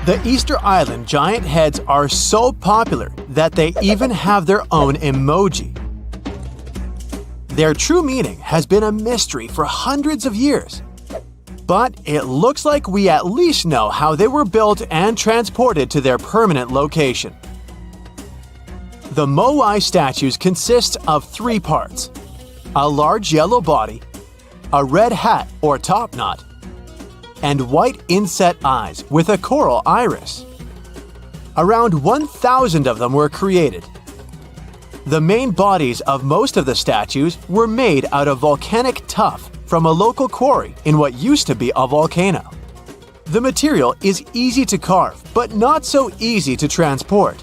The Easter Island giant heads are so popular that they even have their own emoji. Their true meaning has been a mystery for hundreds of years. But it looks like we at least know how they were built and transported to their permanent location. The Moai statues consist of 3 parts: a large yellow body, a red hat or top knot, and white inset eyes with a coral iris. Around 1,000 of them were created. The main bodies of most of the statues were made out of volcanic tuff from a local quarry in what used to be a volcano. The material is easy to carve, but not so easy to transport.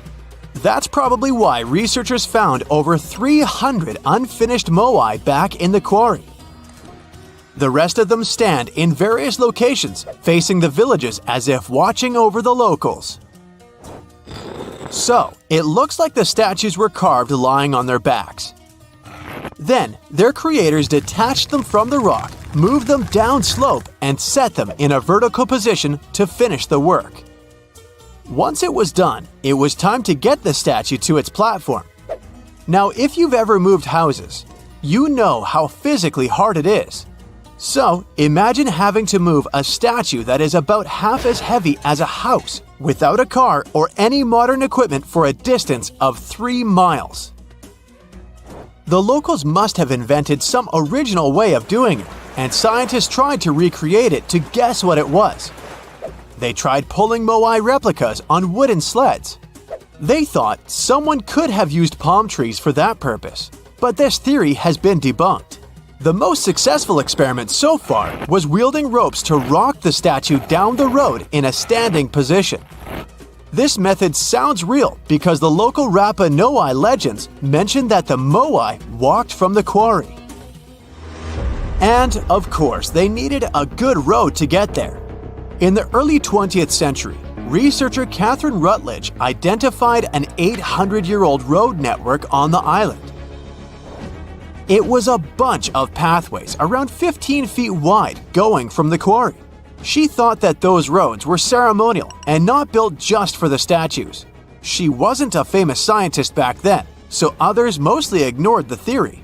That's probably why researchers found over 300 unfinished moai back in the quarry. The rest of them stand in various locations, facing the villages as if watching over the locals. So, it looks like the statues were carved lying on their backs. Then, their creators detached them from the rock, moved them down slope, and set them in a vertical position to finish the work. Once it was done, it was time to get the statue to its platform. Now, if you've ever moved houses, you know how physically hard it is. So, imagine having to move a statue that is about half as heavy as a house without a car or any modern equipment for a distance of 3 miles. The locals must have invented some original way of doing it, and scientists tried to recreate it to guess what it was. They tried pulling moai replicas on wooden sleds. They thought someone could have used palm trees for that purpose, but this theory has been debunked. The most successful experiment so far was wielding ropes to rock the statue down the road in a standing position. This method sounds real because the local Rapa Nui legends mention that the moai walked from the quarry. And, of course, they needed a good road to get there. In the early 20th century, researcher Catherine Rutledge identified an 800-year-old road network on the island. It was a bunch of pathways around 15 feet wide going from the quarry. She thought that those roads were ceremonial and not built just for the statues. She wasn't a famous scientist back then, so others mostly ignored the theory.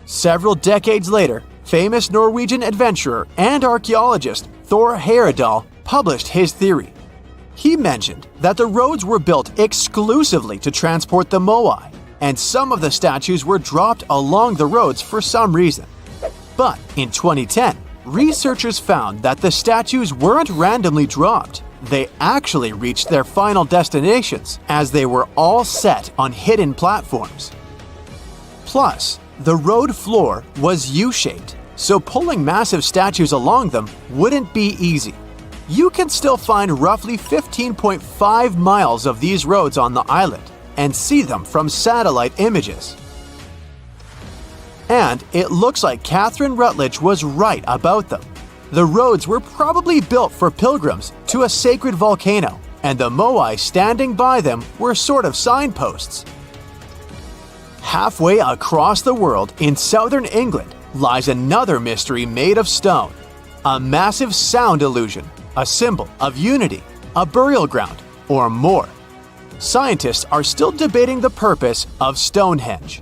Several decades later, famous Norwegian adventurer and archaeologist Thor Heyerdahl published his theory. He mentioned that the roads were built exclusively to transport the moai, and some of the statues were dropped along the roads for some reason. But in 2010, researchers found that the statues weren't randomly dropped. They actually reached their final destinations, as they were all set on hidden platforms. Plus, the road floor was U-shaped, so pulling massive statues along them wouldn't be easy. You can still find roughly 15.5 miles of these roads on the island, and see them from satellite images. And it looks like Catherine Rutledge was right about them. The roads were probably built for pilgrims to a sacred volcano, and the moai standing by them were sort of signposts. Halfway across the world in southern England lies another mystery made of stone, a massive sound illusion, a symbol of unity, a burial ground, or more. Scientists are still debating the purpose of Stonehenge.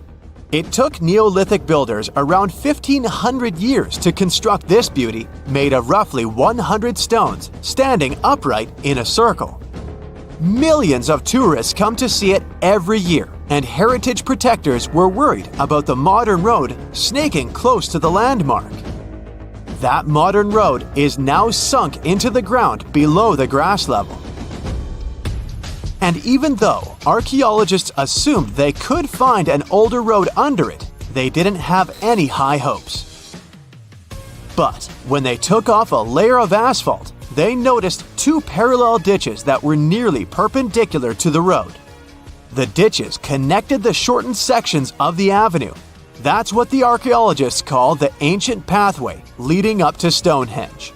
It took Neolithic builders around 1,500 years to construct this beauty made of roughly 100 stones standing upright in a circle. Millions of tourists come to see it every year, and heritage protectors were worried about the modern road snaking close to the landmark. That modern road is now sunk into the ground below the grass level. And even though archaeologists assumed they could find an older road under it, they didn't have any high hopes. But when they took off a layer of asphalt, they noticed 2 parallel ditches that were nearly perpendicular to the road. The ditches connected the shortened sections of the avenue. That's what the archaeologists call the ancient pathway leading up to Stonehenge.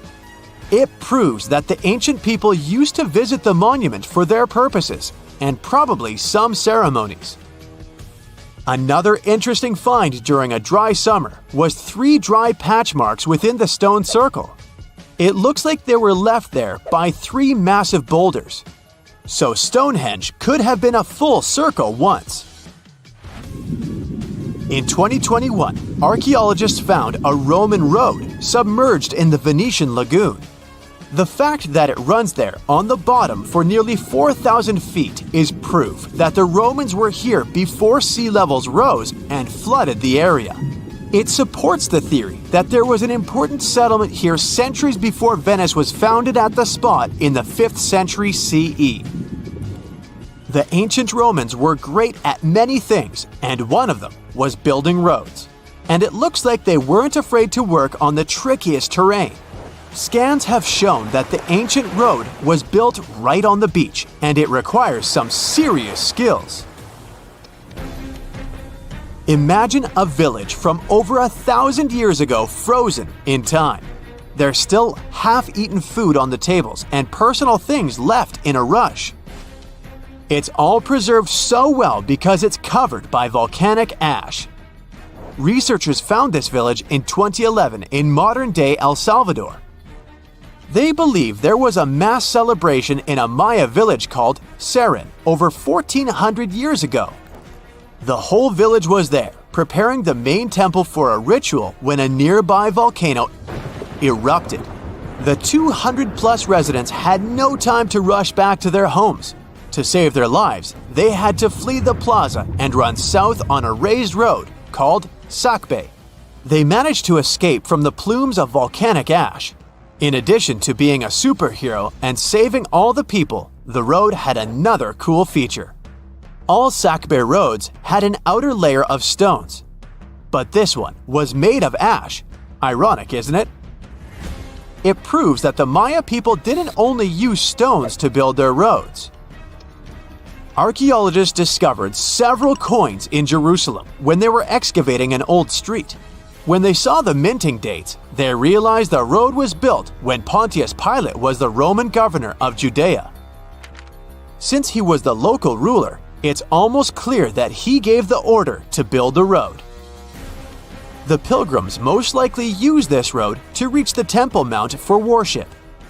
It proves that the ancient people used to visit the monument for their purposes, and probably some ceremonies. Another interesting find during a dry summer was 3 dry patch marks within the stone circle. It looks like they were left there by 3 massive boulders. So Stonehenge could have been a full circle once. In 2021, archaeologists found a Roman road submerged in the Venetian lagoon. The fact that it runs there on the bottom for nearly 4,000 feet is proof that the Romans were here before sea levels rose and flooded the area. It supports the theory that there was an important settlement here centuries before Venice was founded at the spot in the 5th century CE. The ancient Romans were great at many things, and one of them was building roads. And it looks like they weren't afraid to work on the trickiest terrain. Scans have shown that the ancient road was built right on the beach, and it requires some serious skills. Imagine a village from over 1,000 years ago frozen in time. There's still half-eaten food on the tables and personal things left in a rush. It's all preserved so well because it's covered by volcanic ash. Researchers found this village in 2011 in modern-day El Salvador. They believe there was a mass celebration in a Maya village called Seren over 1,400 years ago. The whole village was there, preparing the main temple for a ritual when a nearby volcano erupted. The 200-plus residents had no time to rush back to their homes. To save their lives, they had to flee the plaza and run south on a raised road called Sacbe. They managed to escape from the plumes of volcanic ash. In addition to being a superhero and saving all the people, the road had another cool feature. All Sacbe roads had an outer layer of stones. But this one was made of ash. Ironic, isn't it? It proves that the Maya people didn't only use stones to build their roads. Archaeologists discovered several coins in Jerusalem when they were excavating an old street. When they saw the minting dates, they realized the road was built when Pontius Pilate was the Roman governor of Judea. Since he was the local ruler, it's almost clear that he gave the order to build the road. The pilgrims most likely used this road to reach the Temple Mount for worship.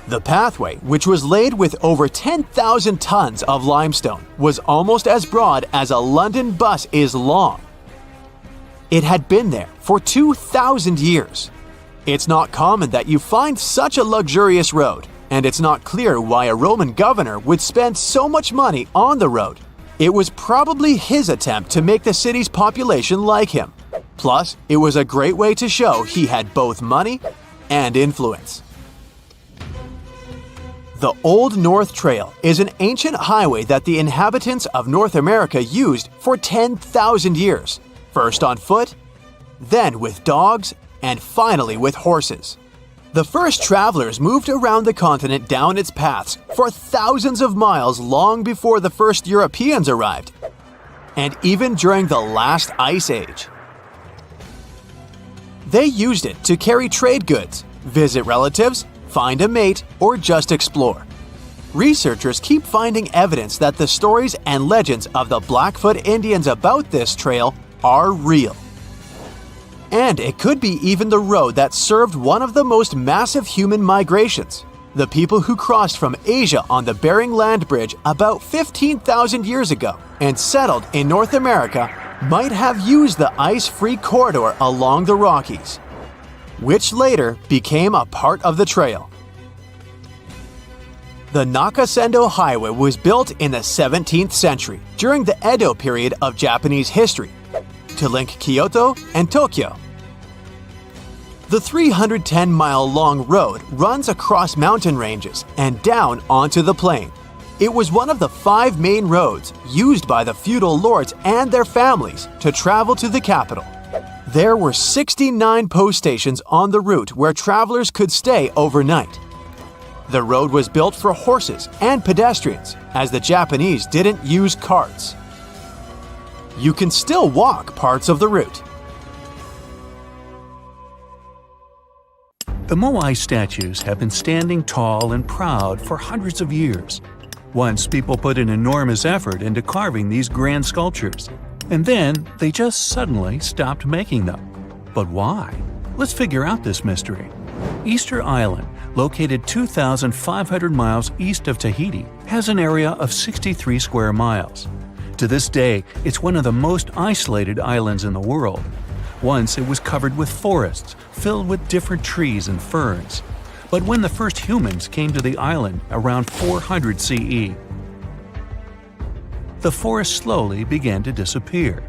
The pathway, which was laid with over 10,000 tons of limestone, was almost as broad as a London bus is long. It had been there for 2,000 years. It's not common that you find such a luxurious road, and it's not clear why a Roman governor would spend so much money on the road. It was probably his attempt to make the city's population like him. Plus, it was a great way to show he had both money and influence. The Old North Trail is an ancient highway that the inhabitants of North America used for 10,000 years, first on foot, then with dogs, and finally with horses. The first travelers moved around the continent down its paths for thousands of miles long before the first Europeans arrived, and even during the last ice age. They used it to carry trade goods, visit relatives, find a mate, or just explore. Researchers keep finding evidence that the stories and legends of the Blackfoot Indians about this trail are real. And it could be even the road that served one of the most massive human migrations. The people who crossed from Asia on the Bering Land Bridge about 15,000 years ago and settled in North America might have used the ice-free corridor along the Rockies, which later became a part of the trail. The Nakasendo Highway was built in the 17th century during the Edo period of Japanese history to link Kyoto and Tokyo. The 310-mile-long road runs across mountain ranges and down onto the plain. It was one of the 5 main roads used by the feudal lords and their families to travel to the capital. There were 69 post stations on the route where travelers could stay overnight. The road was built for horses and pedestrians, as the Japanese didn't use carts. You can still walk parts of the route. The Moai statues have been standing tall and proud for hundreds of years. Once people put an enormous effort into carving these grand sculptures, and then they just suddenly stopped making them. But why? Let's figure out this mystery. Easter Island, located 2,500 miles east of Tahiti, has an area of 63 square miles. To this day, it's one of the most isolated islands in the world. Once it was covered with forests, filled with different trees and ferns. But when the first humans came to the island around 400 CE, the forest slowly began to disappear.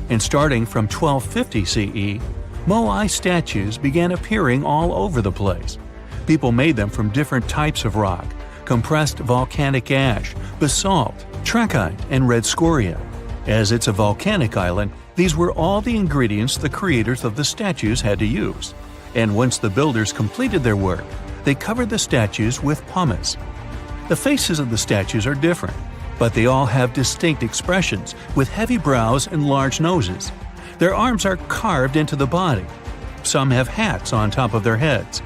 And starting from 1250 CE, Moai statues began appearing all over the place. People made them from different types of rock: compressed volcanic ash, basalt, trachyte, and red scoria. As it's a volcanic island, these were all the ingredients the creators of the statues had to use. And once the builders completed their work, they covered the statues with pumice. The faces of the statues are different, but they all have distinct expressions with heavy brows and large noses. Their arms are carved into the body. Some have hats on top of their heads.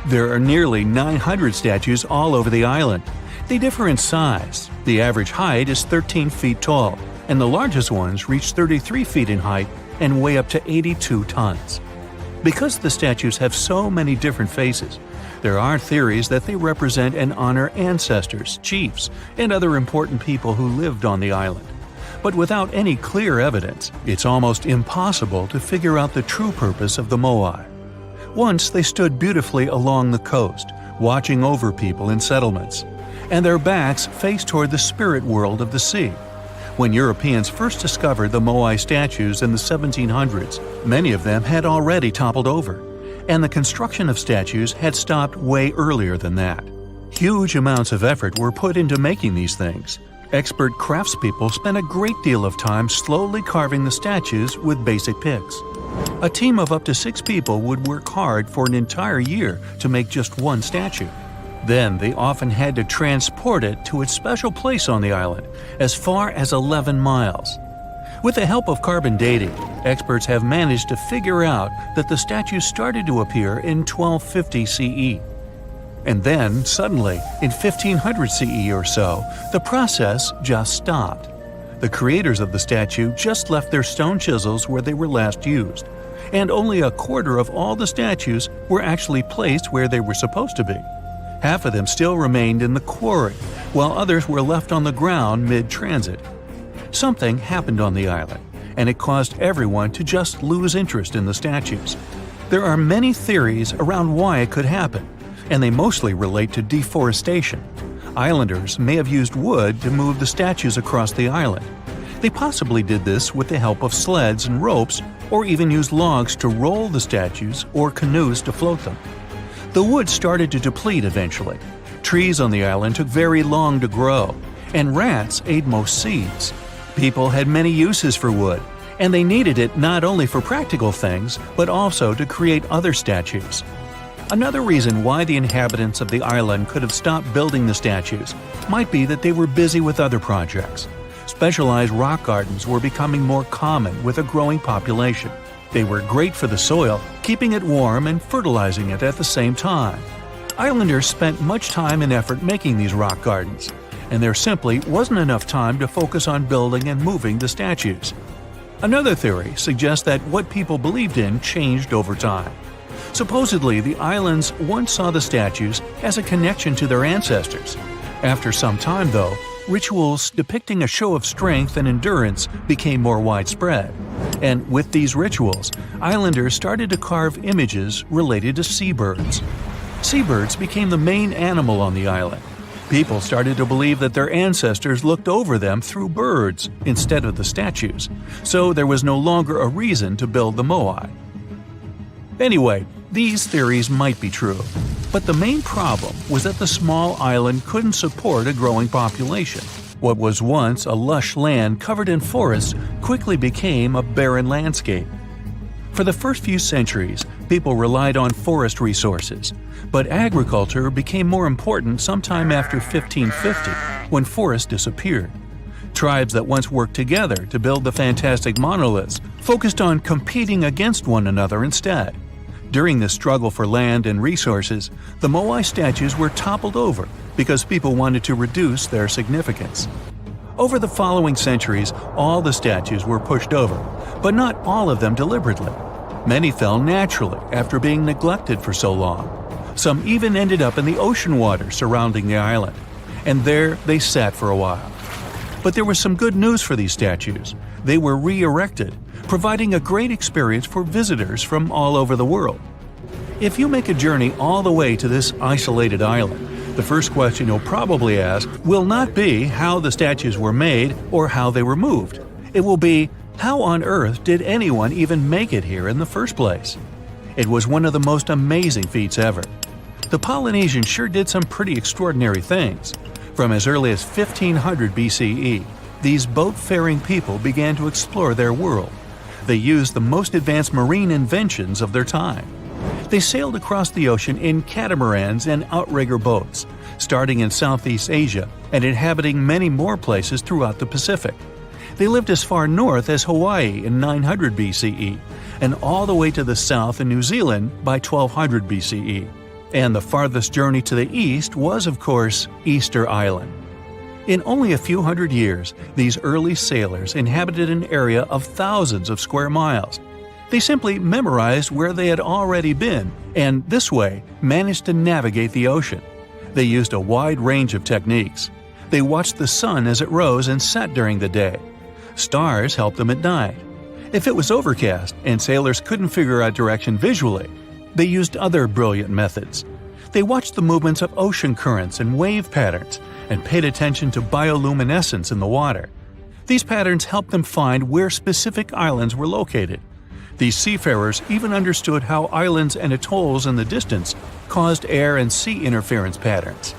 There are nearly 900 statues all over the island. They differ in size. The average height is 13 feet tall, and the largest ones reach 33 feet in height and weigh up to 82 tons. Because the statues have so many different faces, there are theories that they represent and honor ancestors, chiefs, and other important people who lived on the island. But without any clear evidence, it's almost impossible to figure out the true purpose of the Moai. Once they stood beautifully along the coast, watching over people in settlements, and their backs faced toward the spirit world of the sea. When Europeans first discovered the Moai statues in the 1700s, many of them had already toppled over, and the construction of statues had stopped way earlier than that. Huge amounts of effort were put into making these things. Expert craftspeople spent a great deal of time slowly carving the statues with basic picks. A team of up to 6 people would work hard for an entire year to make just one statue. Then they often had to transport it to its special place on the island, as far as 11 miles. With the help of carbon dating, experts have managed to figure out that the statues started to appear in 1250 CE. And then, suddenly, in 1500 CE or so, the process just stopped. The creators of the statue just left their stone chisels where they were last used, and only a quarter of all the statues were actually placed where they were supposed to be. Half of them still remained in the quarry, while others were left on the ground mid-transit. Something happened on the island, and it caused everyone to just lose interest in the statues. There are many theories around why it could happen, and they mostly relate to deforestation. Islanders may have used wood to move the statues across the island. They possibly did this with the help of sleds and ropes, or even used logs to roll the statues or canoes to float them. The wood started to deplete eventually. Trees on the island took very long to grow, and rats ate most seeds. People had many uses for wood, and they needed it not only for practical things, but also to create other statues. Another reason why the inhabitants of the island could have stopped building the statues might be that they were busy with other projects. Specialized rock gardens were becoming more common with a growing population. They were great for the soil, keeping it warm and fertilizing it at the same time. Islanders spent much time and effort making these rock gardens, and there simply wasn't enough time to focus on building and moving the statues. Another theory suggests that what people believed in changed over time. Supposedly, the islands once saw the statues as a connection to their ancestors. After some time, though, rituals depicting a show of strength and endurance became more widespread. And with these rituals, islanders started to carve images related to seabirds. Seabirds became the main animal on the island. People started to believe that their ancestors looked over them through birds instead of the statues, so there was no longer a reason to build the Moai. Anyway, these theories might be true, but the main problem was that the small island couldn't support a growing population. What was once a lush land covered in forests quickly became a barren landscape. For the first few centuries, people relied on forest resources, but agriculture became more important sometime after 1550, when forests disappeared. Tribes that once worked together to build the fantastic monoliths focused on competing against one another instead. During this struggle for land and resources, the Moai statues were toppled over because people wanted to reduce their significance. Over the following centuries, all the statues were pushed over, but not all of them deliberately. Many fell naturally after being neglected for so long. Some even ended up in the ocean water surrounding the island, and there they sat for a while. But there was some good news for these statues. They were re-erected, providing a great experience for visitors from all over the world. If you make a journey all the way to this isolated island, the first question you'll probably ask will not be how the statues were made or how they were moved. It will be, how on earth did anyone even make it here in the first place? It was one of the most amazing feats ever. The Polynesians sure did some pretty extraordinary things. From as early as 1500 BCE, these boat-faring people began to explore their world. They used the most advanced marine inventions of their time. They sailed across the ocean in catamarans and outrigger boats, starting in Southeast Asia and inhabiting many more places throughout the Pacific. They lived as far north as Hawaii in 900 BCE and all the way to the south in New Zealand by 1200 BCE. And the farthest journey to the east was, of course, Easter Island. In only a few hundred years, these early sailors inhabited an area of thousands of square miles. They simply memorized where they had already been and, this way, managed to navigate the ocean. They used a wide range of techniques. They watched the sun as it rose and set during the day. Stars helped them at night. If it was overcast and sailors couldn't figure out direction visually, they used other brilliant methods. They watched the movements of ocean currents and wave patterns and paid attention to bioluminescence in the water. These patterns helped them find where specific islands were located. These seafarers even understood how islands and atolls in the distance caused air and sea interference patterns.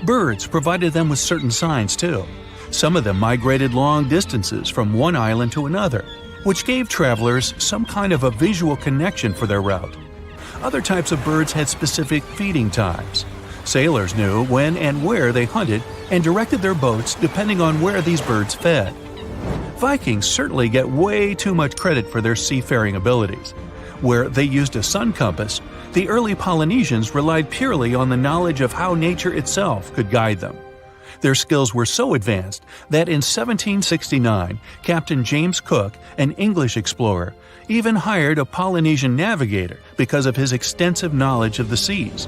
Birds provided them with certain signs too. Some of them migrated long distances from one island to another, which gave travelers some kind of a visual connection for their route. Other types of birds had specific feeding times. Sailors knew when and where they hunted and directed their boats depending on where these birds fed. Vikings certainly get way too much credit for their seafaring abilities. Where they used a sun compass, the early Polynesians relied purely on the knowledge of how nature itself could guide them. Their skills were so advanced that in 1769, Captain James Cook, an English explorer, even hired a Polynesian navigator because of his extensive knowledge of the seas.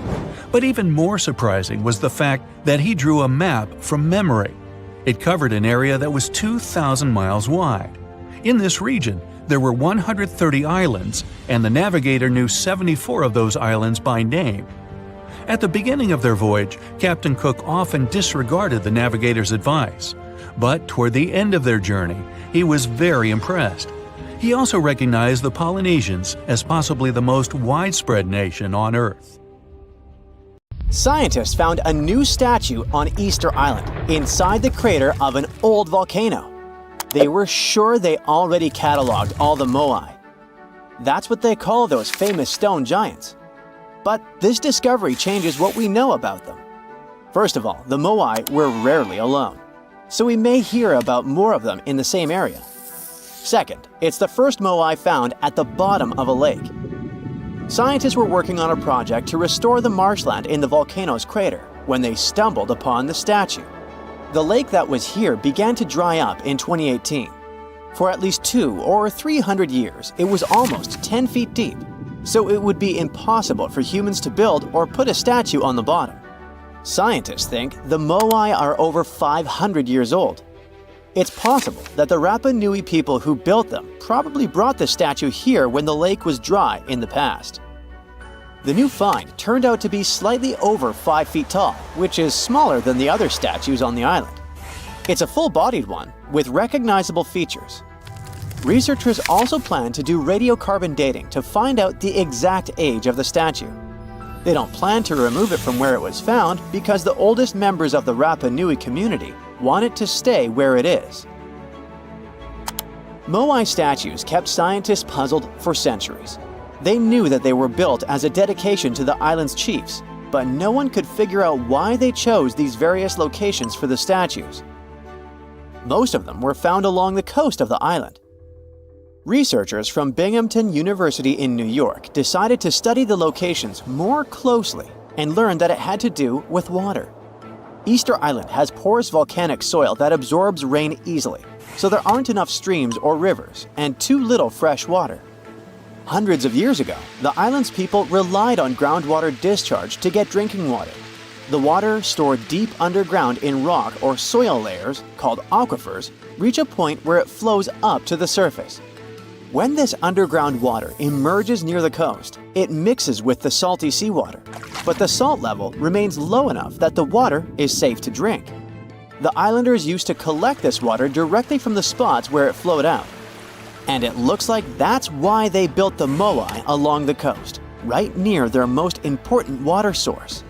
But even more surprising was the fact that he drew a map from memory. It covered an area that was 2,000 miles wide. In this region, there were 130 islands, and the navigator knew 74 of those islands by name. At the beginning of their voyage, Captain Cook often disregarded the navigator's advice. But toward the end of their journey, he was very impressed. He also recognized the Polynesians as possibly the most widespread nation on Earth. Scientists found a new statue on Easter Island, inside the crater of an old volcano. They were sure they already cataloged all the Moai. That's what they call those famous stone giants. But this discovery changes what we know about them. First of all, the Moai were rarely alone, so we may hear about more of them in the same area. Second, it's the first Moai found at the bottom of a lake. Scientists were working on a project to restore the marshland in the volcano's crater when they stumbled upon the statue. The lake that was here began to dry up in 2018. For at least 200 or 300 years, it was almost 10 feet deep, so it would be impossible for humans to build or put a statue on the bottom. Scientists think the Moai are over 500 years old. It's possible that the Rapa Nui people who built them probably brought the statue here when the lake was dry in the past. The new find turned out to be slightly over 5 feet tall, which is smaller than the other statues on the island. It's a full-bodied one with recognizable features. Researchers also plan to do radiocarbon dating to find out the exact age of the statue. They don't plan to remove it from where it was found because the oldest members of the Rapa Nui community want it to stay where it is. Moai statues kept scientists puzzled for centuries. They knew that they were built as a dedication to the island's chiefs, but no one could figure out why they chose these various locations for the statues. Most of them were found along the coast of the island. Researchers from Binghamton University in New York decided to study the locations more closely and learned that it had to do with water. Easter Island has porous volcanic soil that absorbs rain easily, so there aren't enough streams or rivers and too little fresh water. Hundreds of years ago, the island's people relied on groundwater discharge to get drinking water. The water, stored deep underground in rock or soil layers, called aquifers, reach a point where it flows up to the surface. When this underground water emerges near the coast, it mixes with the salty seawater, but the salt level remains low enough that the water is safe to drink. The islanders used to collect this water directly from the spots where it flowed out. And it looks like that's why they built the Moai along the coast, right near their most important water source.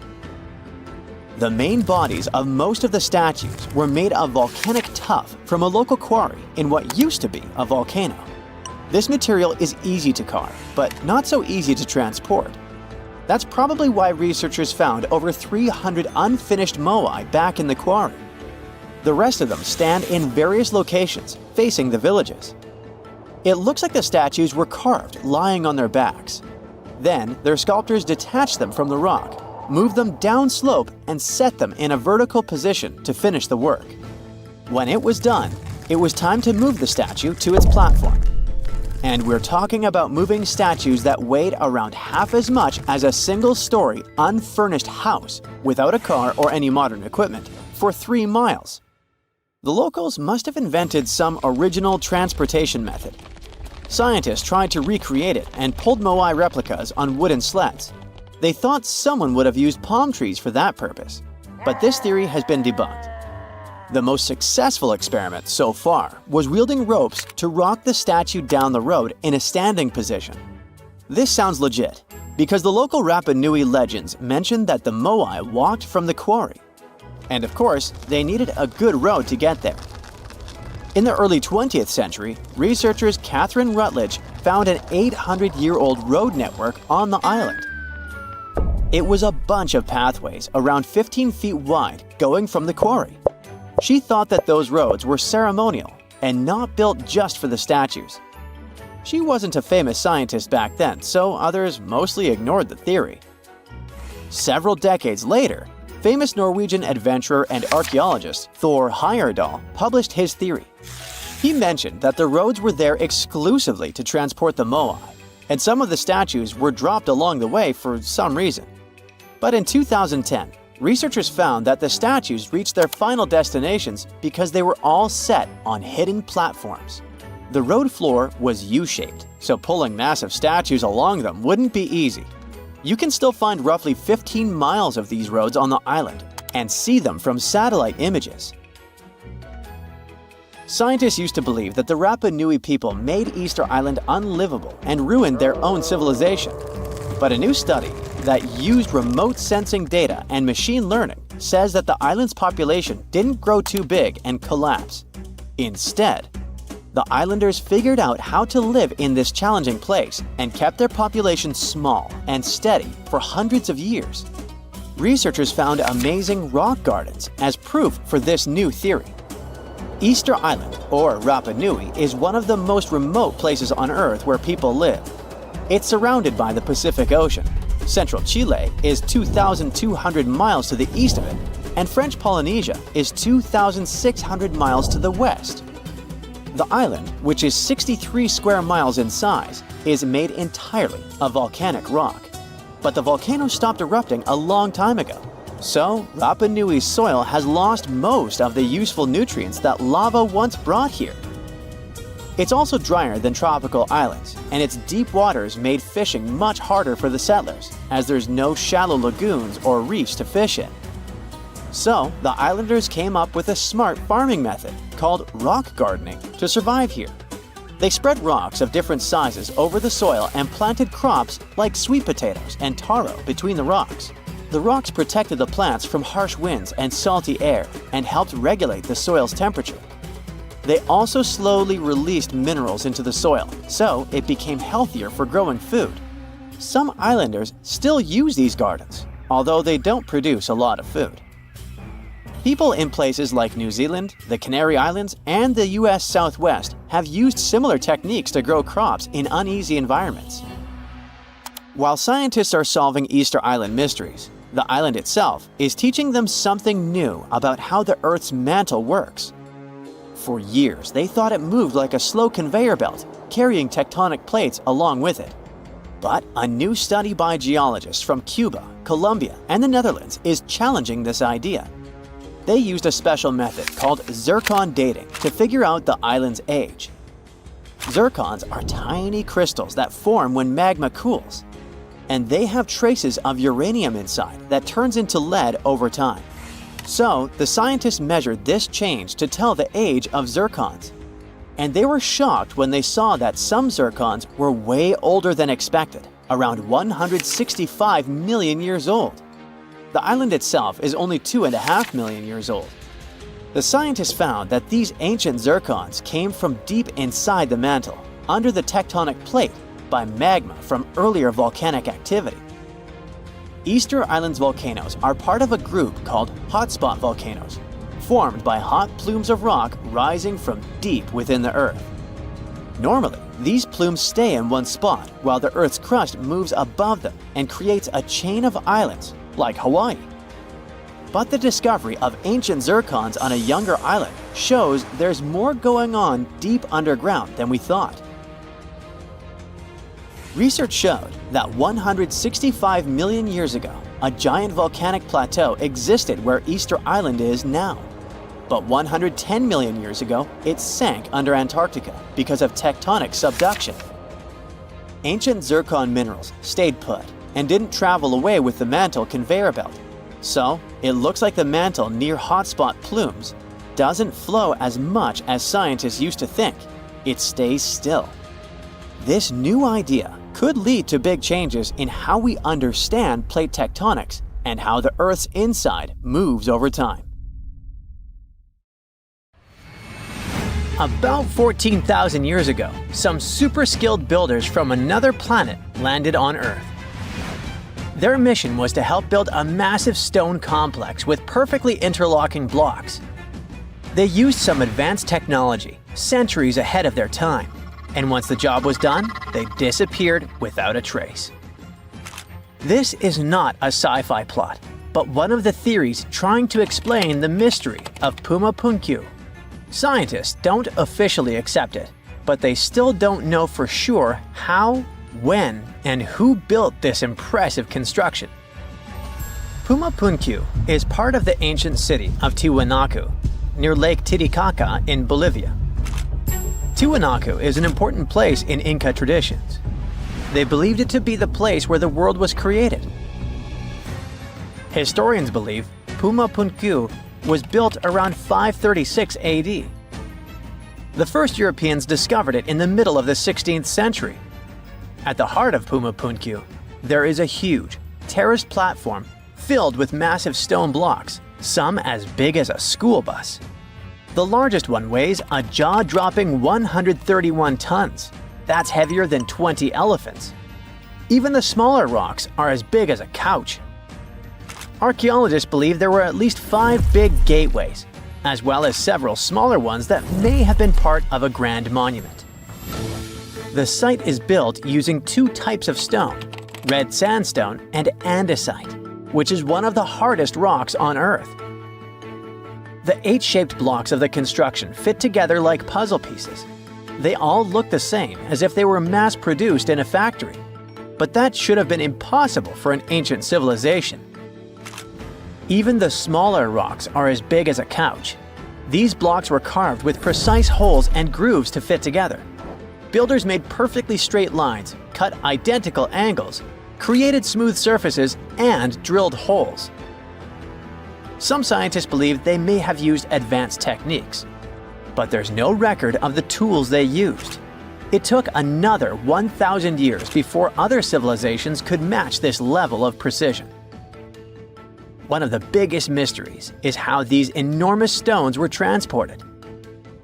The main bodies of most of the statues were made of volcanic tuff from a local quarry in what used to be a volcano. This material is easy to carve, but not so easy to transport. That's probably why researchers found over 300 unfinished Moai back in the quarry. The rest of them stand in various locations, facing the villages. It looks like the statues were carved lying on their backs. Then, their sculptors detached them from the rock, moved them downslope, and set them in a vertical position to finish the work. When it was done, it was time to move the statue to its platform. And we're talking about moving statues that weighed around half as much as a single-story, unfurnished house without a car or any modern equipment for 3 miles. The locals must have invented some original transportation method. Scientists tried to recreate it and pulled Moai replicas on wooden sleds. They thought someone would have used palm trees for that purpose, but this theory has been debunked. The most successful experiment so far was wielding ropes to rock the statue down the road in a standing position. This sounds legit, because the local Rapa Nui legends mention that the Moai walked from the quarry. And of course, they needed a good road to get there. In the early 20th century, researchers Catherine Rutledge found an 800-year-old road network on the island. It was a bunch of pathways around 15 feet wide going from the quarry. She thought that those roads were ceremonial and not built just for the statues. She wasn't a famous scientist back then, so others mostly ignored the theory. Several decades later, famous Norwegian adventurer and archaeologist Thor Heyerdahl published his theory. He mentioned that the roads were there exclusively to transport the Moai, and some of the statues were dropped along the way for some reason. But in 2010, researchers found that the statues reached their final destinations because they were all set on hidden platforms. The road floor was U-shaped, so pulling massive statues along them wouldn't be easy. You can still find roughly 15 miles of these roads on the island and see them from satellite images. Scientists used to believe that the Rapa Nui people made Easter Island unlivable and ruined their own civilization. But a new study that used remote sensing data and machine learning says that the island's population didn't grow too big and collapse. Instead, the islanders figured out how to live in this challenging place and kept their population small and steady for hundreds of years. Researchers found amazing rock gardens as proof for this new theory. Easter Island, or Rapa Nui, is one of the most remote places on Earth where people live. It's surrounded by the Pacific Ocean. Central Chile is 2,200 miles to the east of it, and French Polynesia is 2,600 miles to the west. The island, which is 63 square miles in size, is made entirely of volcanic rock. But the volcano stopped erupting a long time ago, so Rapa Nui's soil has lost most of the useful nutrients that lava once brought here. It's also drier than tropical islands, and its deep waters made fishing much harder for the settlers, as there's no shallow lagoons or reefs to fish in. So, the islanders came up with a smart farming method called rock gardening to survive here. They spread rocks of different sizes over the soil and planted crops like sweet potatoes and taro between the rocks. The rocks protected the plants from harsh winds and salty air and helped regulate the soil's temperature. They also slowly released minerals into the soil, so it became healthier for growing food. Some islanders still use these gardens, although they don't produce a lot of food. People in places like New Zealand, the Canary Islands, and the US Southwest have used similar techniques to grow crops in uneasy environments. While scientists are solving Easter Island mysteries, the island itself is teaching them something new about how the Earth's mantle works. For years, they thought it moved like a slow conveyor belt, carrying tectonic plates along with it. But a new study by geologists from Cuba, Colombia, and the Netherlands is challenging this idea. They used a special method called zircon dating to figure out the island's age. Zircons are tiny crystals that form when magma cools, and they have traces of uranium inside that turns into lead over time. So, the scientists measured this change to tell the age of zircons. And they were shocked when they saw that some zircons were way older than expected, around 165 million years old. The island itself is only 2.5 million years old. The scientists found that these ancient zircons came from deep inside the mantle, under the tectonic plate, by magma from earlier volcanic activity. Easter Island's volcanoes are part of a group called hotspot volcanoes, formed by hot plumes of rock rising from deep within the Earth. Normally, these plumes stay in one spot while the Earth's crust moves above them and creates a chain of islands, like Hawaii. But the discovery of ancient zircons on a younger island shows there's more going on deep underground than we thought. Research showed that 165 million years ago, a giant volcanic plateau existed where Easter Island is now. But 110 million years ago, it sank under Antarctica because of tectonic subduction. Ancient zircon minerals stayed put and didn't travel away with the mantle conveyor belt. So, it looks like the mantle near hotspot plumes doesn't flow as much as scientists used to think. It stays still. This new idea could lead to big changes in how we understand plate tectonics and how the Earth's inside moves over time. About 14,000 years ago, some super skilled builders from another planet landed on Earth. Their mission was to help build a massive stone complex with perfectly interlocking blocks. They used some advanced technology, centuries ahead of their time, and once the job was done, they disappeared without a trace. This is not a sci-fi plot, but one of the theories trying to explain the mystery of Puma Punku. Scientists don't officially accept it, but they still don't know for sure how, when, and who built this impressive construction. Puma Punku is part of the ancient city of Tiwanaku, near Lake Titicaca in Bolivia. Tiwanaku is an important place in Inca traditions. They believed it to be the place where the world was created. Historians believe Puma Punku was built around 536 AD. The first Europeans discovered it in the middle of the 16th century. At the heart of Puma Punku, there is a huge, terraced platform filled with massive stone blocks, some as big as a school bus. The largest one weighs a jaw-dropping 131 tons. That's heavier than 20 elephants. Even the smaller rocks are as big as a couch. Archaeologists believe there were at least 5 big gateways, as well as several smaller ones that may have been part of a grand monument. The site is built using 2 types of stone, red sandstone and andesite, which is one of the hardest rocks on Earth. The 8-shaped blocks of the construction fit together like puzzle pieces. They all look the same, as if they were mass-produced in a factory. But that should have been impossible for an ancient civilization. Even the smaller rocks are as big as a couch. These blocks were carved with precise holes and grooves to fit together. Builders made perfectly straight lines, cut identical angles, created smooth surfaces, and drilled holes. Some scientists believe they may have used advanced techniques, but there's no record of the tools they used. It took another 1,000 years before other civilizations could match this level of precision. One of the biggest mysteries is how these enormous stones were transported.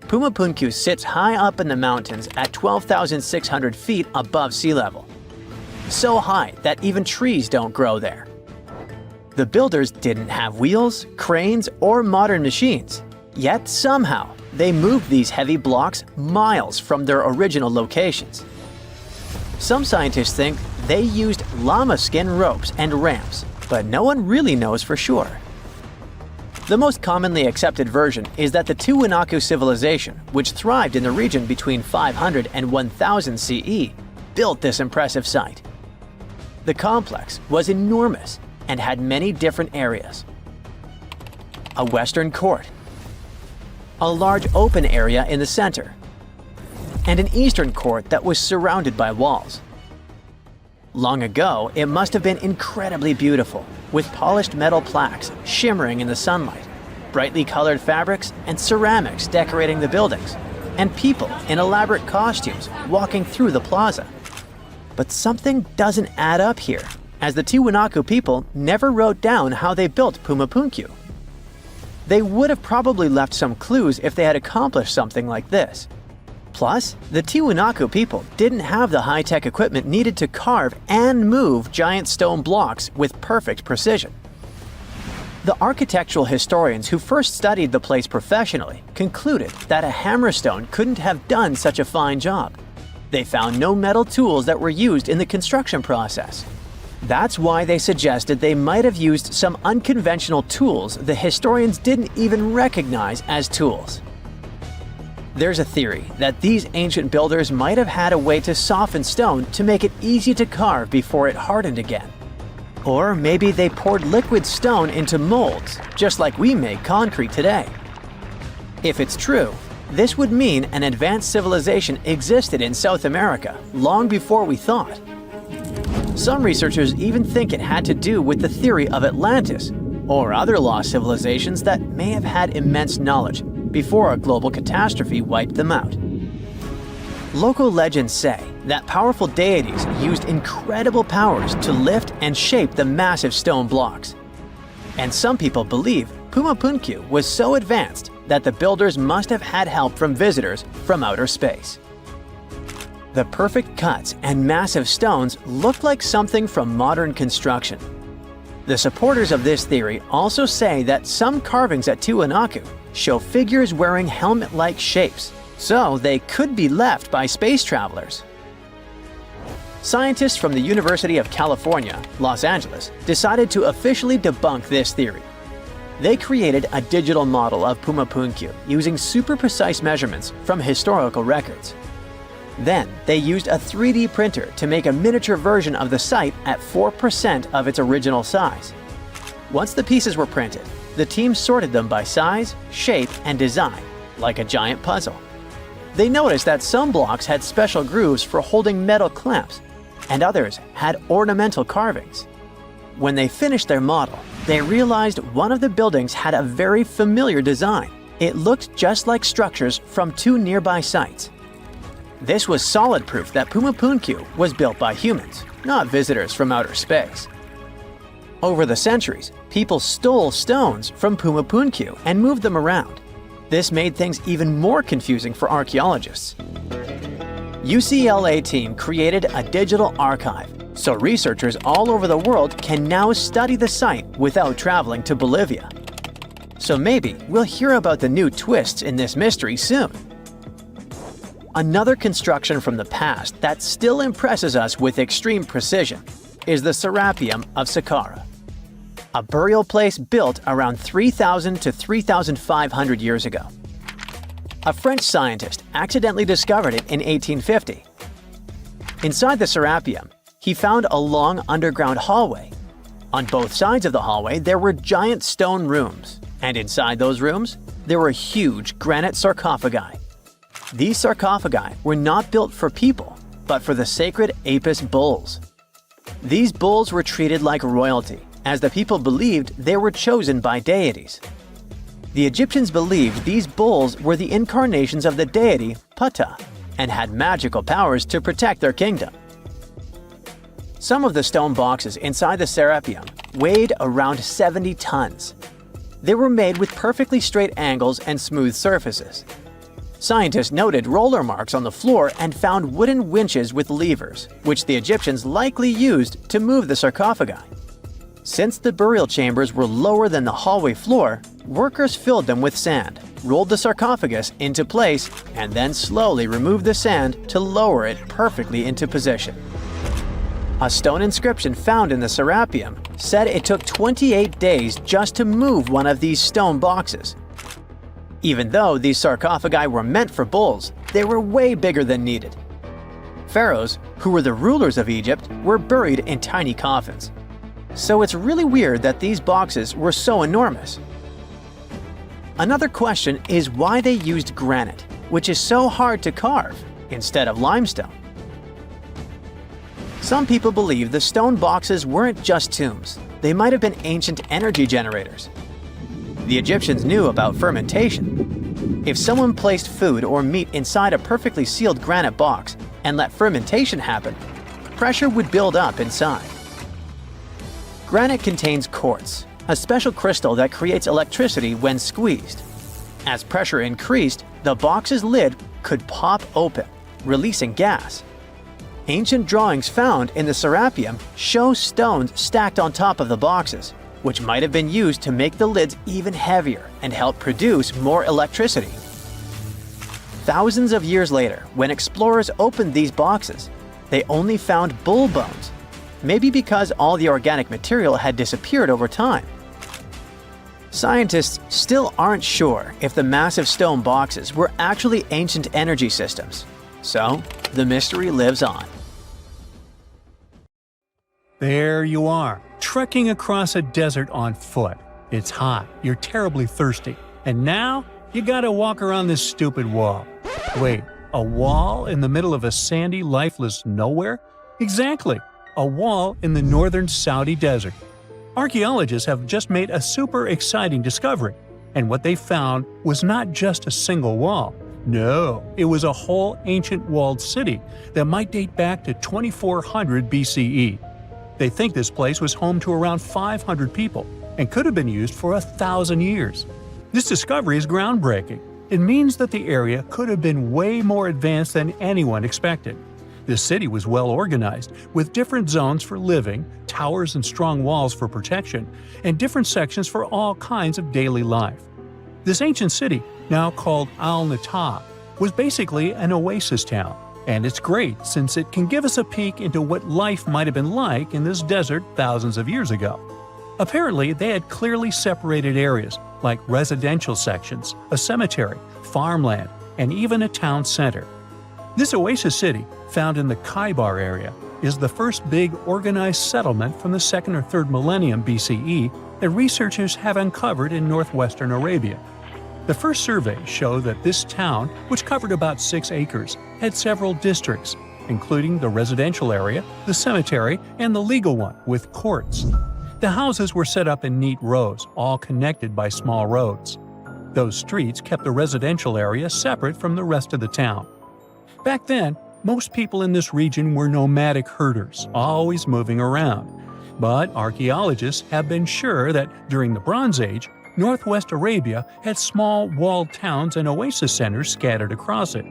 Puma Punku sits high up in the mountains at 12,600 feet above sea level. So high that even trees don't grow there. The builders didn't have wheels, cranes, or modern machines. Yet somehow, they moved these heavy blocks miles from their original locations. Some scientists think they used llama skin ropes and ramps, but no one really knows for sure. The most commonly accepted version is that the Tiwanaku civilization, which thrived in the region between 500 and 1000 CE, built this impressive site. The complex was enormous and had many different areas. A western court, a large open area in the center, and an eastern court that was surrounded by walls. Long ago, it must have been incredibly beautiful, with polished metal plaques shimmering in the sunlight, brightly colored fabrics and ceramics decorating the buildings, and people in elaborate costumes walking through the plaza. But something doesn't add up here, as the Tiwanaku people never wrote down how they built Pumapunku. They would have probably left some clues if they had accomplished something like this. Plus, the Tiwanaku people didn't have the high-tech equipment needed to carve and move giant stone blocks with perfect precision. The architectural historians who first studied the place professionally concluded that a hammerstone couldn't have done such a fine job. They found no metal tools that were used in the construction process. That's why they suggested they might have used some unconventional tools the historians didn't even recognize as tools. There's a theory that these ancient builders might have had a way to soften stone to make it easy to carve before it hardened again. Or maybe they poured liquid stone into molds, just like we make concrete today. If it's true, this would mean an advanced civilization existed in South America long before we thought. Some researchers even think it had to do with the theory of Atlantis, or other lost civilizations that may have had immense knowledge before a global catastrophe wiped them out. Local legends say that powerful deities used incredible powers to lift and shape the massive stone blocks. And some people believe Pumapunku was so advanced that the builders must have had help from visitors from outer space. The perfect cuts and massive stones look like something from modern construction. The supporters of this theory also say that some carvings at Tiwanaku show figures wearing helmet-like shapes, so they could be left by space travelers. Scientists from the University of California, Los Angeles, decided to officially debunk this theory. They created a digital model of Pumapunku using super precise measurements from historical records. Then, they used a 3D printer to make a miniature version of the site at 4% of its original size. Once the pieces were printed, the team sorted them by size, shape, and design, like a giant puzzle. They noticed that some blocks had special grooves for holding metal clamps, and others had ornamental carvings. When they finished their model, they realized one of the buildings had a very familiar design. It looked just like structures from two nearby sites. This was solid proof that Pumapunku was built by humans, not visitors from outer space. Over the centuries, people stole stones from Pumapunku and moved them around. This made things even more confusing for archaeologists. UCLA team created a digital archive, so researchers all over the world can now study the site without traveling to Bolivia. So maybe we'll hear about the new twists in this mystery soon. Another construction from the past that still impresses us with extreme precision is the Serapeum of Saqqara, a burial place built around 3,000 to 3,500 years ago. A French scientist accidentally discovered it in 1850. Inside the Serapeum, he found a long underground hallway. On both sides of the hallway, there were giant stone rooms, and inside those rooms, there were huge granite sarcophagi. These sarcophagi were not built for people, but for the sacred Apis bulls. These bulls were treated like royalty, as the people believed they were chosen by deities. The Egyptians believed these bulls were the incarnations of the deity Ptah and had magical powers to protect their kingdom. Some of the stone boxes inside the Serapeum weighed around 70 tons. They were made with perfectly straight angles and smooth surfaces. Scientists noted roller marks on the floor and found wooden winches with levers, which the Egyptians likely used to move the sarcophagi. Since the burial chambers were lower than the hallway floor, workers filled them with sand, rolled the sarcophagus into place, and then slowly removed the sand to lower it perfectly into position. A stone inscription found in the Serapeum said it took 28 days just to move one of these stone boxes. Even though these sarcophagi were meant for bulls, they were way bigger than needed. pharaohs, who were the rulers of Egypt, were buried in tiny coffins. So it's really weird that these boxes were so enormous. Another question is why they used granite, which is so hard to carve, instead of limestone. Some people believe the stone boxes weren't just tombs. They might have been ancient energy generators. The Egyptians knew about fermentation. If someone placed food or meat inside a perfectly sealed granite box and let fermentation happen, pressure would build up inside. Granite contains quartz, a special crystal that creates electricity when squeezed. As pressure increased, the box's lid could pop open, releasing gas. Ancient drawings found in the Serapeum show stones stacked on top of the boxes, which might have been used to make the lids even heavier and help produce more electricity. Thousands of years later, when explorers opened these boxes, they only found bull bones, maybe because all the organic material had disappeared over time. Scientists still aren't sure if the massive stone boxes were actually ancient energy systems, so the mystery lives on. There you are, trekking across a desert on foot. It's hot, you're terribly thirsty, and now you gotta walk around this stupid wall. Wait, a wall in the middle of a sandy, lifeless nowhere? Exactly, a wall in the northern Saudi desert. Archaeologists have just made a super exciting discovery, and what they found was not just a single wall. No, it was a whole ancient walled city that might date back to 2400 BCE. They think this place was home to around 500 people and could have been used for 1,000 years. This discovery is groundbreaking. It means that the area could have been way more advanced than anyone expected. This city was well organized, with different zones for living, towers and strong walls for protection, and different sections for all kinds of daily life. This ancient city, now called Al-Natab, was basically an oasis town. And it's great since it can give us a peek into what life might have been like in this desert thousands of years ago. Apparently, they had clearly separated areas, like residential sections, a cemetery, farmland, and even a town center. This oasis city, found in the Khaybar area, is the first big organized settlement from the 2nd or 3rd millennium BCE that researchers have uncovered in northwestern Arabia. The first surveys show that this town, which covered about 6 acres, had several districts, including the residential area, the cemetery, and the legal one, with courts. The houses were set up in neat rows, all connected by small roads. Those streets kept the residential area separate from the rest of the town. Back then, most people in this region were nomadic herders, always moving around. But archaeologists have been sure that during the Bronze Age, Northwest Arabia had small walled towns and oasis centers scattered across it.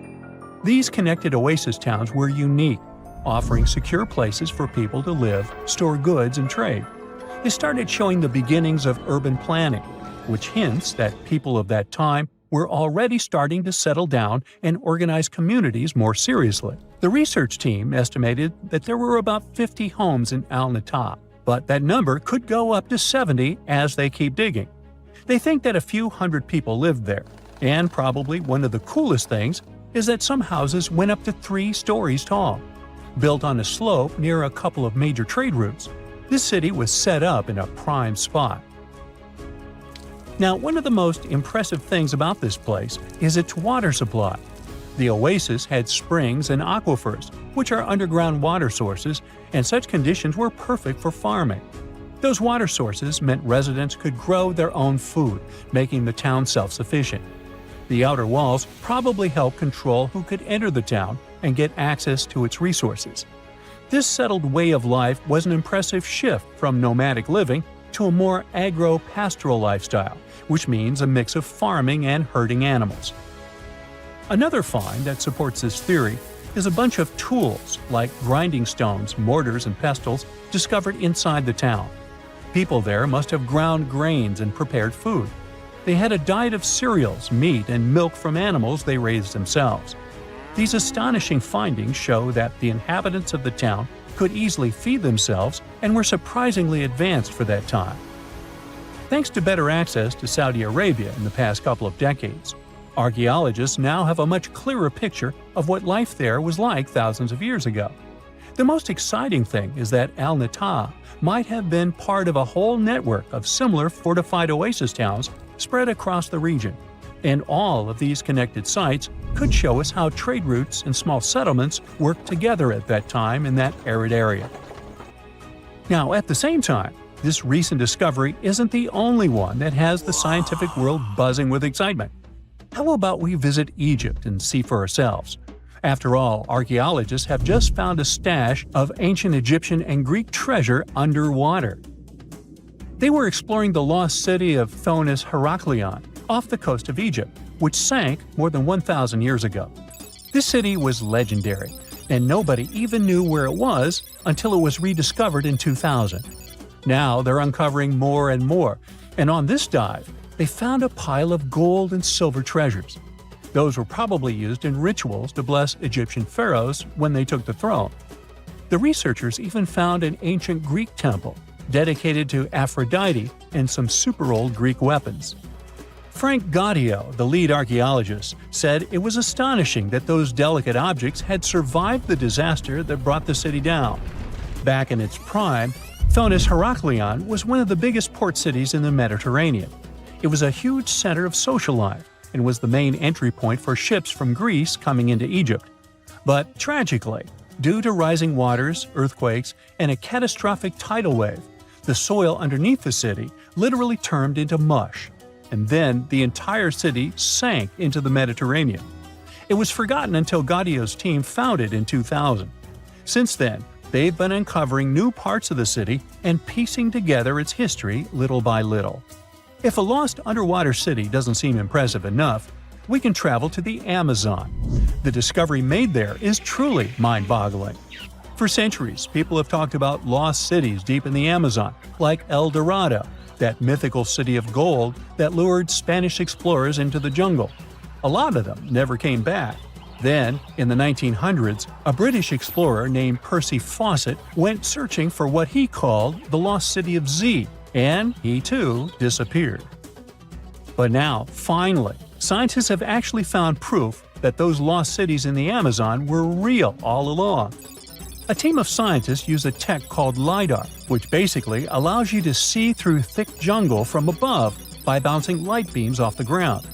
These connected oasis towns were unique, offering secure places for people to live, store goods, and trade. They started showing the beginnings of urban planning, which hints that people of that time were already starting to settle down and organize communities more seriously. The research team estimated that there were about 50 homes in Al-Natab, but that number could go up to 70 as they keep digging. They think that a few hundred people lived there, and probably one of the coolest things is that some houses went up to 3 stories tall. Built on a slope near a couple of major trade routes, this city was set up in a prime spot. Now, one of the most impressive things about this place is its water supply. The oasis had springs and aquifers, which are underground water sources, and such conditions were perfect for farming. Those water sources meant residents could grow their own food, making the town self-sufficient. The outer walls probably helped control who could enter the town and get access to its resources. This settled way of life was an impressive shift from nomadic living to a more agro-pastoral lifestyle, which means a mix of farming and herding animals. Another find that supports this theory is a bunch of tools, like grinding stones, mortars, and pestles, discovered inside the town. People there must have ground grains and prepared food. They had a diet of cereals, meat, and milk from animals they raised themselves. These astonishing findings show that the inhabitants of the town could easily feed themselves and were surprisingly advanced for that time. Thanks to better access to Saudi Arabia in the past couple of decades, Archaeologists now have a much clearer picture of what life there was like thousands of years ago. The most exciting thing is that Al Nata might have been part of a whole network of similar fortified oasis towns spread across the region. And all of these connected sites could show us how trade routes and small settlements worked together at that time in that arid area. Now, at the same time, this recent discovery isn't the only one that has the scientific world buzzing with excitement. How about we visit Egypt and see for ourselves? After all, archaeologists have just found a stash of ancient Egyptian and Greek treasure underwater. They were exploring the lost city of Thonis Heraklion off the coast of Egypt, which sank more than 1,000 years ago. This city was legendary, and nobody even knew where it was until it was rediscovered in 2000. Now they're uncovering more and more, and on this dive, they found a pile of gold and silver treasures. Those were probably used in rituals to bless Egyptian pharaohs when they took the throne. The researchers even found an ancient Greek temple dedicated to Aphrodite and some super-old Greek weapons. Frank Gaudio, the lead archaeologist, said it was astonishing that those delicate objects had survived the disaster that brought the city down. Back in its prime, Thonis Heraklion was one of the biggest port cities in the Mediterranean. It was a huge center of social life and was the main entry point for ships from Greece coming into Egypt. But tragically, due to rising waters, earthquakes, and a catastrophic tidal wave, the soil underneath the city literally turned into mush, and then the entire city sank into the Mediterranean. It was forgotten until Gaudio's team found it in 2000. Since then, they've been uncovering new parts of the city and piecing together its history little by little. If a lost underwater city doesn't seem impressive enough, we can travel to the Amazon. The discovery made there is truly mind-boggling. For centuries, people have talked about lost cities deep in the Amazon, like El Dorado, that mythical city of gold that lured Spanish explorers into the jungle. A lot of them never came back. Then, in the 1900s, a British explorer named Percy Fawcett went searching for what he called the lost city of Z, and he too disappeared. But now, finally, scientists have actually found proof that those lost cities in the Amazon were real all along. A team of scientists use a tech called LiDAR, which basically allows you to see through thick jungle from above by bouncing light beams off the ground.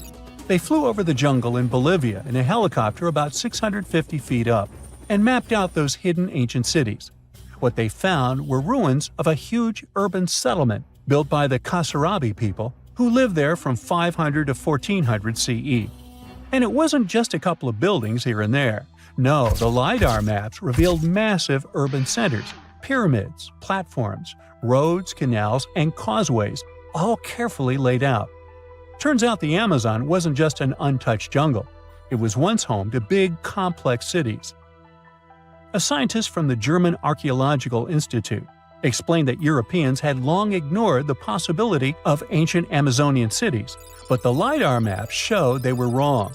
They flew over the jungle in Bolivia in a helicopter about 650 feet up and mapped out those hidden ancient cities. What they found were ruins of a huge urban settlement built by the Kasarabi people who lived there from 500 to 1400 CE. And it wasn't just a couple of buildings here and there. No, the LiDAR maps revealed massive urban centers, pyramids, platforms, roads, canals, and causeways, all carefully laid out. Turns out the Amazon wasn't just an untouched jungle. It was once home to big, complex cities. A scientist from the German Archaeological Institute explained that Europeans had long ignored the possibility of ancient Amazonian cities, but the LiDAR maps showed they were wrong.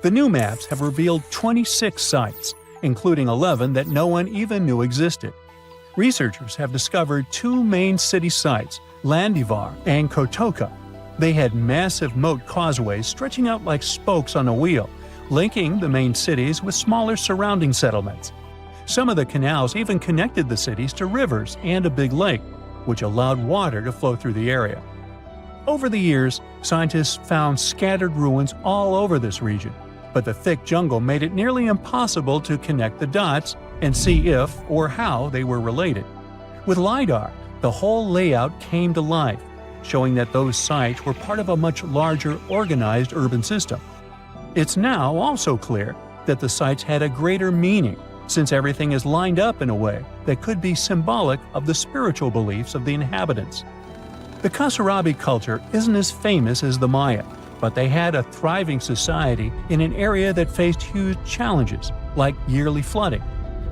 The new maps have revealed 26 sites, including 11 that no one even knew existed. Researchers have discovered two main city sites, Landivar and Kotoka. They had massive moat causeways stretching out like spokes on a wheel, linking the main cities with smaller surrounding settlements. Some of the canals even connected the cities to rivers and a big lake, which allowed water to flow through the area. Over the years, scientists found scattered ruins all over this region, but the thick jungle made it nearly impossible to connect the dots and see if or how they were related. With LiDAR, the whole layout came to life, showing that those sites were part of a much larger organized urban system. It's now also clear that the sites had a greater meaning, since everything is lined up in a way that could be symbolic of the spiritual beliefs of the inhabitants. The Kasarabi culture isn't as famous as the Maya, but they had a thriving society in an area that faced huge challenges, like yearly flooding.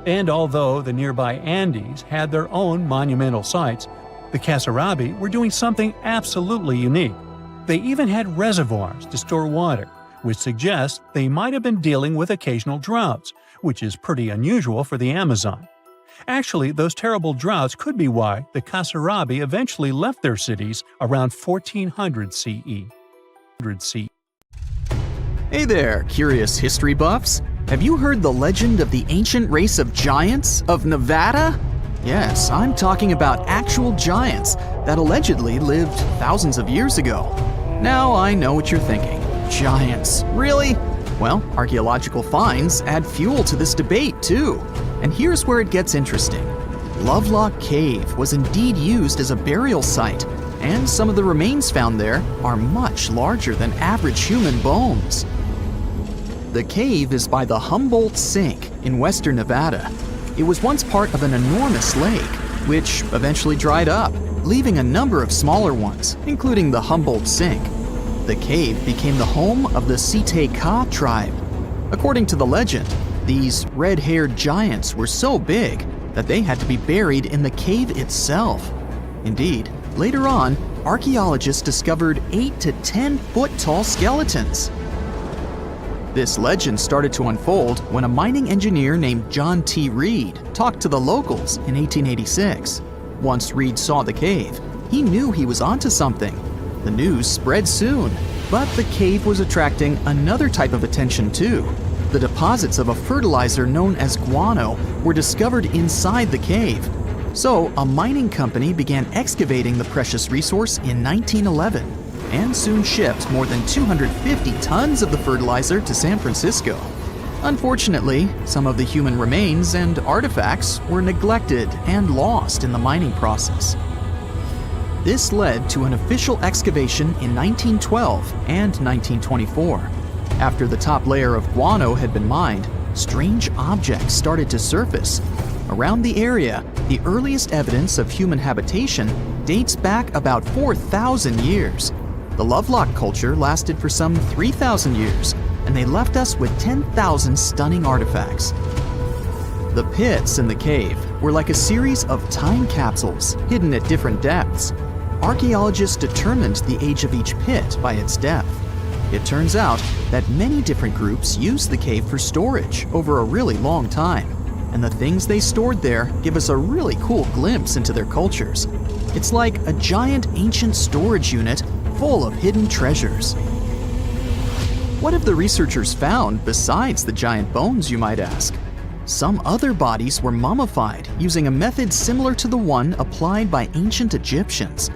And although the nearby Andes had their own monumental sites, the Kasarabi were doing something absolutely unique. They even had reservoirs to store water, which suggests they might have been dealing with occasional droughts, which is pretty unusual for the Amazon. Actually, those terrible droughts could be why the Kasarabi eventually left their cities around 1400 CE. Hey there, curious history buffs. Have you heard the legend of the ancient race of giants of Nevada? Yes, I'm talking about actual giants that allegedly lived thousands of years ago. Now I know what you're thinking. Giants, really? Well, archaeological finds add fuel to this debate too. And here's where it gets interesting. Lovelock Cave was indeed used as a burial site, and some of the remains found there are much larger than average human bones. The cave is by the Humboldt Sink in western Nevada. It was once part of an enormous lake, which eventually dried up, leaving a number of smaller ones, including the Humboldt Sink. The cave became the home of the Site-Ka tribe. According to the legend, these red-haired giants were so big that they had to be buried in the cave itself. Indeed, later on, archaeologists discovered 8 to 10 foot tall skeletons. This legend started to unfold when a mining engineer named John T. Reed talked to the locals in 1886. Once Reed saw the cave, he knew he was onto something. The news spread soon, but the cave was attracting another type of attention too. The deposits of a fertilizer known as guano were discovered inside the cave. So a mining company began excavating the precious resource in 1911 and soon shipped more than 250 tons of the fertilizer to San Francisco. Unfortunately, some of the human remains and artifacts were neglected and lost in the mining process. This led to an official excavation in 1912 and 1924. After the top layer of guano had been mined, strange objects started to surface. Around the area, the earliest evidence of human habitation dates back about 4,000 years. The Lovelock culture lasted for some 3,000 years, and they left us with 10,000 stunning artifacts. The pits in the cave were like a series of time capsules hidden at different depths. Archaeologists determined the age of each pit by its depth. It turns out that many different groups used the cave for storage over a really long time, and the things they stored there give us a really cool glimpse into their cultures. It's like a giant ancient storage unit full of hidden treasures. What have the researchers found besides the giant bones, you might ask? Some other bodies were mummified using a method similar to the one applied by ancient Egyptians.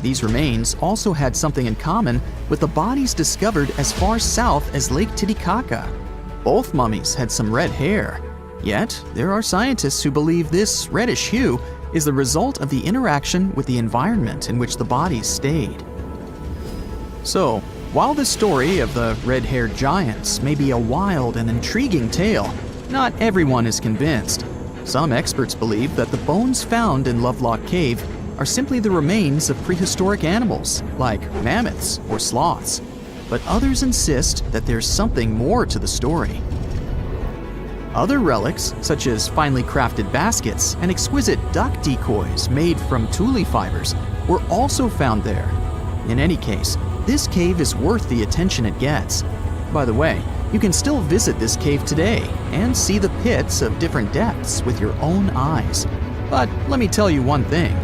These remains also had something in common with the bodies discovered as far south as Lake Titicaca. Both mummies had some red hair, yet there are scientists who believe this reddish hue is the result of the interaction with the environment in which the bodies stayed. So, while the story of the red-haired giants may be a wild and intriguing tale, not everyone is convinced. Some experts believe that the bones found in Lovelock Cave are simply the remains of prehistoric animals, like mammoths or sloths. But others insist that there's something more to the story. Other relics, such as finely crafted baskets and exquisite duck decoys made from tule fibers, were also found there. In any case, this cave is worth the attention it gets. By the way, you can still visit this cave today and see the pits of different depths with your own eyes. But let me tell you one thing,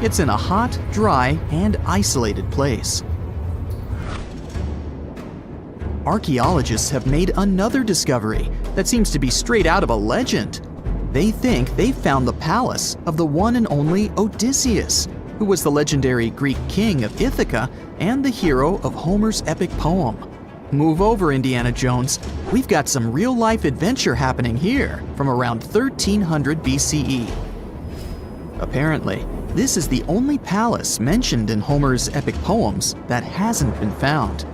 it's in a hot, dry, and isolated place. Archaeologists have made another discovery that seems to be straight out of a legend. They think they found the palace of the one and only Odysseus, who was the legendary Greek king of Ithaca and the hero of Homer's epic poem. Move over, Indiana Jones. We've got some real-life adventure happening here from around 1300 BCE. Apparently, this is the only palace mentioned in Homer's epic poems that hasn't been found.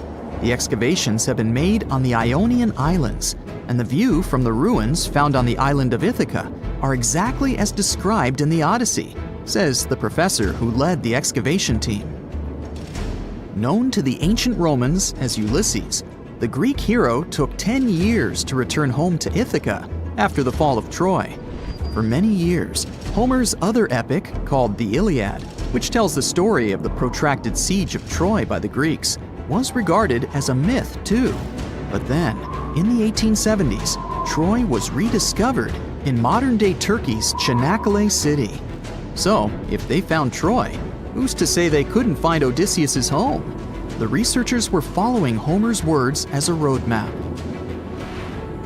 The excavations have been made on the Ionian Islands, and the view from the ruins found on the island of Ithaca are exactly as described in the Odyssey, says the professor who led the excavation team. Known to the ancient Romans as Ulysses, the Greek hero took 10 years to return home to Ithaca after the fall of Troy. For many years, Homer's other epic, called the Iliad, which tells the story of the protracted siege of Troy by the Greeks, was regarded as a myth too. But then, in the 1870s, Troy was rediscovered in modern-day Turkey's Çanakkale city. So, if they found Troy, who's to say they couldn't find Odysseus's home? the researchers were following Homer's words as a roadmap.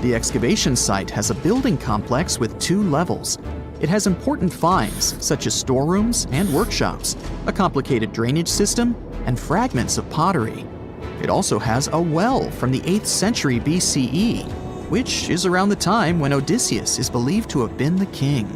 The excavation site has a building complex with 2 levels. It has important finds, such as storerooms and workshops, a complicated drainage system, and fragments of pottery. It also has a well from the 8th century BCE, which is around the time when Odysseus is believed to have been the king.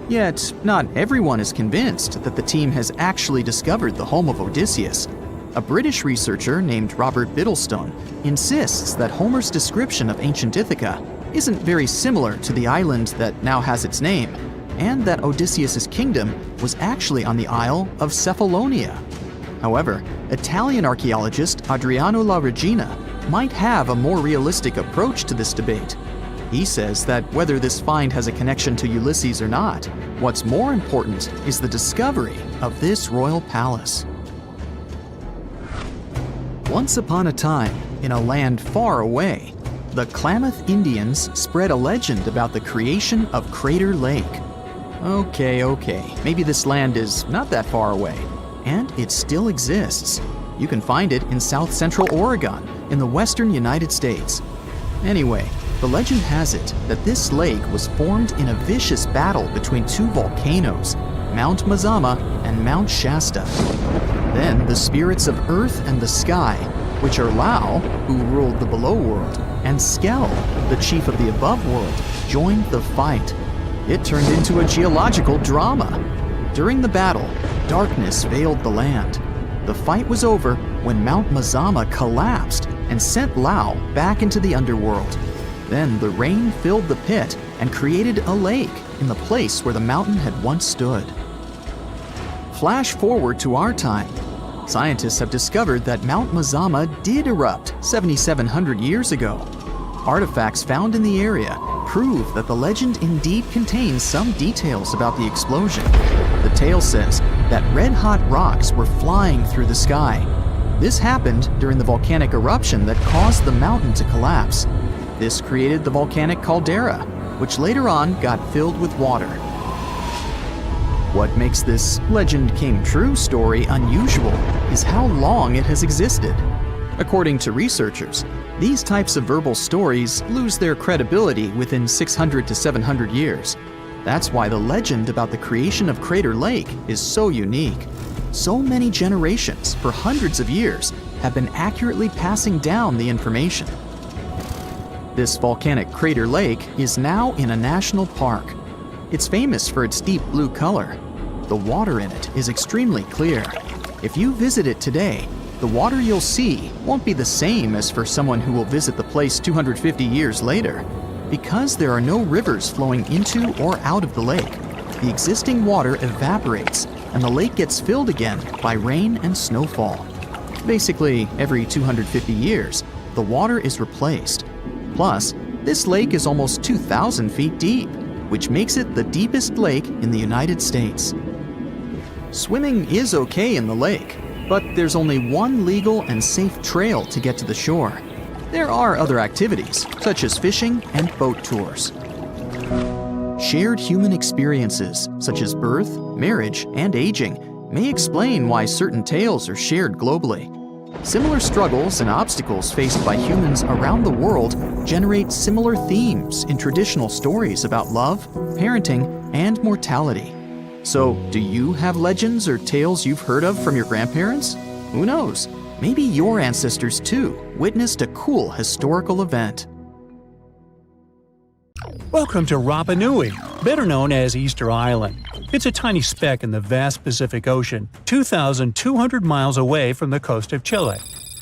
Yet, not everyone is convinced that the team has actually discovered the home of Odysseus. A British researcher named Robert Biddlestone insists that Homer's description of ancient Ithaca isn't very similar to the island that now has its name, and that Odysseus's kingdom was actually on the Isle of Cephalonia. However, Italian archaeologist Adriano La Regina might have a more realistic approach to this debate. He says that whether this find has a connection to Ulysses or not, what's more important is the discovery of this royal palace. Once upon a time, in a land far away, the Klamath Indians spread a legend about the creation of Crater Lake. Okay, maybe this land is not that far away, and it still exists. You can find it in south central Oregon, in the western United States. Anyway, the legend has it that this lake was formed in a vicious battle between 2 volcanoes, Mount Mazama and Mount Shasta. Then the spirits of earth and the sky, which are Lau, who ruled the below world, and Skel, the chief of the above world, joined the fight. It turned into a geological drama. During the battle, darkness veiled the land. The fight was over when Mount Mazama collapsed and sent Lau back into the underworld. Then the rain filled the pit and created a lake in the place where the mountain had once stood. Flash forward to our time. Scientists have discovered that Mount Mazama did erupt 7,700 years ago. Artifacts found in the area prove that the legend indeed contains some details about the explosion. The tale says that red-hot rocks were flying through the sky. This happened during the volcanic eruption that caused the mountain to collapse. This created the volcanic caldera, which later on got filled with water. What makes this legend came true story unusual is how long it has existed. According to researchers, these types of verbal stories lose their credibility within 600 to 700 years. That's why the legend about the creation of Crater Lake is so unique. So many generations, for hundreds of years, have been accurately passing down the information. This volcanic crater lake is now in a national park. It's famous for its deep blue color. The water in it is extremely clear. If you visit it today, the water you'll see won't be the same as for someone who will visit the place 250 years later. Because there are no rivers flowing into or out of the lake, the existing water evaporates and the lake gets filled again by rain and snowfall. Basically, every 250 years, the water is replaced. Plus, this lake is almost 2,000 feet deep, which makes it the deepest lake in the United States. Swimming is okay in the lake, but there's only one legal and safe trail to get to the shore. There are other activities, such as fishing and boat tours. Shared human experiences, such as birth, marriage, and aging, may explain why certain tales are shared globally. Similar struggles and obstacles faced by humans around the world generate similar themes in traditional stories about love, parenting, and mortality. So, do you have legends or tales you've heard of from your grandparents? Who knows? Maybe your ancestors too witnessed a cool historical event. Welcome to Rapa Nui, better known as Easter Island. It's a tiny speck in the vast Pacific Ocean, 2,200 miles away from the coast of Chile.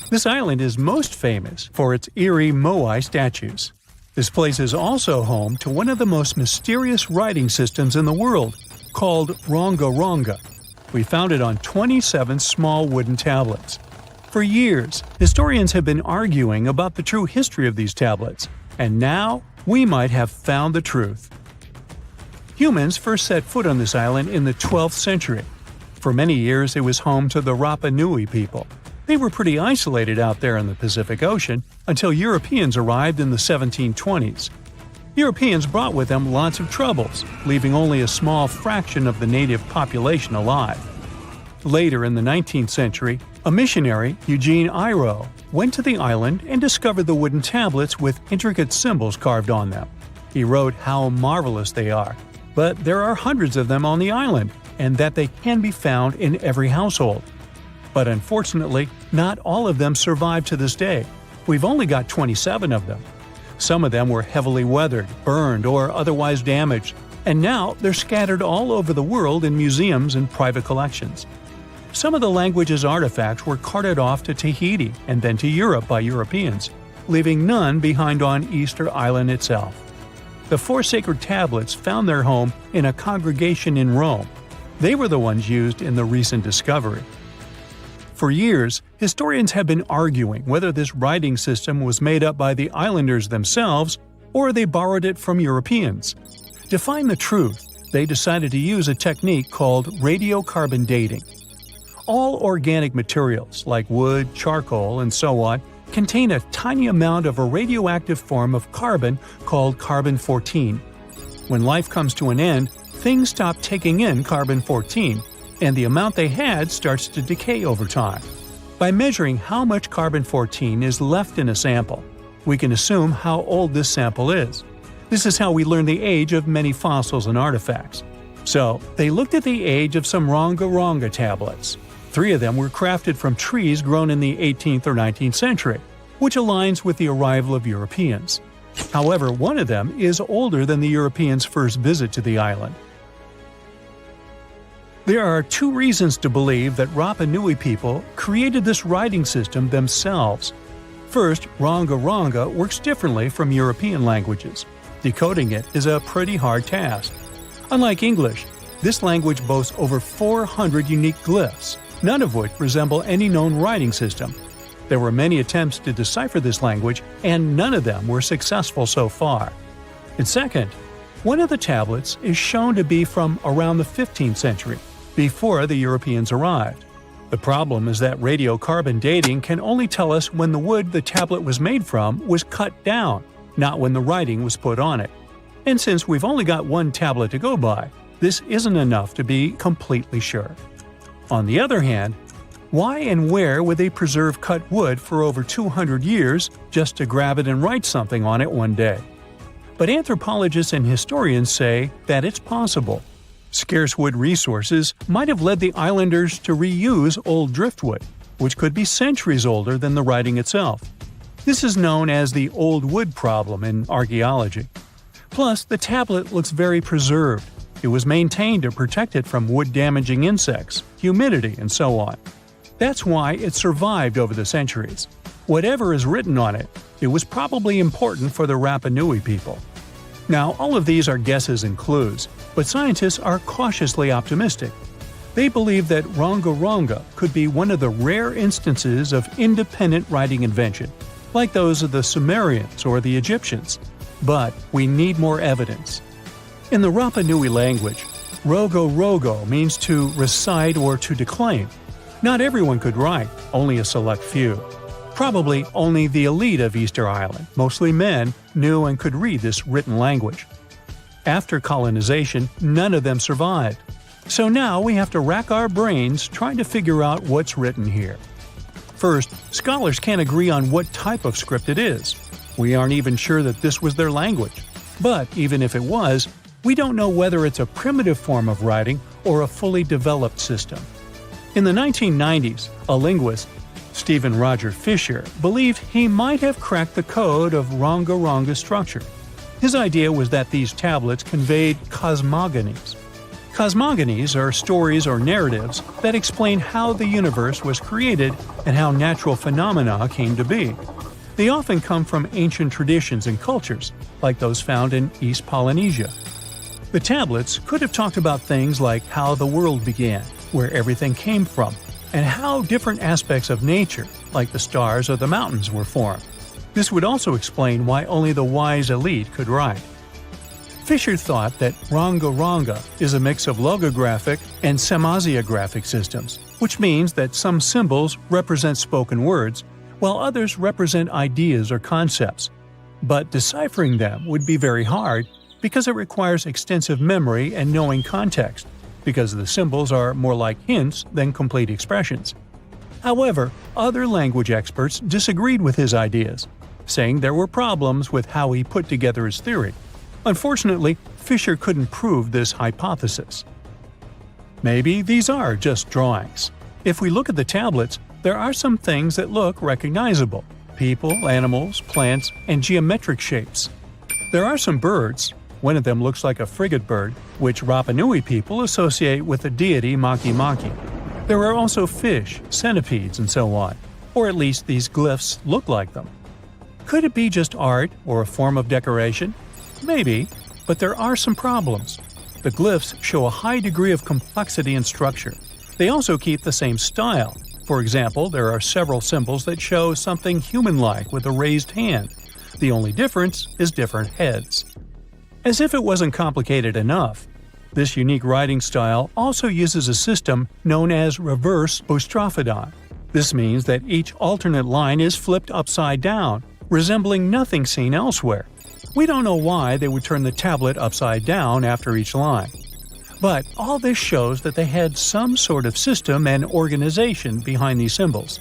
This island is most famous for its eerie Moai statues. This place is also home to one of the most mysterious writing systems in the world, called Ronga Ronga. We found it on 27 small wooden tablets. For years, historians have been arguing about the true history of these tablets, and now we might have found the truth. Humans first set foot on this island in the 12th century. For many years, it was home to the Rapa Nui people. They were pretty isolated out there in the Pacific Ocean until Europeans arrived in the 1720s. Europeans brought with them lots of troubles, leaving only a small fraction of the native population alive. Later in the 19th century, A missionary, Eugene Iro, went to the island and discovered the wooden tablets with intricate symbols carved on them. He wrote how marvelous they are, but there are hundreds of them on the island, and that they can be found in every household. But unfortunately, not all of them survive to this day. We've only got 27 of them. Some of them were heavily weathered, burned, or otherwise damaged, and now they're scattered all over the world in museums and private collections. Some of the language's artifacts were carted off to Tahiti and then to Europe by Europeans, leaving none behind on Easter Island itself. The 4 sacred tablets found their home in a congregation in Rome. They were the ones used in the recent discovery. For years, historians have been arguing whether this writing system was made up by the islanders themselves or they borrowed it from Europeans. To find the truth, they decided to use a technique called radiocarbon dating. All organic materials, like wood, charcoal, and so on, contain a tiny amount of a radioactive form of carbon called carbon-14. When life comes to an end, things stop taking in carbon-14, and the amount they had starts to decay over time. By measuring how much carbon-14 is left in a sample, we can assume how old this sample is. This is how we learn the age of many fossils and artifacts. So, they looked at the age of some Ronga-Ronga tablets. 3 of them were crafted from trees grown in the 18th or 19th century, which aligns with the arrival of Europeans. However, one of them is older than the Europeans' first visit to the island. There are 2 reasons to believe that Rapa Nui people created this writing system themselves. First, Ronga-Ronga works differently from European languages. Decoding it is a pretty hard task. Unlike English, this language boasts over 400 unique glyphs, none of which resemble any known writing system. There were many attempts to decipher this language, and none of them were successful so far. And second, one of the tablets is shown to be from around the 15th century, before the Europeans arrived. The problem is that radiocarbon dating can only tell us when the wood the tablet was made from was cut down, not when the writing was put on it. And since we've only got one tablet to go by, this isn't enough to be completely sure. On the other hand, why and where would they preserve cut wood for over 200 years just to grab it and write something on it one day? But anthropologists and historians say that it's possible. Scarce wood resources might have led the islanders to reuse old driftwood, which could be centuries older than the writing itself. This is known as the old wood problem in archaeology. Plus, the tablet looks very preserved. It was maintained to protect it from wood-damaging insects, humidity, and so on. That's why it survived over the centuries. Whatever is written on it, it was probably important for the Rapa Nui people. Now, all of these are guesses and clues, but scientists are cautiously optimistic. They believe that Ronga-Ronga could be one of the rare instances of independent writing invention, like those of the Sumerians or the Egyptians. But we need more evidence. In the Rapa Nui language, rogo-rogo means to recite or to declaim. Not everyone could write, only a select few. Probably only the elite of Easter Island, mostly men, knew and could read this written language. After colonization, none of them survived. So now we have to rack our brains trying to figure out what's written here. First, scholars can't agree on what type of script it is. We aren't even sure that this was their language. But even if it was, we don't know whether it's a primitive form of writing or a fully developed system. In the 1990s, a linguist, Stephen Roger Fisher, believed he might have cracked the code of Ronga-Ronga structure. His idea was that these tablets conveyed cosmogonies. Cosmogonies are stories or narratives that explain how the universe was created and how natural phenomena came to be. They often come from ancient traditions and cultures, like those found in East Polynesia. The tablets could have talked about things like how the world began, where everything came from, and how different aspects of nature, like the stars or the mountains, were formed. This would also explain why only the wise elite could write. Fisher thought that Ronga-Ronga is a mix of logographic and semasiographic systems, which means that some symbols represent spoken words, while others represent ideas or concepts. But deciphering them would be very hard because it requires extensive memory and knowing context, because the symbols are more like hints than complete expressions. However, other language experts disagreed with his ideas, saying there were problems with how he put together his theory. Unfortunately, Fisher couldn't prove this hypothesis. Maybe these are just drawings. If we look at the tablets, there are some things that look recognizable: people, animals, plants, and geometric shapes. There are some birds. One of them looks like a frigate bird, which Rapa Nui people associate with the deity Maki Maki. There are also fish, centipedes, and so on, or at least these glyphs look like them. Could it be just art or a form of decoration? Maybe, but there are some problems. The glyphs show a high degree of complexity and structure. They also keep the same style. For example, there are several symbols that show something human-like with a raised hand. The only difference is different heads. As if it wasn't complicated enough, this unique writing style also uses a system known as reverse boustrophodon. This means that each alternate line is flipped upside down, resembling nothing seen elsewhere. We don't know why they would turn the tablet upside down after each line. But all this shows that they had some sort of system and organization behind these symbols.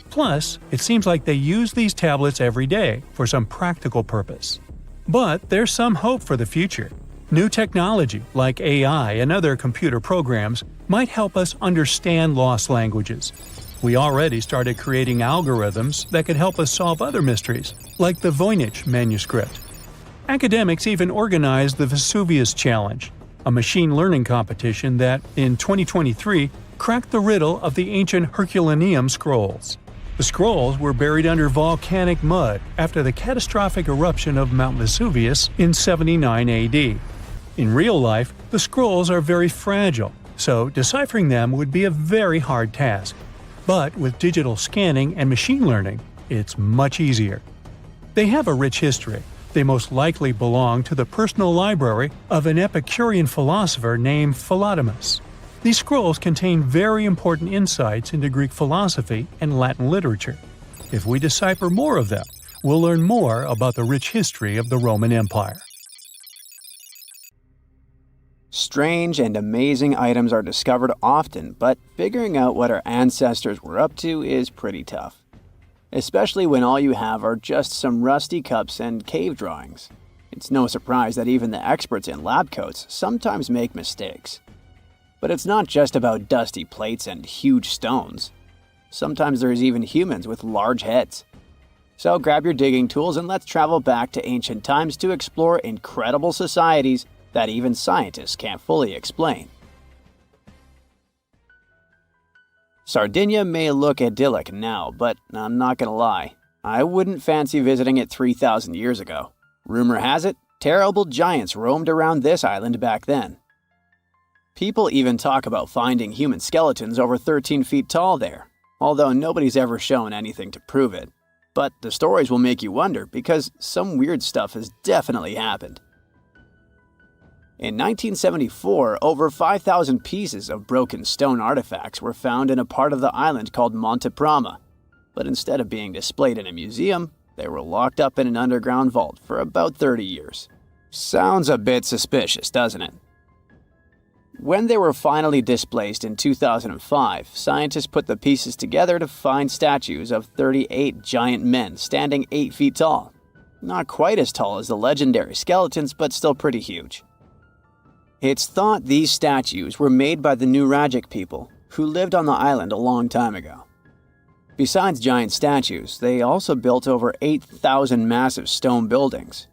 Plus, it seems like they use these tablets every day for some practical purpose. But there's some hope for the future. New technology, like AI and other computer programs, might help us understand lost languages. We already started creating algorithms that could help us solve other mysteries, like the Voynich manuscript. Academics even organized the Vesuvius Challenge, a machine learning competition that, in 2023, cracked the riddle of the ancient Herculaneum scrolls. The scrolls were buried under volcanic mud after the catastrophic eruption of Mount Vesuvius in 79 AD. In real life, the scrolls are very fragile, so deciphering them would be a very hard task. But with digital scanning and machine learning, it's much easier. They have a rich history. They most likely belong to the personal library of an Epicurean philosopher named Philodemus. These scrolls contain very important insights into Greek philosophy and Latin literature. If we decipher more of them, we'll learn more about the rich history of the Roman Empire. Strange and amazing items are discovered often, but figuring out what our ancestors were up to is pretty tough. Especially when all you have are just some rusty cups and cave drawings. It's no surprise that even the experts in lab coats sometimes make mistakes. But it's not just about dusty plates and huge stones. Sometimes there's even humans with large heads. So grab your digging tools and let's travel back to ancient times to explore incredible societies that even scientists can't fully explain. Sardinia may look idyllic now, but I'm not gonna lie, I wouldn't fancy visiting it 3,000 years ago. Rumor has it, terrible giants roamed around this island back then. People even talk about finding human skeletons over 13 feet tall there, although nobody's ever shown anything to prove it. But the stories will make you wonder because some weird stuff has definitely happened. In 1974, over 5,000 pieces of broken stone artifacts were found in a part of the island called Monte Prama, but instead of being displayed in a museum, they were locked up in an underground vault for about 30 years. Sounds a bit suspicious, doesn't it? When they were finally displaced in 2005, scientists put the pieces together to find statues of 38 giant men standing 8 feet tall. Not quite as tall as the legendary skeletons, but still pretty huge. It's thought these statues were made by the Nuragic people, who lived on the island a long time ago. Besides giant statues, they also built over 8,000 massive stone buildings.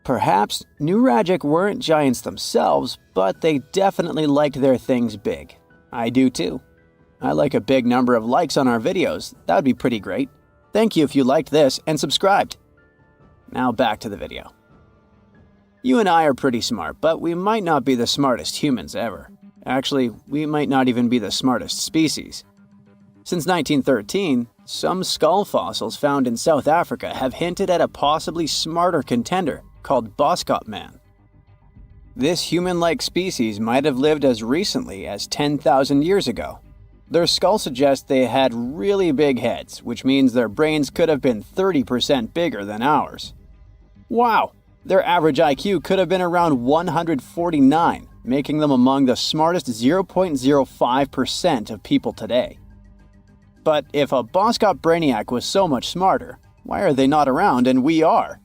Perhaps Nuragic weren't giants themselves, but they definitely liked their things big. I do too. I like a big number of likes on our videos. That would be pretty great. Thank you if you liked this and subscribed. Now back to the video. You and I are pretty smart, but we might not be the smartest humans ever. Actually, we might not even be the smartest species. Since 1913, some skull fossils found in South Africa have hinted at a possibly smarter contender called Boskop Man. This human-like species might have lived as recently as 10,000 years ago. Their skull suggests they had really big heads, which means their brains could have been 30% bigger than ours. Wow! Their average IQ could have been around 149, making them among the smartest 0.05% of people today. But if a boss-cop brainiac was so much smarter, why are they not around and we are?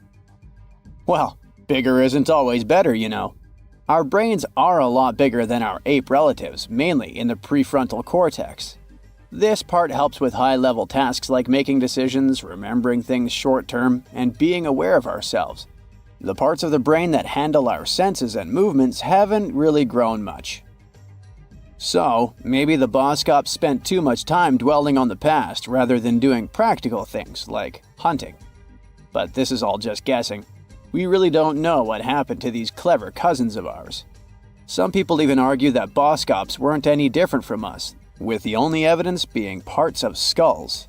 Well, bigger isn't always better, you know. Our brains are a lot bigger than our ape relatives, mainly in the prefrontal cortex. This part helps with high-level tasks like making decisions, remembering things short-term, and being aware of ourselves. The parts of the brain that handle our senses and movements haven't really grown much. So, maybe the boss cops spent too much time dwelling on the past rather than doing practical things like hunting. But this is all just guessing. We really don't know what happened to these clever cousins of ours. Some people even argue that boss cops weren't any different from us, with the only evidence being parts of skulls.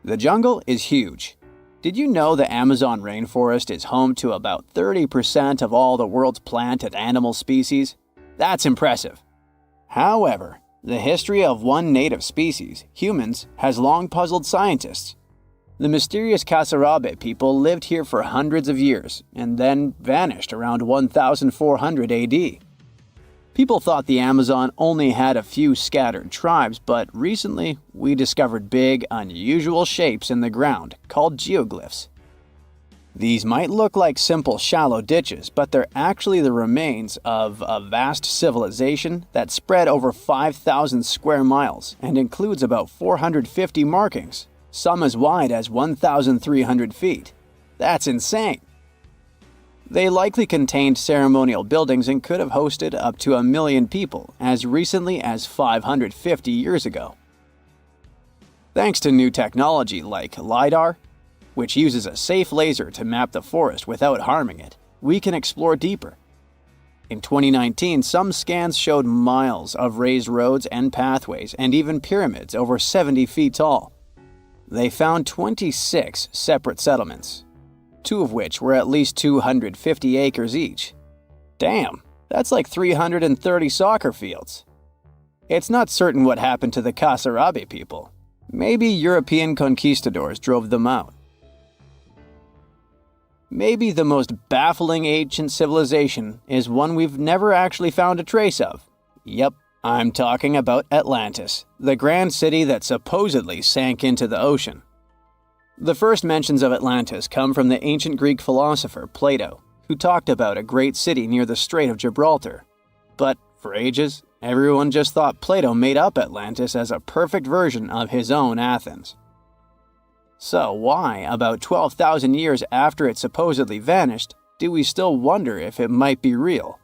The jungle is huge. Did you know the Amazon rainforest is home to about 30% of all the world's plant and animal species? That's impressive. However, the history of one native species, humans, has long puzzled scientists. The mysterious Kasarabe people lived here for hundreds of years and then vanished around 1400 AD. People thought the Amazon only had a few scattered tribes, but recently we discovered big, unusual shapes in the ground called geoglyphs. These might look like simple shallow ditches, but they're actually the remains of a vast civilization that spread over 5,000 square miles and includes about 450 markings, some as wide as 1,300 feet. That's insane! They likely contained ceremonial buildings and could have hosted up to 1 million people as recently as 550 years ago. Thanks to new technology like LiDAR, which uses a safe laser to map the forest without harming it, we can explore deeper. In 2019, some scans showed miles of raised roads and pathways and even pyramids over 70 feet tall. They found 26 separate settlements, 2 of which were at least 250 acres each. Damn, that's like 330 soccer fields. It's not certain what happened to the Kasarabe people. Maybe European conquistadors drove them out. Maybe the most baffling ancient civilization is one we've never actually found a trace of. Yep, I'm talking about Atlantis, the grand city that supposedly sank into the ocean. The first mentions of Atlantis come from the ancient Greek philosopher Plato, who talked about a great city near the Strait of Gibraltar. But for ages, everyone just thought Plato made up Atlantis as a perfect version of his own Athens. So why, about 12,000 years after it supposedly vanished, do we still wonder if it might be real?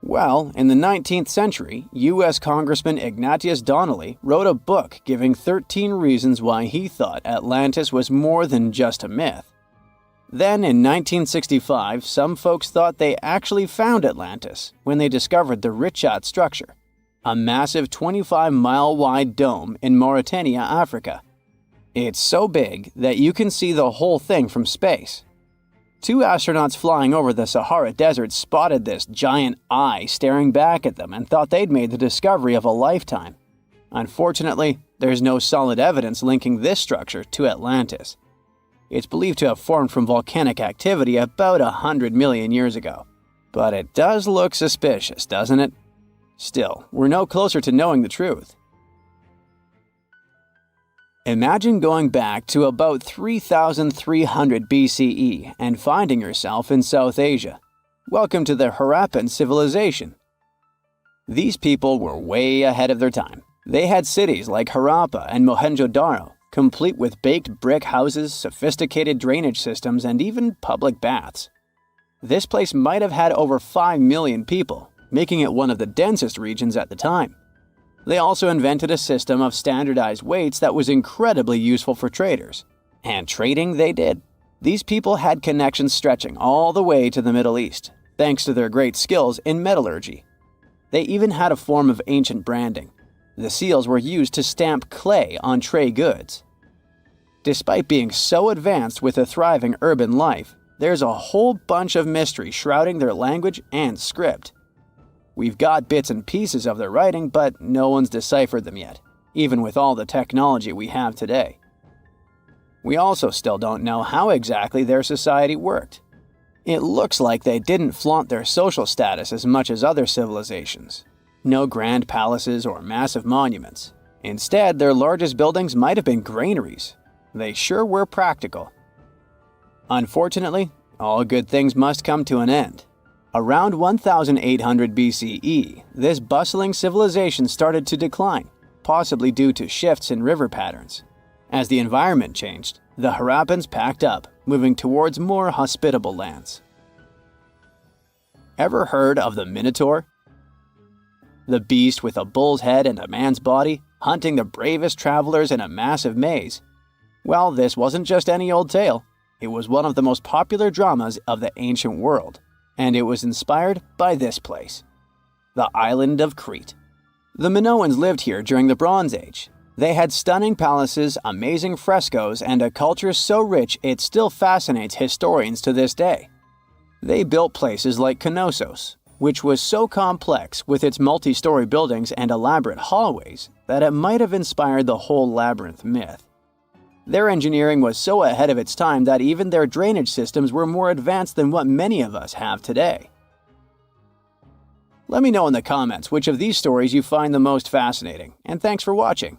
Well, in the 19th century, U.S. Congressman Ignatius Donnelly wrote a book giving 13 reasons why he thought Atlantis was more than just a myth. Then, in 1965, some folks thought they actually found Atlantis when they discovered the Richat structure, a massive 25-mile-wide dome in Mauritania, Africa. It's so big that you can see the whole thing from space. 2 astronauts flying over the Sahara Desert spotted this giant eye staring back at them and thought they'd made the discovery of a lifetime. Unfortunately, there's no solid evidence linking this structure to Atlantis. It's believed to have formed from volcanic activity about 100 million years ago. But it does look suspicious, doesn't it? Still, we're no closer to knowing the truth. Imagine going back to about 3,300 BCE and finding yourself in South Asia. Welcome to the Harappan civilization. These people were way ahead of their time. They had cities like Harappa and Mohenjo-Daro, complete with baked brick houses, sophisticated drainage systems, and even public baths. This place might have had over 5 million people, making it one of the densest regions at the time. They also invented a system of standardized weights that was incredibly useful for traders. And trading they did. These people had connections stretching all the way to the Middle East, thanks to their great skills in metallurgy. They even had a form of ancient branding. The seals were used to stamp clay on tray goods. Despite being so advanced with a thriving urban life, there's a whole bunch of mystery shrouding their language and script. We've got bits and pieces of their writing, but no one's deciphered them yet, even with all the technology we have today. We also still don't know how exactly their society worked. It looks like they didn't flaunt their social status as much as other civilizations. No grand palaces or massive monuments. Instead, their largest buildings might have been granaries. They sure were practical. Unfortunately, all good things must come to an end. Around 1800 BCE, this bustling civilization started to decline, possibly due to shifts in river patterns. As the environment changed, the Harappans packed up, moving towards more hospitable lands. Ever heard of the Minotaur? The beast with a bull's head and a man's body, hunting the bravest travelers in a massive maze. Well, this wasn't just any old tale. It was one of the most popular dramas of the ancient world, and it was inspired by this place, the island of Crete. The Minoans lived here during the Bronze Age. They had stunning palaces, amazing frescoes, and a culture so rich it still fascinates historians to this day. They built places like Knossos, which was so complex with its multi-story buildings and elaborate hallways that it might have inspired the whole labyrinth myth. Their engineering was so ahead of its time that even their drainage systems were more advanced than what many of us have today. Let me know in the comments which of these stories you find the most fascinating, and thanks for watching.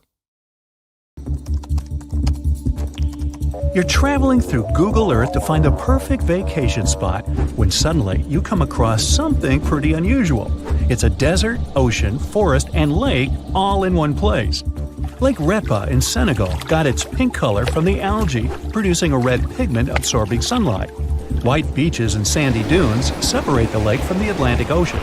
You're traveling through Google Earth to find the perfect vacation spot when suddenly you come across something pretty unusual. It's a desert, ocean, forest, and lake all in one place. Lake Retba in Senegal got its pink color from the algae producing a red pigment absorbing sunlight. White beaches and sandy dunes separate the lake from the Atlantic Ocean.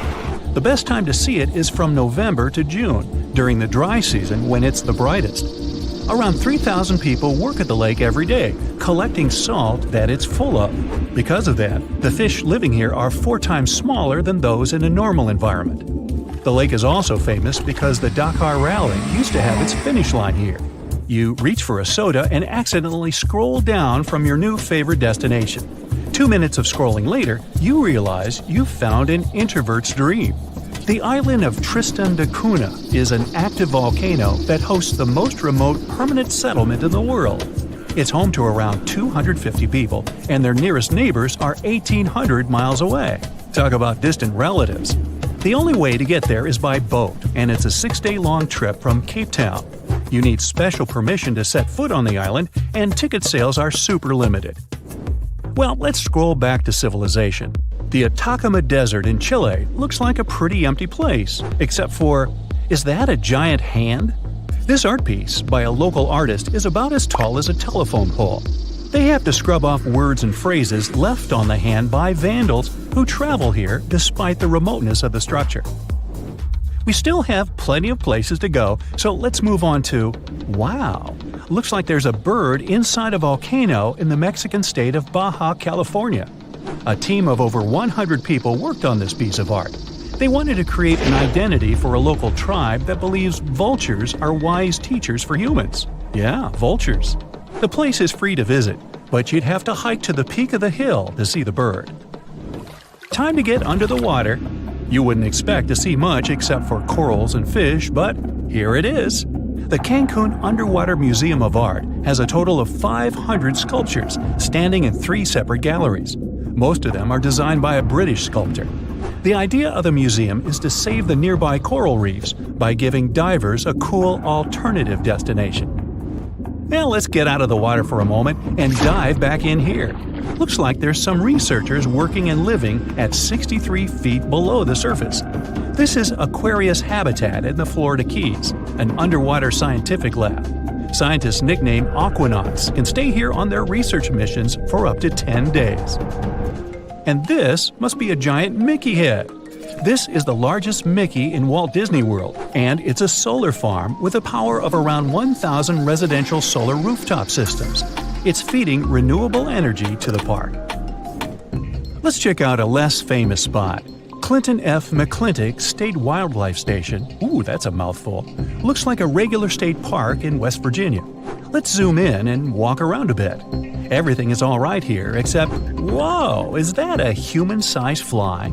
The best time to see it is from November to June, during the dry season when it's the brightest. Around 3,000 people work at the lake every day, collecting salt that it's full of. Because of that, the fish living here are 4 times smaller than those in a normal environment. The lake is also famous because the Dakar Rally used to have its finish line here. You reach for a soda and accidentally scroll down from your new favorite destination. 2 minutes of scrolling later, you realize you've found an introvert's dream. The island of Tristan da Cunha is an active volcano that hosts the most remote permanent settlement in the world. It's home to around 250 people, and their nearest neighbors are 1,800 miles away. Talk about distant relatives. The only way to get there is by boat, and it's a 6-day-long trip from Cape Town. You need special permission to set foot on the island, and ticket sales are super limited. Well, let's scroll back to civilization. The Atacama Desert in Chile looks like a pretty empty place, except for, is that a giant hand? This art piece by a local artist is about as tall as a telephone pole. They have to scrub off words and phrases left on the hand by vandals who travel here despite the remoteness of the structure. We still have plenty of places to go, so let's move on to, wow, looks like there's a bird inside a volcano in the Mexican state of Baja California. A team of over 100 people worked on this piece of art. They wanted to create an identity for a local tribe that believes vultures are wise teachers for humans. Yeah, vultures. The place is free to visit, but you'd have to hike to the peak of the hill to see the bird. Time to get under the water. You wouldn't expect to see much except for corals and fish, but here it is. The Cancun Underwater Museum of Art has a total of 500 sculptures standing in 3 separate galleries. Most of them are designed by a British sculptor. The idea of the museum is to save the nearby coral reefs by giving divers a cool alternative destination. Now let's get out of the water for a moment and dive back in here. Looks like there's some researchers working and living at 63 feet below the surface. This is Aquarius Habitat in the Florida Keys, an underwater scientific lab. Scientists nicknamed Aquanauts can stay here on their research missions for up to 10 days. And this must be a giant Mickey head. This is the largest Mickey in Walt Disney World, and it's a solar farm with a power of around 1,000 residential solar rooftop systems. It's feeding renewable energy to the park. Let's check out a less famous spot. Clinton F. McClintock State Wildlife Station. Ooh, that's a mouthful. Looks like a regular state park in West Virginia. Let's zoom in and walk around a bit. Everything is all right here except, whoa, is that a human-sized fly?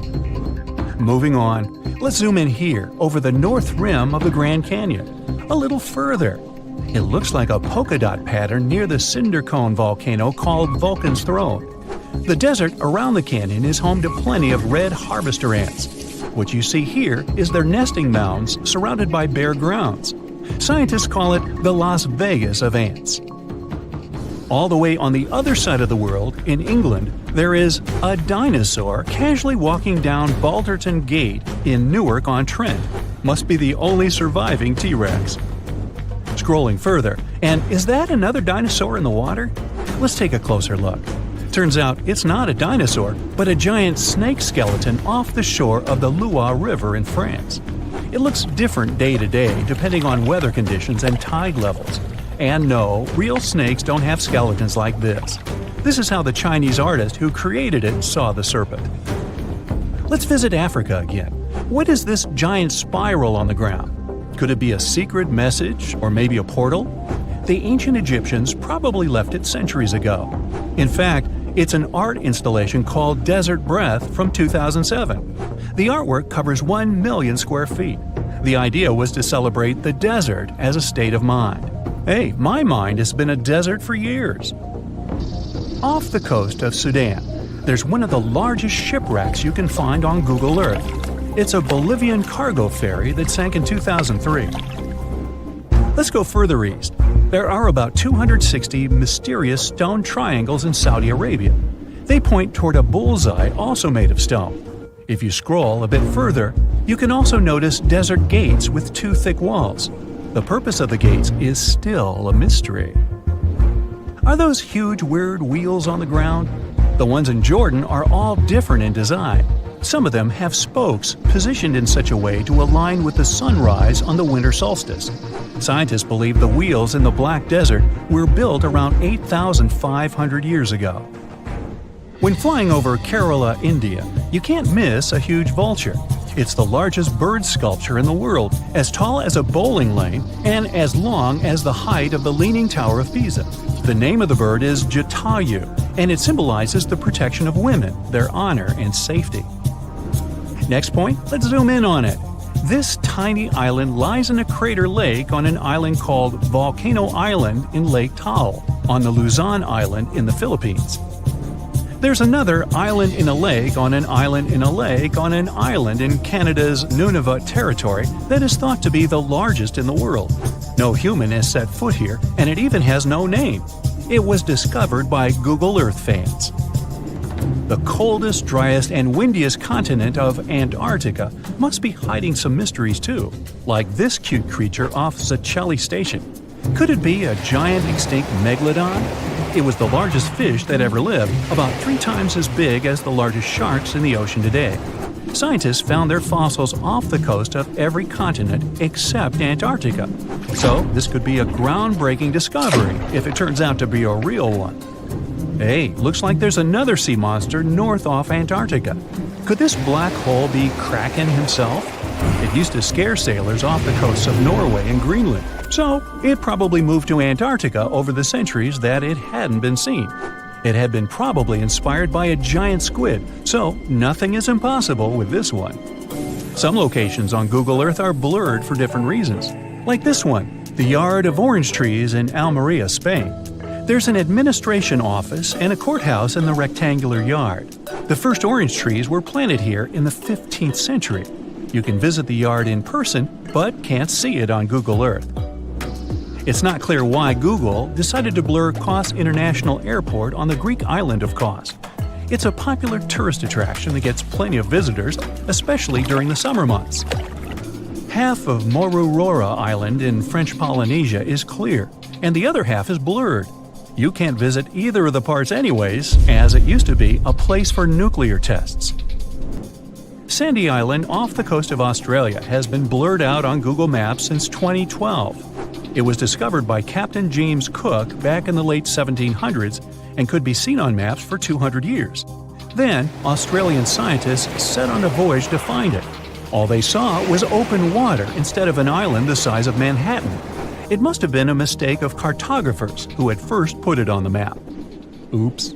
Moving on, let's zoom in here over the north rim of the Grand Canyon. A little further. It looks like a polka dot pattern near the cinder cone volcano called Vulcan's Throne. The desert around the canyon is home to plenty of red harvester ants. What you see here is their nesting mounds surrounded by bare grounds. Scientists call it the Las Vegas of ants. All the way on the other side of the world, in England, there is a dinosaur casually walking down Balderton Gate in Newark-on-Trent. Must be the only surviving T-Rex. Scrolling further, and is that another dinosaur in the water? Let's take a closer look. Turns out it's not a dinosaur, but a giant snake skeleton off the shore of the Loire River in France. It looks different day to day depending on weather conditions and tide levels. And no, real snakes don't have skeletons like this. This is how the Chinese artist who created it saw the serpent. Let's visit Africa again. What is this giant spiral on the ground? Could it be a secret message or maybe a portal? The ancient Egyptians probably left it centuries ago. In fact, it's an art installation called Desert Breath from 2007. The artwork covers 1 million square feet. The idea was to celebrate the desert as a state of mind. Hey, my mind has been a desert for years. Off the coast of Sudan, there's one of the largest shipwrecks you can find on Google Earth. It's a Bolivian cargo ferry that sank in 2003. Let's go further east. There are about 260 mysterious stone triangles in Saudi Arabia. They point toward a bullseye also made of stone. If you scroll a bit further, you can also notice desert gates with 2 thick walls. The purpose of the gates is still a mystery. Are those huge weird wheels on the ground? The ones in Jordan are all different in design. Some of them have spokes positioned in such a way to align with the sunrise on the winter solstice. Scientists believe the wheels in the Black Desert were built around 8,500 years ago. When flying over Kerala, India, you can't miss a huge vulture. It's the largest bird sculpture in the world, as tall as a bowling lane and as long as the height of the Leaning Tower of Pisa. The name of the bird is Jatayu, and it symbolizes the protection of women, their honor and safety. Next point, let's zoom in on it. This tiny island lies in a crater lake on an island called Volcano Island in Lake Taal, on the Luzon Island in the Philippines. There's another island in a lake on an island in a lake on an island in Canada's Nunavut territory that is thought to be the largest in the world. No human has set foot here, and it even has no name. It was discovered by Google Earth fans. The coldest, driest, and windiest continent of Antarctica must be hiding some mysteries too, like this cute creature off Zacelli Station. Could it be a giant extinct megalodon? It was the largest fish that ever lived, about 3 times as big as the largest sharks in the ocean today. Scientists found their fossils off the coast of every continent except Antarctica. So this could be a groundbreaking discovery if it turns out to be a real one. Hey, looks like there's another sea monster north off Antarctica. Could this black hole be Kraken himself? It used to scare sailors off the coasts of Norway and Greenland, so it probably moved to Antarctica over the centuries that it hadn't been seen. It had been probably inspired by a giant squid, so nothing is impossible with this one. Some locations on Google Earth are blurred for different reasons, like this one, the Yard of Orange Trees in Almeria, Spain. There's an administration office and a courthouse in the rectangular yard. The first orange trees were planted here in the 15th century. You can visit the yard in person, but can't see it on Google Earth. It's not clear why Google decided to blur Kos International Airport on the Greek island of Kos. It's a popular tourist attraction that gets plenty of visitors, especially during the summer months. Half of Moruroa Island in French Polynesia is clear, and the other half is blurred. You can't visit either of the parts anyways, as it used to be a place for nuclear tests. Sandy Island off the coast of Australia has been blurred out on Google Maps since 2012. It was discovered by Captain James Cook back in the late 1700s and could be seen on maps for 200 years. Then, Australian scientists set on a voyage to find it. All they saw was open water instead of an island the size of Manhattan. It must have been a mistake of cartographers who had first put it on the map. Oops.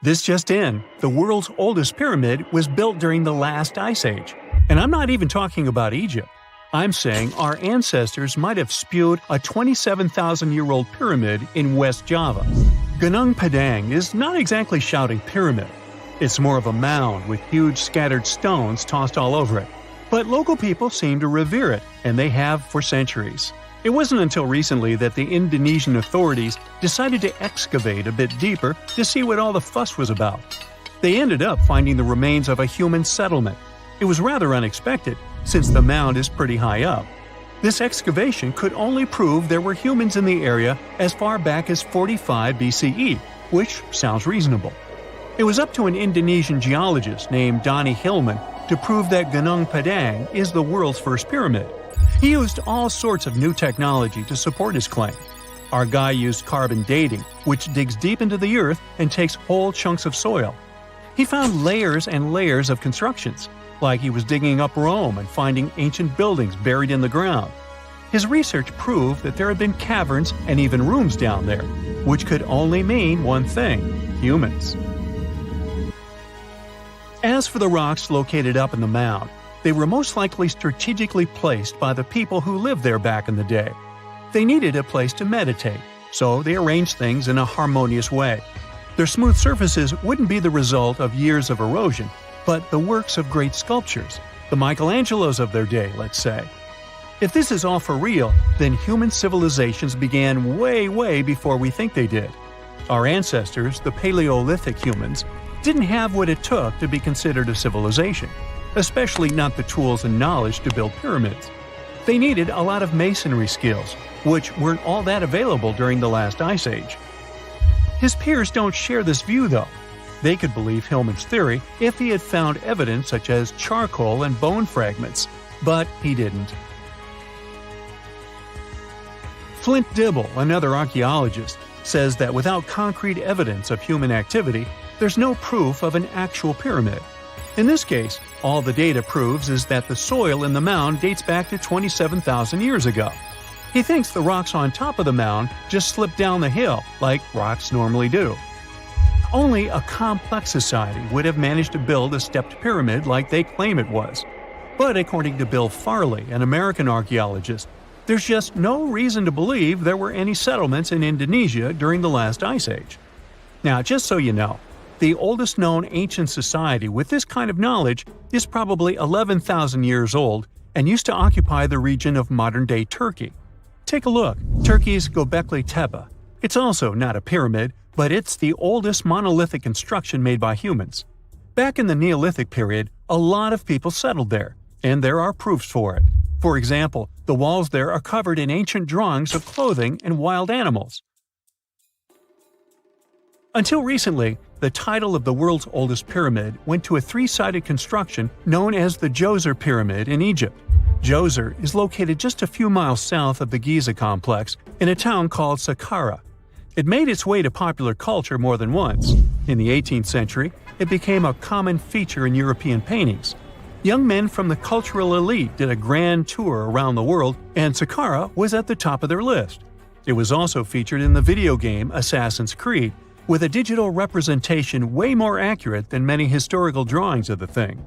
This just in, the world's oldest pyramid was built during the last ice age. And I'm not even talking about Egypt. I'm saying our ancestors might have spewed a 27,000-year-old pyramid in West Java. Gunung Padang is not exactly shouting pyramid. It's more of a mound with huge scattered stones tossed all over it. But local people seem to revere it, and they have for centuries. It wasn't until recently that the Indonesian authorities decided to excavate a bit deeper to see what all the fuss was about. They ended up finding the remains of a human settlement. It was rather unexpected, since the mound is pretty high up. This excavation could only prove there were humans in the area as far back as 45 BCE, which sounds reasonable. It was up to an Indonesian geologist named Donnie Hillman to prove that Gunung Padang is the world's first pyramid. He used all sorts of new technology to support his claim. Our guy used carbon dating, which digs deep into the earth and takes whole chunks of soil. He found layers and layers of constructions, like he was digging up Rome and finding ancient buildings buried in the ground. His research proved that there had been caverns and even rooms down there, which could only mean one thing: humans. As for the rocks located up in the mound, they were most likely strategically placed by the people who lived there back in the day. They needed a place to meditate, so they arranged things in a harmonious way. Their smooth surfaces wouldn't be the result of years of erosion, but the works of great sculptures, the Michelangelos of their day, let's say. If this is all for real, then human civilizations began way before we think they did. Our ancestors, the Paleolithic humans, didn't have what it took to be considered a civilization, especially not the tools and knowledge to build pyramids. They needed a lot of masonry skills, which weren't all that available during the last ice age. His peers don't share this view, though. They could believe Hillman's theory if he had found evidence such as charcoal and bone fragments, but he didn't. Flint Dibble, another archaeologist, says that without concrete evidence of human activity, there's no proof of an actual pyramid. In this case, all the data proves is that the soil in the mound dates back to 27,000 years ago. He thinks the rocks on top of the mound just slipped down the hill, like rocks normally do. Only a complex society would have managed to build a stepped pyramid like they claim it was. But according to Bill Farley, an American archaeologist, there's just no reason to believe there were any settlements in Indonesia during the last ice age. Now, just so you know, the oldest known ancient society with this kind of knowledge is probably 11,000 years old and used to occupy the region of modern-day Turkey. Take a look, Turkey's Göbekli Tepe. It's also not a pyramid, but it's the oldest monolithic construction made by humans. Back in the Neolithic period, a lot of people settled there, and there are proofs for it. For example, the walls there are covered in ancient drawings of clothing and wild animals. Until recently, the title of the world's oldest pyramid went to a three-sided construction known as the Djoser Pyramid in Egypt. Djoser is located just a few miles south of the Giza complex in a town called Saqqara. It made its way to popular culture more than once. In the 18th century, it became a common feature in European paintings. Young men from the cultural elite did a grand tour around the world, and Saqqara was at the top of their list. It was also featured in the video game Assassin's Creed, with a digital representation way more accurate than many historical drawings of the thing.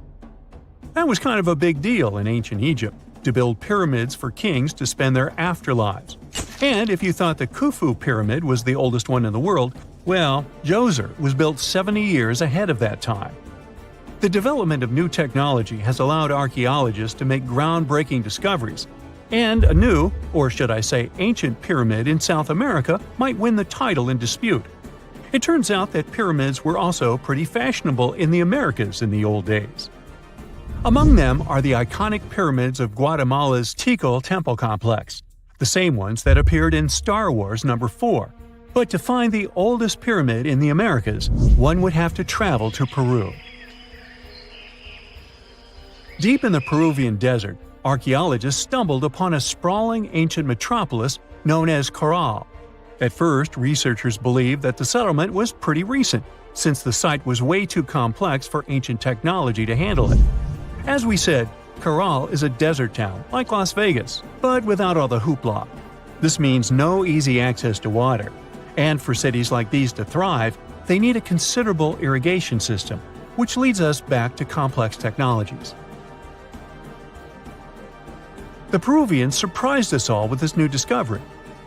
That was kind of a big deal in ancient Egypt, to build pyramids for kings to spend their afterlives. And if you thought the Khufu pyramid was the oldest one in the world, well, Djoser was built 70 years ahead of that time. The development of new technology has allowed archaeologists to make groundbreaking discoveries, and a new, or should I say ancient pyramid in South America might win the title in dispute. It turns out that pyramids were also pretty fashionable in the Americas in the old days. Among them are the iconic pyramids of Guatemala's Tikal Temple Complex, the same ones that appeared in Star Wars No. 4. But to find the oldest pyramid in the Americas, one would have to travel to Peru. Deep in the Peruvian desert, archaeologists stumbled upon a sprawling ancient metropolis known as Corral. At first, researchers believed that the settlement was pretty recent, since the site was way too complex for ancient technology to handle it. As we said, Corral is a desert town, like Las Vegas, but without all the hoopla. This means no easy access to water. And for cities like these to thrive, they need a considerable irrigation system, which leads us back to complex technologies. The Peruvians surprised us all with this new discovery.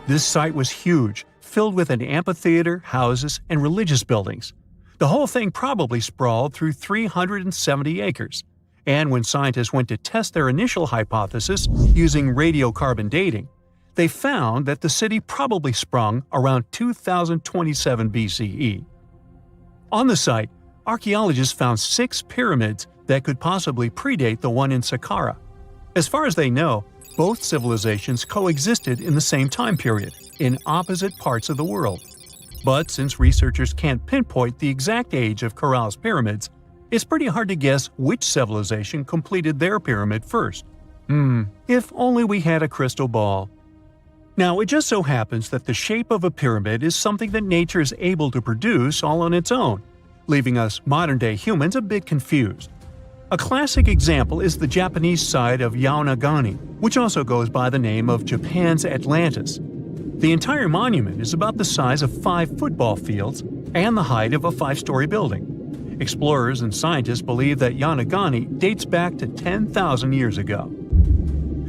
This site was huge, filled with an amphitheater, houses, and religious buildings. The whole thing probably sprawled through 370 acres. And when scientists went to test their initial hypothesis using radiocarbon dating, they found that the city probably sprung around 2027 BCE. On the site, archaeologists found 6 pyramids that could possibly predate the one in Saqqara. As far as they know, both civilizations coexisted in the same time period, in opposite parts of the world. But since researchers can't pinpoint the exact age of Corral's pyramids, it's pretty hard to guess which civilization completed their pyramid first. If only we had a crystal ball. Now, it just so happens that the shape of a pyramid is something that nature is able to produce all on its own, leaving us modern-day humans a bit confused. A classic example is the Japanese side of Yaonagani, which also goes by the name of Japan's Atlantis. The entire monument is about the size of 5 football fields and the height of a 5-story building. Explorers and scientists believe that Yaonagani dates back to 10,000 years ago.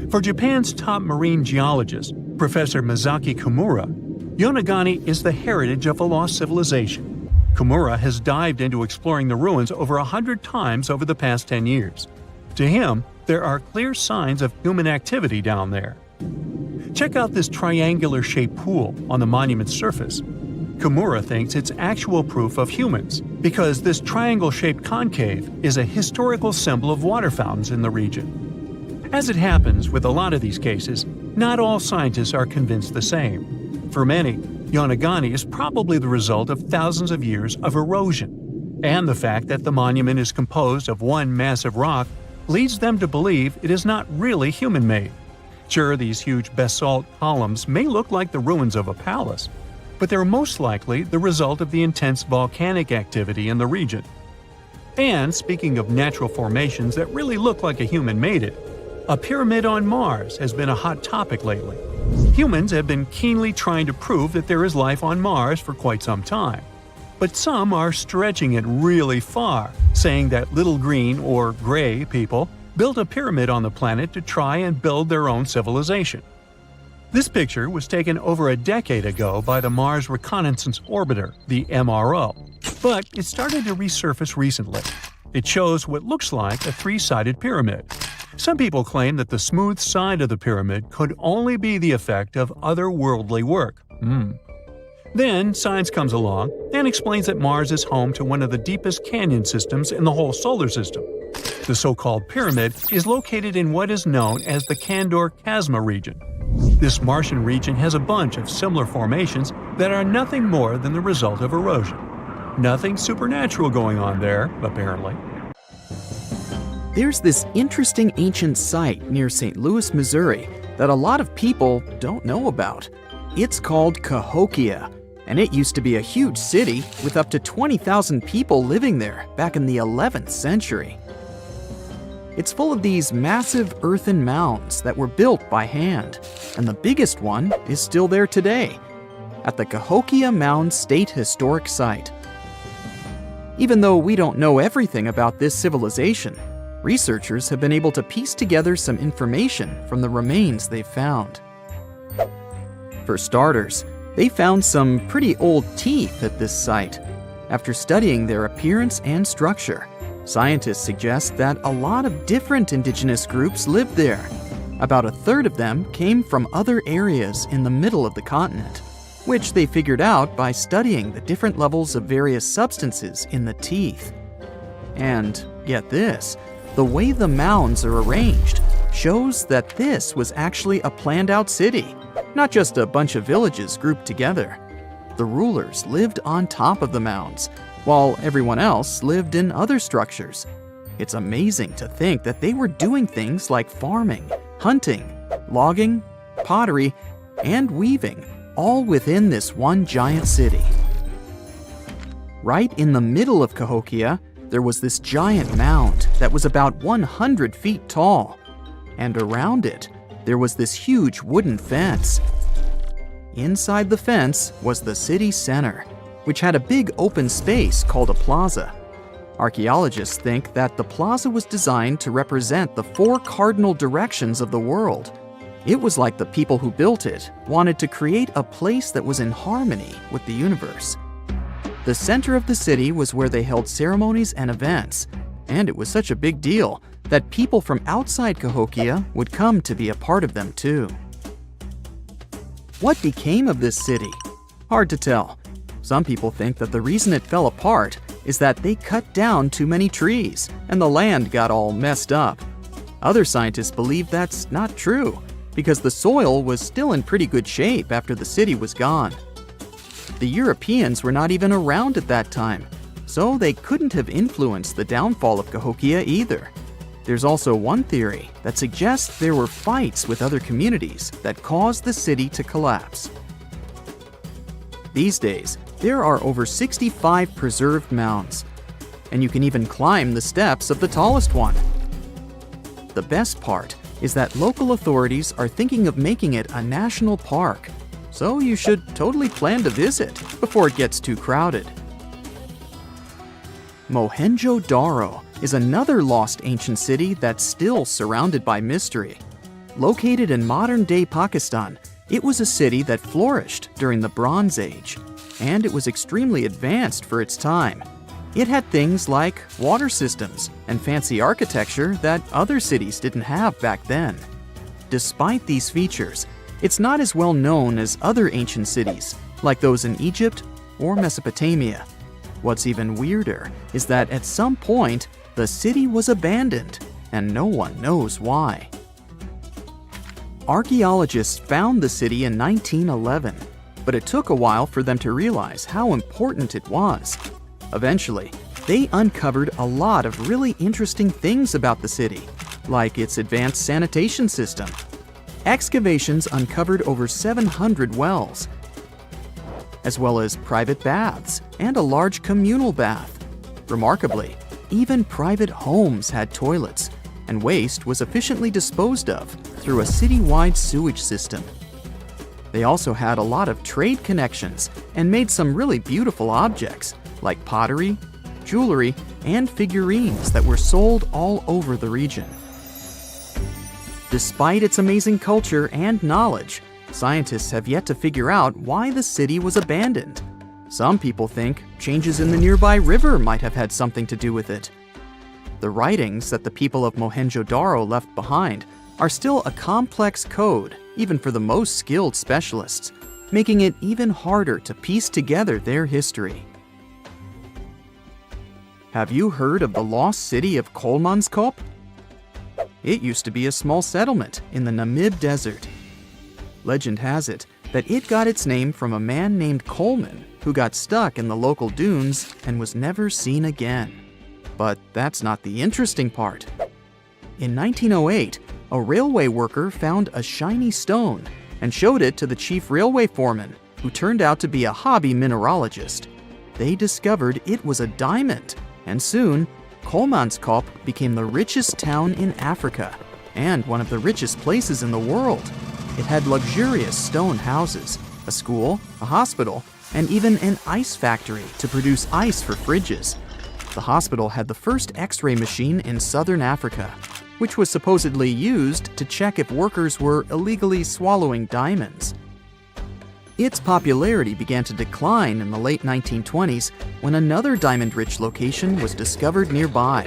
For Japan's top marine geologist, Professor Masaki Kimura, Yaonagani is the heritage of a lost civilization. Kimura has dived into exploring the ruins over 100 times over the past 10 years. To him, there are clear signs of human activity down there. Check out this triangular-shaped pool on the monument's surface. Kimura thinks it's actual proof of humans, because this triangle-shaped concave is a historical symbol of water fountains in the region. As it happens with a lot of these cases, not all scientists are convinced the same. For many, Yaonagani is probably the result of thousands of years of erosion, and the fact that the monument is composed of one massive rock leads them to believe it is not really human-made. Sure, these huge basalt columns may look like the ruins of a palace, but they're most likely the result of the intense volcanic activity in the region. And speaking of natural formations that really look like a human made it, a pyramid on Mars has been a hot topic lately. Humans have been keenly trying to prove that there is life on Mars for quite some time. But some are stretching it really far, saying that little green or gray people built a pyramid on the planet to try and build their own civilization. This picture was taken over a decade ago by the Mars Reconnaissance Orbiter, the MRO, but it started to resurface recently. It shows what looks like a 3-sided pyramid. Some people claim that the smooth side of the pyramid could only be the effect of otherworldly work. Then science comes along and explains that Mars is home to one of the deepest canyon systems in the whole solar system. The so-called pyramid is located in what is known as the Kandor Chasma region. This Martian region has a bunch of similar formations that are nothing more than the result of erosion. Nothing supernatural going on there, apparently. There's this interesting ancient site near St. Louis, Missouri, that a lot of people don't know about. It's called Cahokia, and it used to be a huge city with up to 20,000 people living there back in the 11th century. It's full of these massive earthen mounds that were built by hand, and the biggest one is still there today, at the Cahokia Mound State Historic Site. Even though we don't know everything about this civilization, researchers have been able to piece together some information from the remains they've found. For starters, they found some pretty old teeth at this site. After studying their appearance and structure, scientists suggest that a lot of different indigenous groups lived there. About a third of them came from other areas in the middle of the continent, which they figured out by studying the different levels of various substances in the teeth. And get this, the way the mounds are arranged shows that this was actually a planned-out city, not just a bunch of villages grouped together. The rulers lived on top of the mounds, while everyone else lived in other structures. It's amazing to think that they were doing things like farming, hunting, logging, pottery, and weaving, all within this one giant city. Right in the middle of Cahokia, there was this giant mound that was about 100 feet tall, and around it, there was this huge wooden fence. Inside the fence was the city center, which had a big open space called a plaza. Archaeologists think that the plaza was designed to represent the 4 cardinal directions of the world. It was like the people who built it wanted to create a place that was in harmony with the universe. The center of the city was where they held ceremonies and events, and it was such a big deal that people from outside Cahokia would come to be a part of them too. What became of this city? Hard to tell. Some people think that the reason it fell apart is that they cut down too many trees and the land got all messed up. Other scientists believe that's not true because the soil was still in pretty good shape after the city was gone. The Europeans were not even around at that time, so they couldn't have influenced the downfall of Cahokia either. There's also one theory that suggests there were fights with other communities that caused the city to collapse. These days, there are over 65 preserved mounds, and you can even climb the steps of the tallest one. The best part is that local authorities are thinking of making it a national park, so you should totally plan to visit before it gets too crowded. Mohenjo-Daro is another lost ancient city that's still surrounded by mystery. Located in modern-day Pakistan, it was a city that flourished during the Bronze Age, and it was extremely advanced for its time. It had things like water systems and fancy architecture that other cities didn't have back then. Despite these features, it's not as well known as other ancient cities, like those in Egypt or Mesopotamia. What's even weirder is that at some point, the city was abandoned, and no one knows why. Archaeologists found the city in 1911, but it took a while for them to realize how important it was. Eventually, they uncovered a lot of really interesting things about the city, like its advanced sanitation system. Excavations uncovered over 700 wells, as well as private baths and a large communal bath. Remarkably, even private homes had toilets, and waste was efficiently disposed of through a citywide sewage system. They also had a lot of trade connections and made some really beautiful objects, like pottery, jewelry, and figurines that were sold all over the region. Despite its amazing culture and knowledge, scientists have yet to figure out why the city was abandoned. Some people think changes in the nearby river might have had something to do with it. The writings that the people of Mohenjo-Daro left behind are still a complex code, even for the most skilled specialists, making it even harder to piece together their history. Have you heard of the lost city of Kolmanskop? It used to be a small settlement in the Namib Desert. Legend has it that it got its name from a man named Coleman who got stuck in the local dunes and was never seen again. But that's not the interesting part. In 1908, a railway worker found a shiny stone and showed it to the chief railway foreman, who turned out to be a hobby mineralogist. They discovered it was a diamond, and soon, Kolmanskop became the richest town in Africa and one of the richest places in the world. It had luxurious stone houses, a school, a hospital, and even an ice factory to produce ice for fridges. The hospital had the first X-ray machine in southern Africa, which was supposedly used to check if workers were illegally swallowing diamonds. Its popularity began to decline in the late 1920s when another diamond-rich location was discovered nearby.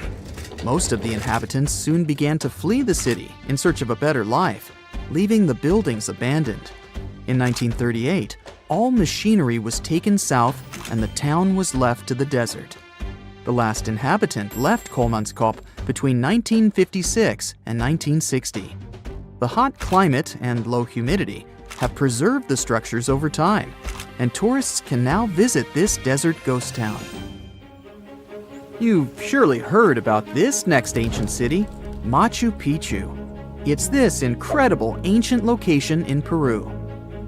Most of the inhabitants soon began to flee the city in search of a better life, leaving the buildings abandoned. In 1938, all machinery was taken south and the town was left to the desert. The last inhabitant left Kolmanskop between 1956 and 1960. The hot climate and low humidity have preserved the structures over time, and tourists can now visit this desert ghost town. You've surely heard about this next ancient city, Machu Picchu. It's this incredible ancient location in Peru.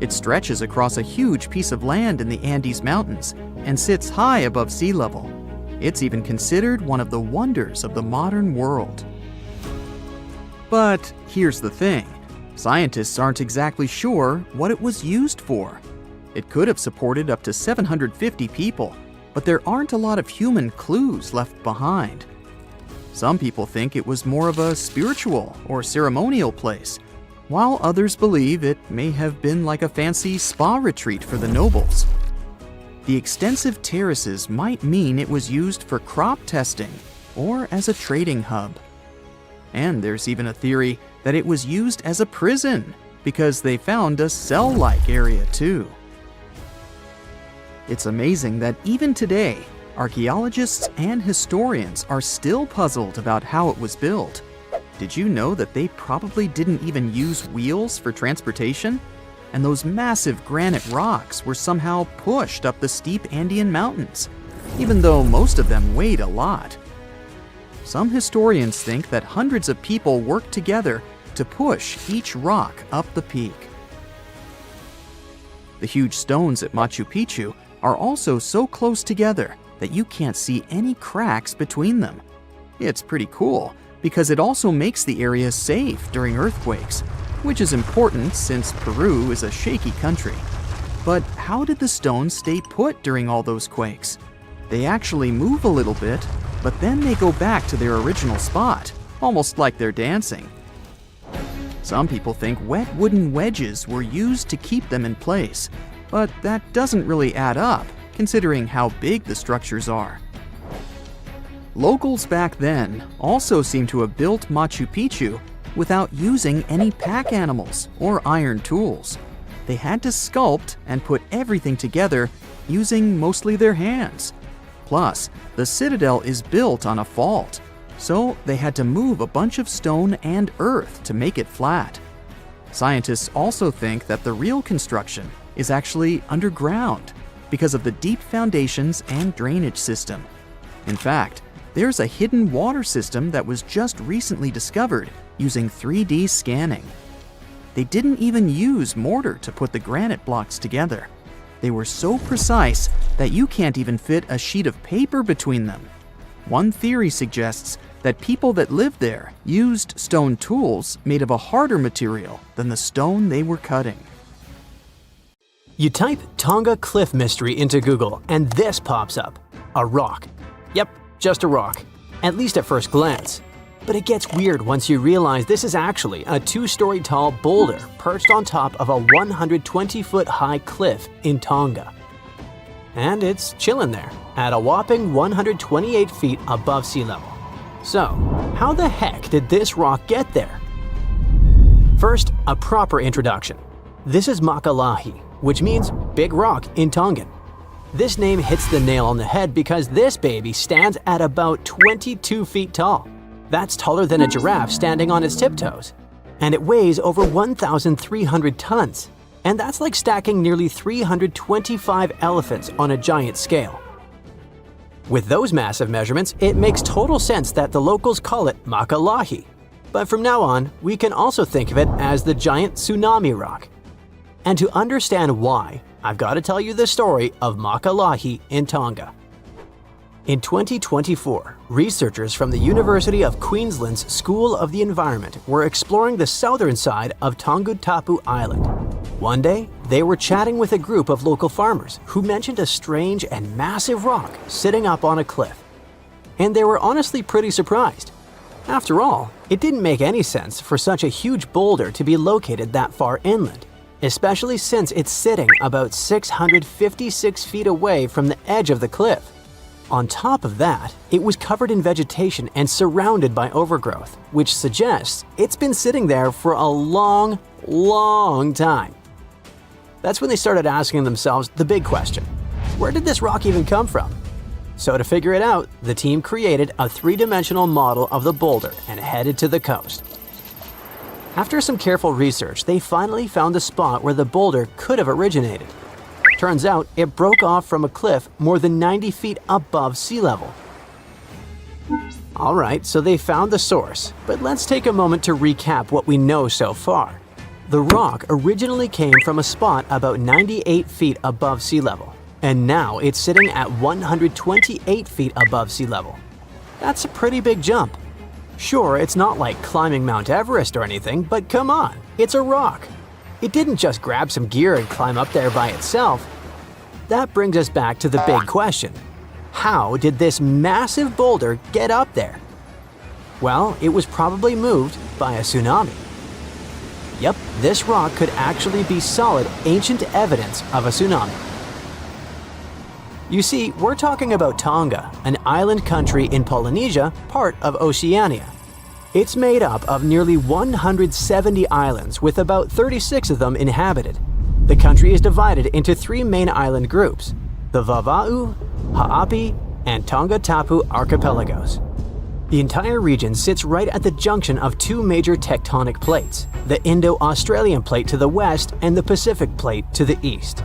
It stretches across a huge piece of land in the Andes Mountains and sits high above sea level. It's even considered one of the wonders of the modern world. But here's the thing. Scientists aren't exactly sure what it was used for. It could have supported up to 750 people, but there aren't a lot of human clues left behind. Some people think it was more of a spiritual or ceremonial place, while others believe it may have been like a fancy spa retreat for the nobles. The extensive terraces might mean it was used for crop testing or as a trading hub. And there's even a theory that it was used as a prison because they found a cell-like area too. It's amazing that even today, archaeologists and historians are still puzzled about how it was built. Did you know that they probably didn't even use wheels for transportation? And those massive granite rocks were somehow pushed up the steep Andean mountains, even though most of them weighed a lot. Some historians think that hundreds of people worked together to push each rock up the peak. The huge stones at Machu Picchu are also so close together that you can't see any cracks between them. It's pretty cool because it also makes the area safe during earthquakes, which is important since Peru is a shaky country. But how did the stones stay put during all those quakes? They actually move a little bit, but then they go back to their original spot, almost like they're dancing. Some people think wet wooden wedges were used to keep them in place, but that doesn't really add up, considering how big the structures are. Locals back then also seem to have built Machu Picchu without using any pack animals or iron tools. They had to sculpt and put everything together using mostly their hands. Plus, the citadel is built on a fault, so they had to move a bunch of stone and earth to make it flat. Scientists also think that the real construction is actually underground because of the deep foundations and drainage system. In fact, there's a hidden water system that was just recently discovered using 3D scanning. They didn't even use mortar to put the granite blocks together. They were so precise that you can't even fit a sheet of paper between them. One theory suggests that people that lived there used stone tools made of a harder material than the stone they were cutting. You type Tonga Cliff Mystery into Google and this pops up. A rock. Yep, just a rock. At least at first glance. But it gets weird once you realize this is actually a 2-story tall boulder perched on top of a 120-foot high cliff in Tonga. And it's chilling there, at a whopping 128 feet above sea level. So, how the heck did this rock get there? First, a proper introduction. This is Makalahi, which means big rock in Tongan. This name hits the nail on the head because this baby stands at about 22 feet tall. That's taller than a giraffe standing on its tiptoes. And it weighs over 1,300 tons. And that's like stacking nearly 325 elephants on a giant scale. With those massive measurements, it makes total sense that the locals call it Makalahi. But from now on, we can also think of it as the giant tsunami rock. And to understand why, I've got to tell you the story of Makalahi in Tonga. In 2024, researchers from the University of Queensland's School of the Environment were exploring the southern side of Tongatapu Island. One day, they were chatting with a group of local farmers who mentioned a strange and massive rock sitting up on a cliff. And they were honestly pretty surprised. After all, it didn't make any sense for such a huge boulder to be located that far inland, especially since it's sitting about 656 feet away from the edge of the cliff. On top of that, it was covered in vegetation and surrounded by overgrowth, which suggests it's been sitting there for a long, long time. That's when they started asking themselves the big question: where did this rock even come from? So to figure it out, the team created a 3-dimensional model of the boulder and headed to the coast. After some careful research, they finally found the spot where the boulder could have originated. Turns out it broke off from a cliff more than 90 feet above sea level. Alright, so they found the source, but let's take a moment to recap what we know so far. The rock originally came from a spot about 98 feet above sea level, and now it's sitting at 128 feet above sea level. That's a pretty big jump. Sure, it's not like climbing Mount Everest or anything, but come on, it's a rock. It didn't just grab some gear and climb up there by itself. That brings us back to the big question. How did this massive boulder get up there? Well, it was probably moved by a tsunami. Yep, this rock could actually be solid ancient evidence of a tsunami. You see, we're talking about Tonga, an island country in Polynesia, part of Oceania. It's made up of nearly 170 islands with about 36 of them inhabited. The country is divided into 3 main island groups: the Vava'u, Ha'api, and Tonga-Tapu archipelagos. The entire region sits right at the junction of 2 major tectonic plates, the Indo-Australian plate to the west and the Pacific plate to the east.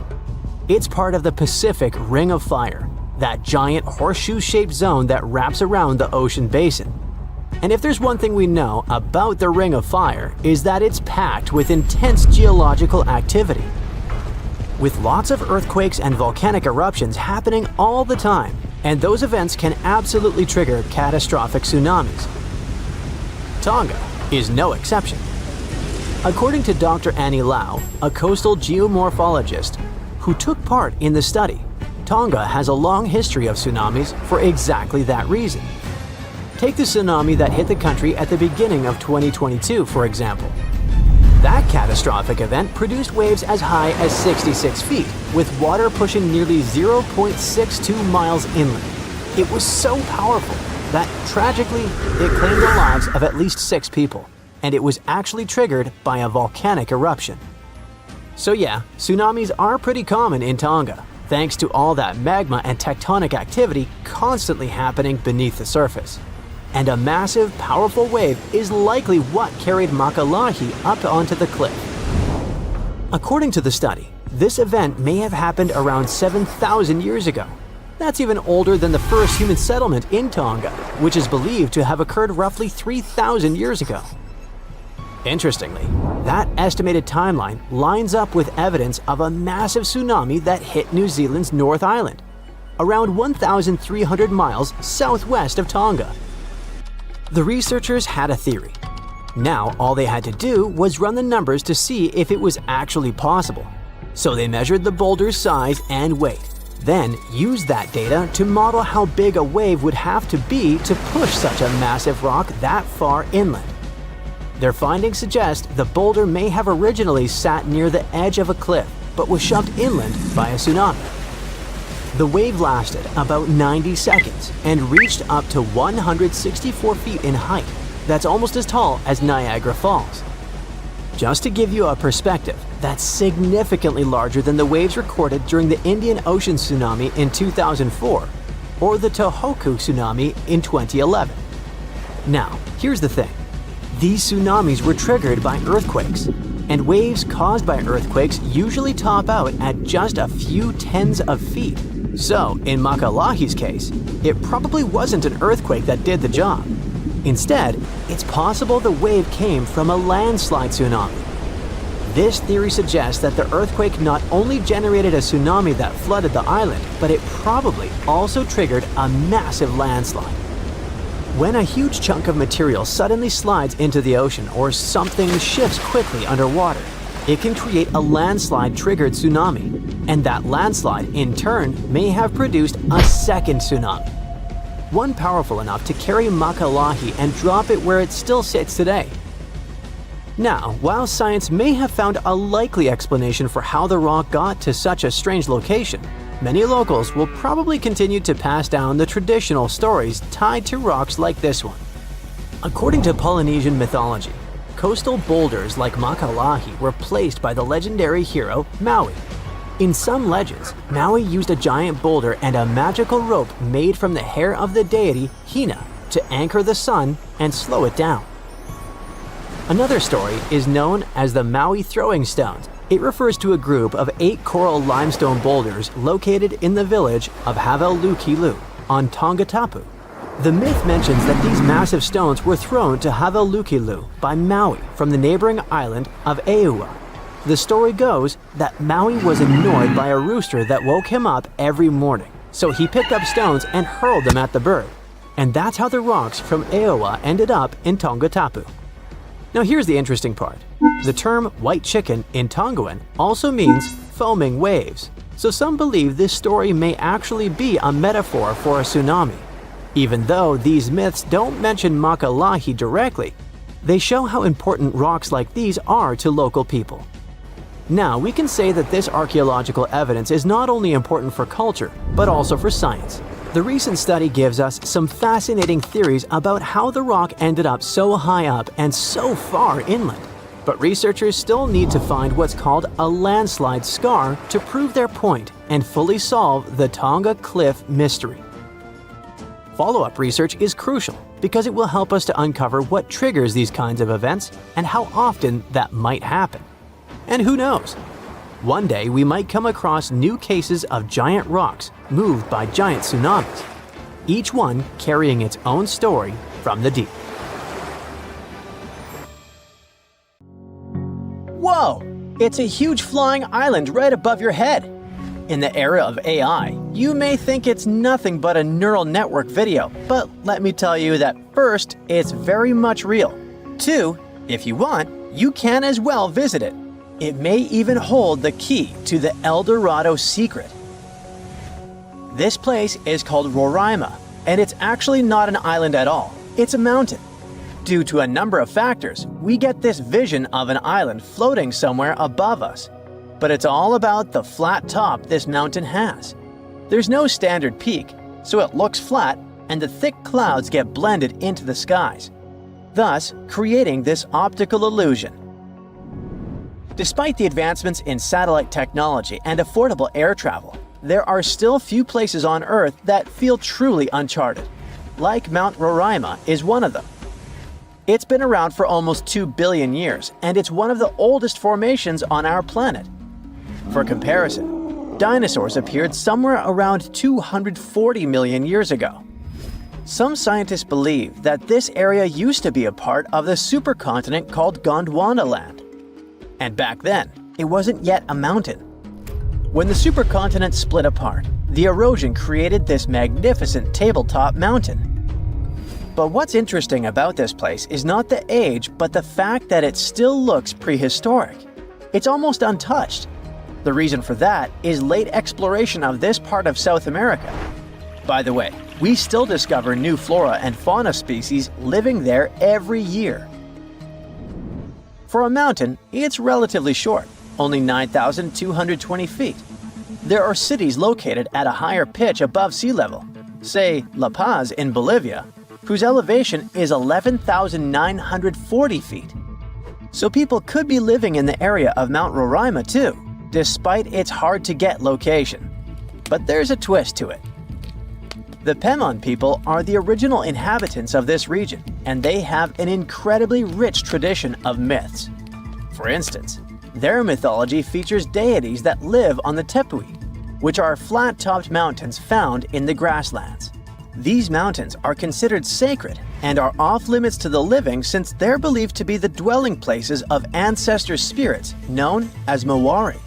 It's part of the Pacific Ring of Fire, that giant horseshoe-shaped zone that wraps around the ocean basin. And if there's one thing we know about the Ring of Fire, is that it's packed with intense geological activity. With lots of earthquakes and volcanic eruptions happening all the time, and those events can absolutely trigger catastrophic tsunamis. Tonga is no exception. According to Dr. Annie Lau, a coastal geomorphologist who took part in the study, Tonga has a long history of tsunamis for exactly that reason. Take the tsunami that hit the country at the beginning of 2022, for example. That catastrophic event produced waves as high as 66 feet, with water pushing nearly 0.62 miles inland. It was so powerful that, tragically, it claimed the lives of at least 6 people, and it was actually triggered by a volcanic eruption. So yeah, tsunamis are pretty common in Tonga, thanks to all that magma and tectonic activity constantly happening beneath the surface. And a massive, powerful wave is likely what carried Makalahi up onto the cliff. According to the study, this event may have happened around 7,000 years ago. That's even older than the first human settlement in Tonga, which is believed to have occurred roughly 3,000 years ago. Interestingly, that estimated timeline lines up with evidence of a massive tsunami that hit New Zealand's North Island, around 1,300 miles southwest of Tonga. The researchers had a theory. Now all they had to do was run the numbers to see if it was actually possible. So they measured the boulder's size and weight, then used that data to model how big a wave would have to be to push such a massive rock that far inland. Their findings suggest the boulder may have originally sat near the edge of a cliff, but was shoved inland by a tsunami. The wave lasted about 90 seconds and reached up to 164 feet in height. That's almost as tall as Niagara Falls. Just to give you a perspective, that's significantly larger than the waves recorded during the Indian Ocean tsunami in 2004 or the Tohoku tsunami in 2011. Now, here's the thing. These tsunamis were triggered by earthquakes, and waves caused by earthquakes usually top out at just a few tens of feet. So, in Makalahi's case, it probably wasn't an earthquake that did the job. Instead, it's possible the wave came from a landslide tsunami. This theory suggests that the earthquake not only generated a tsunami that flooded the island, but it probably also triggered a massive landslide. When a huge chunk of material suddenly slides into the ocean or something shifts quickly underwater, it can create a landslide-triggered tsunami, and that landslide, in turn, may have produced a second tsunami. One powerful enough to carry Makalahi and drop it where it still sits today. Now, while science may have found a likely explanation for how the rock got to such a strange location, many locals will probably continue to pass down the traditional stories tied to rocks like this one. According to Polynesian mythology, coastal boulders like Makalahi were placed by the legendary hero Maui. In some legends, Maui used a giant boulder and a magical rope made from the hair of the deity Hina to anchor the sun and slow it down. Another story is known as the Maui Throwing Stones. It refers to a group of 8 coral limestone boulders located in the village of Havelukilu on Tonga-Tapu. The myth mentions that these massive stones were thrown to Havelukilu by Maui from the neighboring island of Eua. The story goes that Maui was annoyed by a rooster that woke him up every morning, so he picked up stones and hurled them at the bird. And that's how the rocks from Eua ended up in Tonga-Tapu. Now here's the interesting part. The term white chicken in Tongan also means foaming waves, so some believe this story may actually be a metaphor for a tsunami. Even though these myths don't mention Makalahi directly, they show how important rocks like these are to local people. Now, we can say that this archaeological evidence is not only important for culture, but also for science. The recent study gives us some fascinating theories about how the rock ended up so high up and so far inland. But researchers still need to find what's called a landslide scar to prove their point and fully solve the Tonga Cliff mystery. Follow-up research is crucial because it will help us to uncover what triggers these kinds of events and how often that might happen. And who knows? One day we might come across new cases of giant rocks moved by giant tsunamis, each one carrying its own story from the deep. Whoa! It's a huge flying island right above your head. In the era of AI, you may think it's nothing but a neural network video, but let me tell you that first, it's very much real. Two, if you want, you can as well visit it. It may even hold the key to the El Dorado secret. This place is called Roraima, and it's actually not an island at all. It's a mountain. Due to a number of factors, we get this vision of an island floating somewhere above us. But it's all about the flat top this mountain has. There's no standard peak, so it looks flat and the thick clouds get blended into the skies, thus creating this optical illusion. Despite the advancements in satellite technology and affordable air travel, there are still few places on Earth that feel truly uncharted. Like Mount Roraima is one of them. It's been around for almost 2 billion years, and it's one of the oldest formations on our planet. For comparison, dinosaurs appeared somewhere around 240 million years ago. Some scientists believe that this area used to be a part of the supercontinent called Gondwanaland. And back then, it wasn't yet a mountain. When the supercontinent split apart, the erosion created this magnificent tabletop mountain. But what's interesting about this place is not the age, but the fact that it still looks prehistoric. It's almost untouched. The reason for that is late exploration of this part of South America. By the way, we still discover new flora and fauna species living there every year. For a mountain, it's relatively short, only 9,220 feet. There are cities located at a higher pitch above sea level, say La Paz in Bolivia, whose elevation is 11,940 feet. So people could be living in the area of Mount Roraima too, despite its hard-to-get location. But there's a twist to it. The Pemon people are the original inhabitants of this region, and they have an incredibly rich tradition of myths. For instance, their mythology features deities that live on the Tepui, which are flat-topped mountains found in the grasslands. These mountains are considered sacred and are off-limits to the living since they're believed to be the dwelling places of ancestor spirits known as Moai.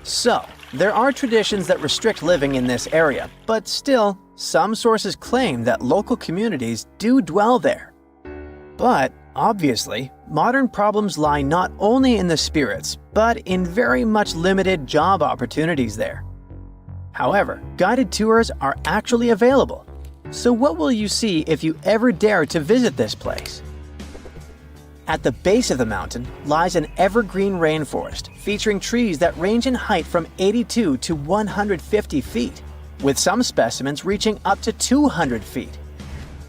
So, there are traditions that restrict living in this area, but still, some sources claim that local communities do dwell there. But, obviously, modern problems lie not only in the spirits, but in very much limited job opportunities there. However, guided tours are actually available. So what will you see if you ever dare to visit this place? At the base of the mountain lies an evergreen rainforest featuring trees that range in height from 82 to 150 feet, with some specimens reaching up to 200 feet.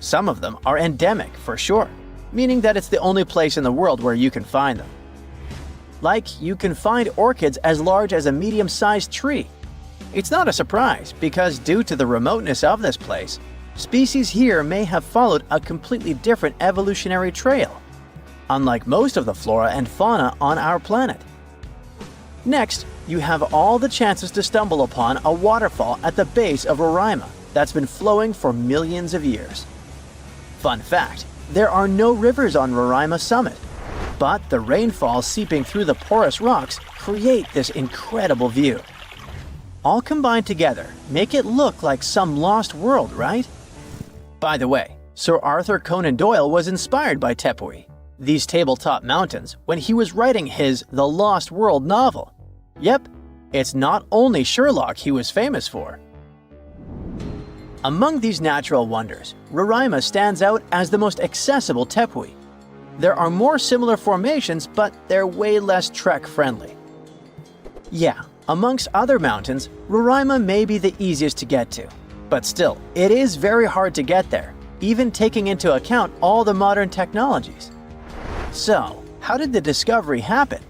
Some of them are endemic for sure, meaning that it's the only place in the world where you can find them. Like, you can find orchids as large as a medium-sized tree. It's not a surprise because due to the remoteness of this place, species here may have followed a completely different evolutionary trail, unlike most of the flora and fauna on our planet. Next, you have all the chances to stumble upon a waterfall at the base of Roraima that's been flowing for millions of years. Fun fact, there are no rivers on Roraima summit, but the rainfall seeping through the porous rocks create this incredible view. All combined together make it look like some lost world, right? By the way, Sir Arthur Conan Doyle was inspired by Tepui, these tabletop mountains, when he was writing his The Lost World novel. Yep, it's not only Sherlock he was famous for. Among these natural wonders, Roraima stands out as the most accessible Tepui. There are more similar formations, but they're way less trek-friendly. Yeah, Amongst other mountains, Roraima may be the easiest to get to, but still, it is very hard to get there, even taking into account all the modern technologies. So, how did the discovery happen?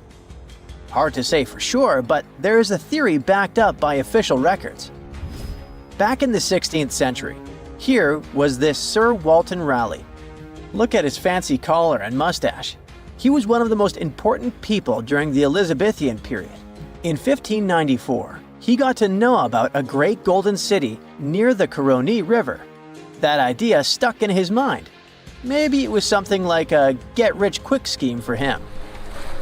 Hard to say for sure, but there is a theory backed up by official records. Back in the 16th century, here was this Sir Walter Raleigh. Look at his fancy collar and mustache. He was one of the most important people during the Elizabethan period. In 1594, he got to know about a great golden city near the Caroni River. That idea stuck in his mind. Maybe it was something like a get-rich-quick scheme for him.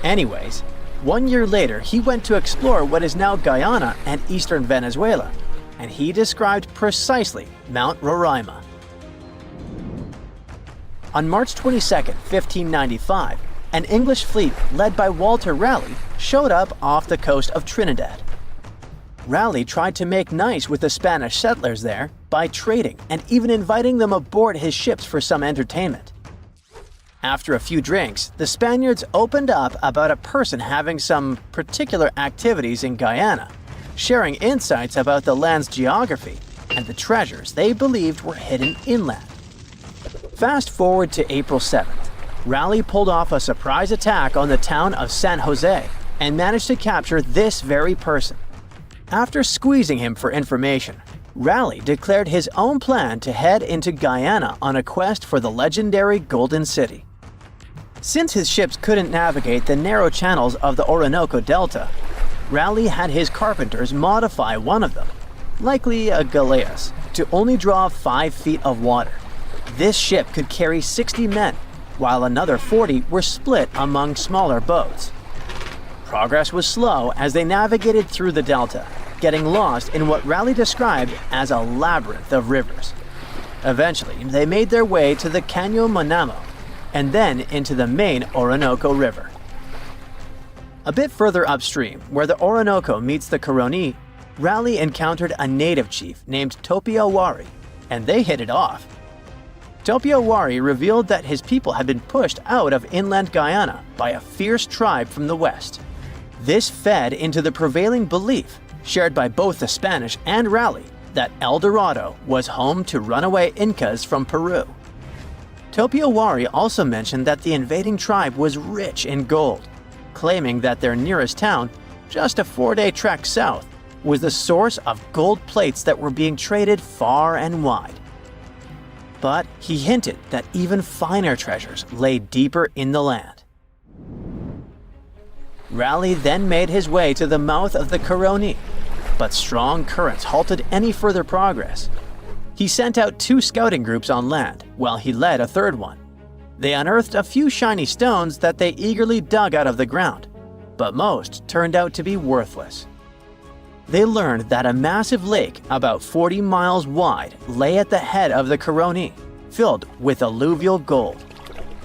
Anyways, 1 year later, he went to explore what is now Guyana and eastern Venezuela, and he described precisely Mount Roraima. On March 22, 1595, an English fleet led by Walter Raleigh showed up off the coast of Trinidad. Raleigh tried to make nice with the Spanish settlers there by trading and even inviting them aboard his ships for some entertainment. After a few drinks, the Spaniards opened up about a person having some particular activities in Guyana, sharing insights about the land's geography and the treasures they believed were hidden inland. Fast forward to April 7th, Raleigh pulled off a surprise attack on the town of San Jose and managed to capture this very person. After squeezing him for information, Raleigh declared his own plan to head into Guyana on a quest for the legendary Golden City. Since his ships couldn't navigate the narrow channels of the Orinoco Delta, Raleigh had his carpenters modify one of them, likely a galleass, to only draw 5 feet of water. This ship could carry 60 men, while another 40 were split among smaller boats. Progress was slow as they navigated through the delta, getting lost in what Raleigh described as a labyrinth of rivers. Eventually, they made their way to the Caño Manamo, and then into the main Orinoco River. A bit further upstream, where the Orinoco meets the Caroni, Raleigh encountered a native chief named Topiawari, and they hit it off. Topiawari revealed that his people had been pushed out of inland Guyana by a fierce tribe from the west. This fed into the prevailing belief, shared by both the Spanish and Raleigh, that El Dorado was home to runaway Incas from Peru. Topiawari also mentioned that the invading tribe was rich in gold, claiming that their nearest town, just a 4-day trek south, was the source of gold plates that were being traded far and wide. But he hinted that even finer treasures lay deeper in the land. Raleigh then made his way to the mouth of the Caroni, but strong currents halted any further progress. He sent out 2 scouting groups on land, while he led a third one. They unearthed a few shiny stones that they eagerly dug out of the ground, but most turned out to be worthless. They learned that a massive lake about 40 miles wide lay at the head of the Caroni, filled with alluvial gold.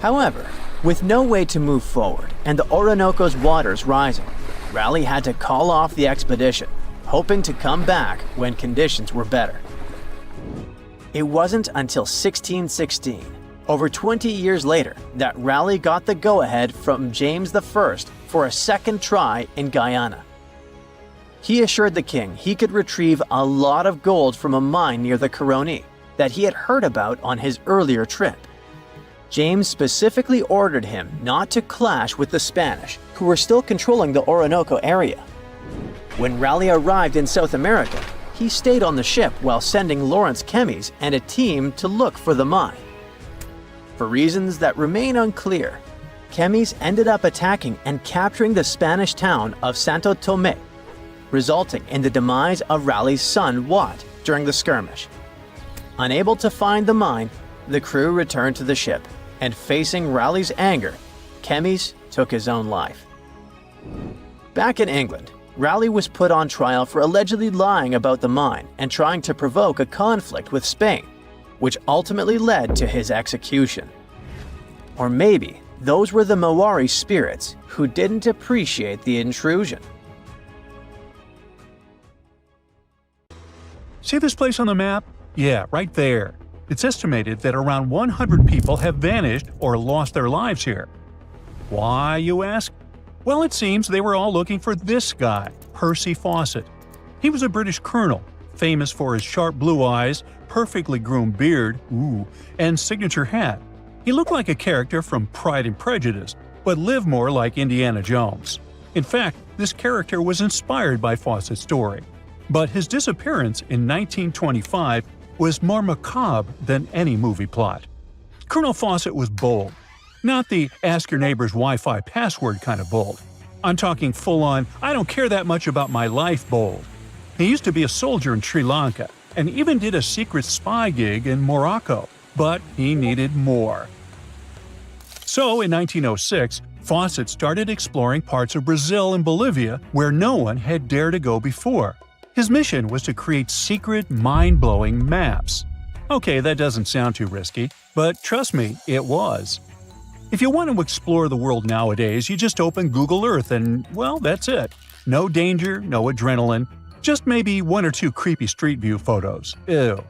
However, with no way to move forward and the Orinoco's waters rising, Raleigh had to call off the expedition, hoping to come back when conditions were better. It wasn't until 1616, over 20 years later, that Raleigh got the go-ahead from James I for a second try in Guyana. He assured the king he could retrieve a lot of gold from a mine near the Caroni that he had heard about on his earlier trip. James specifically ordered him not to clash with the Spanish, who were still controlling the Orinoco area. When Raleigh arrived in South America, he stayed on the ship while sending Lawrence Kemmys and a team to look for the mine. For reasons that remain unclear, Kemmys ended up attacking and capturing the Spanish town of Santo Tomé, resulting in the demise of Raleigh's son Wat during the skirmish. Unable to find the mine, the crew returned to the ship, and facing Raleigh's anger, Kemmys took his own life. Back in England, Raleigh was put on trial for allegedly lying about the mine and trying to provoke a conflict with Spain, which ultimately led to his execution. Or maybe those were the Moai spirits who didn't appreciate the intrusion. See this place on the map? Yeah, right there. It's estimated that around 100 people have vanished or lost their lives here. Why, you ask? Well, it seems they were all looking for this guy, Percy Fawcett. He was a British colonel, famous for his sharp blue eyes, perfectly groomed beard, and signature hat. He looked like a character from Pride and Prejudice, but lived more like Indiana Jones. In fact, this character was inspired by Fawcett's story. But his disappearance in 1925 was more macabre than any movie plot. Colonel Fawcett was bold. Not the ask your neighbor's Wi-Fi password kind of bold. I'm talking full-on, I don't care that much about my life bold. He used to be a soldier in Sri Lanka and even did a secret spy gig in Morocco, but he needed more. So in 1906, Fawcett started exploring parts of Brazil and Bolivia where no one had dared to go before. His mission was to create secret, mind-blowing maps. Okay, that doesn't sound too risky, but trust me, it was. If you want to explore the world nowadays, you just open Google Earth and, well, that's it. No danger, no adrenaline, just maybe one or two creepy street view photos. Ew.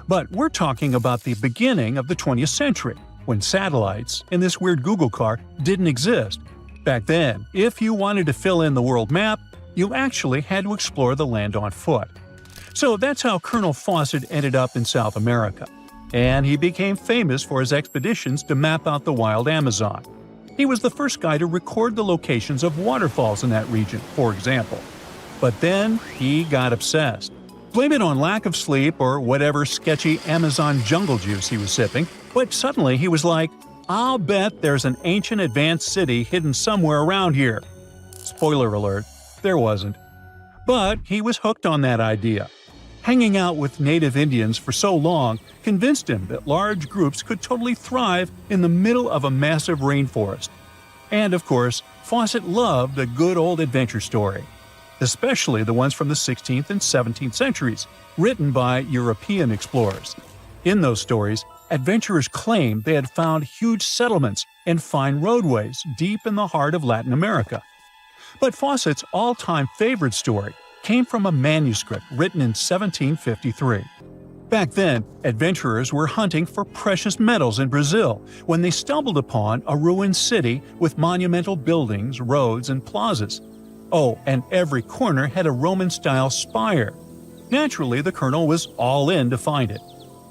But we're talking about the beginning of the 20th century, when satellites and this weird Google car didn't exist. Back then, if you wanted to fill in the world map, you actually had to explore the land on foot. So that's how Colonel Fawcett ended up in South America. And he became famous for his expeditions to map out the wild Amazon. He was the first guy to record the locations of waterfalls in that region, for example. But then he got obsessed. Blame it on lack of sleep or whatever sketchy Amazon jungle juice he was sipping, but suddenly he was like, I'll bet there's an ancient advanced city hidden somewhere around here. Spoiler alert, there wasn't. But he was hooked on that idea. Hanging out with native Indians for so long convinced him that large groups could totally thrive in the middle of a massive rainforest. And of course, Fawcett loved a good old adventure story, especially the ones from the 16th and 17th centuries, written by European explorers. In those stories, adventurers claimed they had found huge settlements and fine roadways deep in the heart of Latin America. But Fawcett's all-time favorite story came from a manuscript written in 1753. Back then, adventurers were hunting for precious metals in Brazil when they stumbled upon a ruined city with monumental buildings, roads, and plazas. Oh, and every corner had a Roman-style spire. Naturally, the colonel was all in to find it.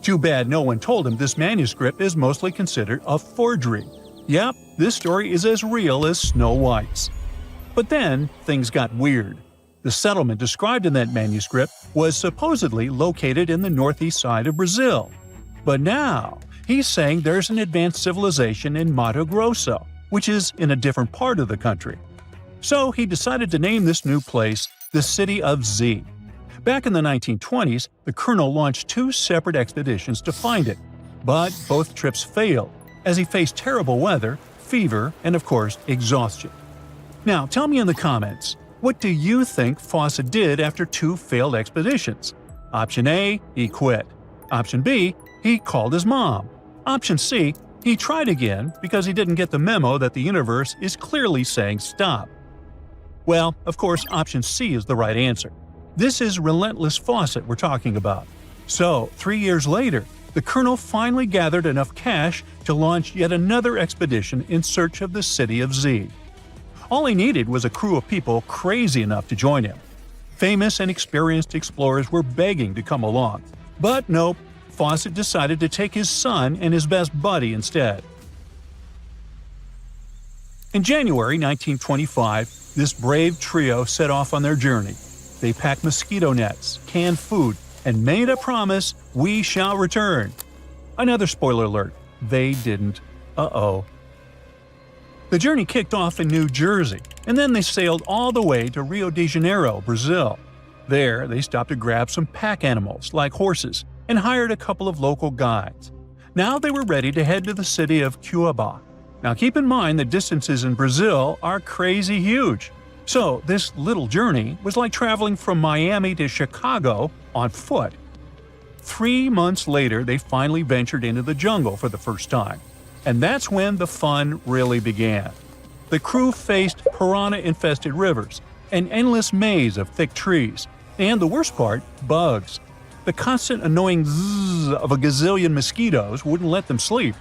Too bad no one told him this manuscript is mostly considered a forgery. Yep, this story is as real as Snow White's. But then, things got weird. The settlement described in that manuscript was supposedly located in the northeast side of Brazil. But now, he's saying there's an advanced civilization in Mato Grosso, which is in a different part of the country. So he decided to name this new place the City of Z. Back in the 1920s, the colonel launched 2 separate expeditions to find it. But both trips failed, as he faced terrible weather, fever, and of course, exhaustion. Now, tell me in the comments, what do you think Fawcett did after 2 failed expeditions? Option A, he quit. Option B, he called his mom. Option C, he tried again because he didn't get the memo that the universe is clearly saying stop. Well, of course, option C is the right answer. This is relentless Fawcett we're talking about. So, 3 years later, the colonel finally gathered enough cash to launch yet another expedition in search of the City of Z. All he needed was a crew of people crazy enough to join him. Famous and experienced explorers were begging to come along. But nope, Fawcett decided to take his son and his best buddy instead. In January 1925, this brave trio set off on their journey. They packed mosquito nets, canned food, and made a promise, we shall return. Another spoiler alert, they didn't. Uh-oh. The journey kicked off in New Jersey, and then they sailed all the way to Rio de Janeiro, Brazil. There, they stopped to grab some pack animals, like horses, and hired a couple of local guides. Now they were ready to head to the city of Cuiabá. Now keep in mind the distances in Brazil are crazy huge. So this little journey was like traveling from Miami to Chicago on foot. 3 months later, they finally ventured into the jungle for the first time. And that's when the fun really began. The crew faced piranha-infested rivers, an endless maze of thick trees, and the worst part, bugs. The constant annoying zzz of a gazillion mosquitoes wouldn't let them sleep,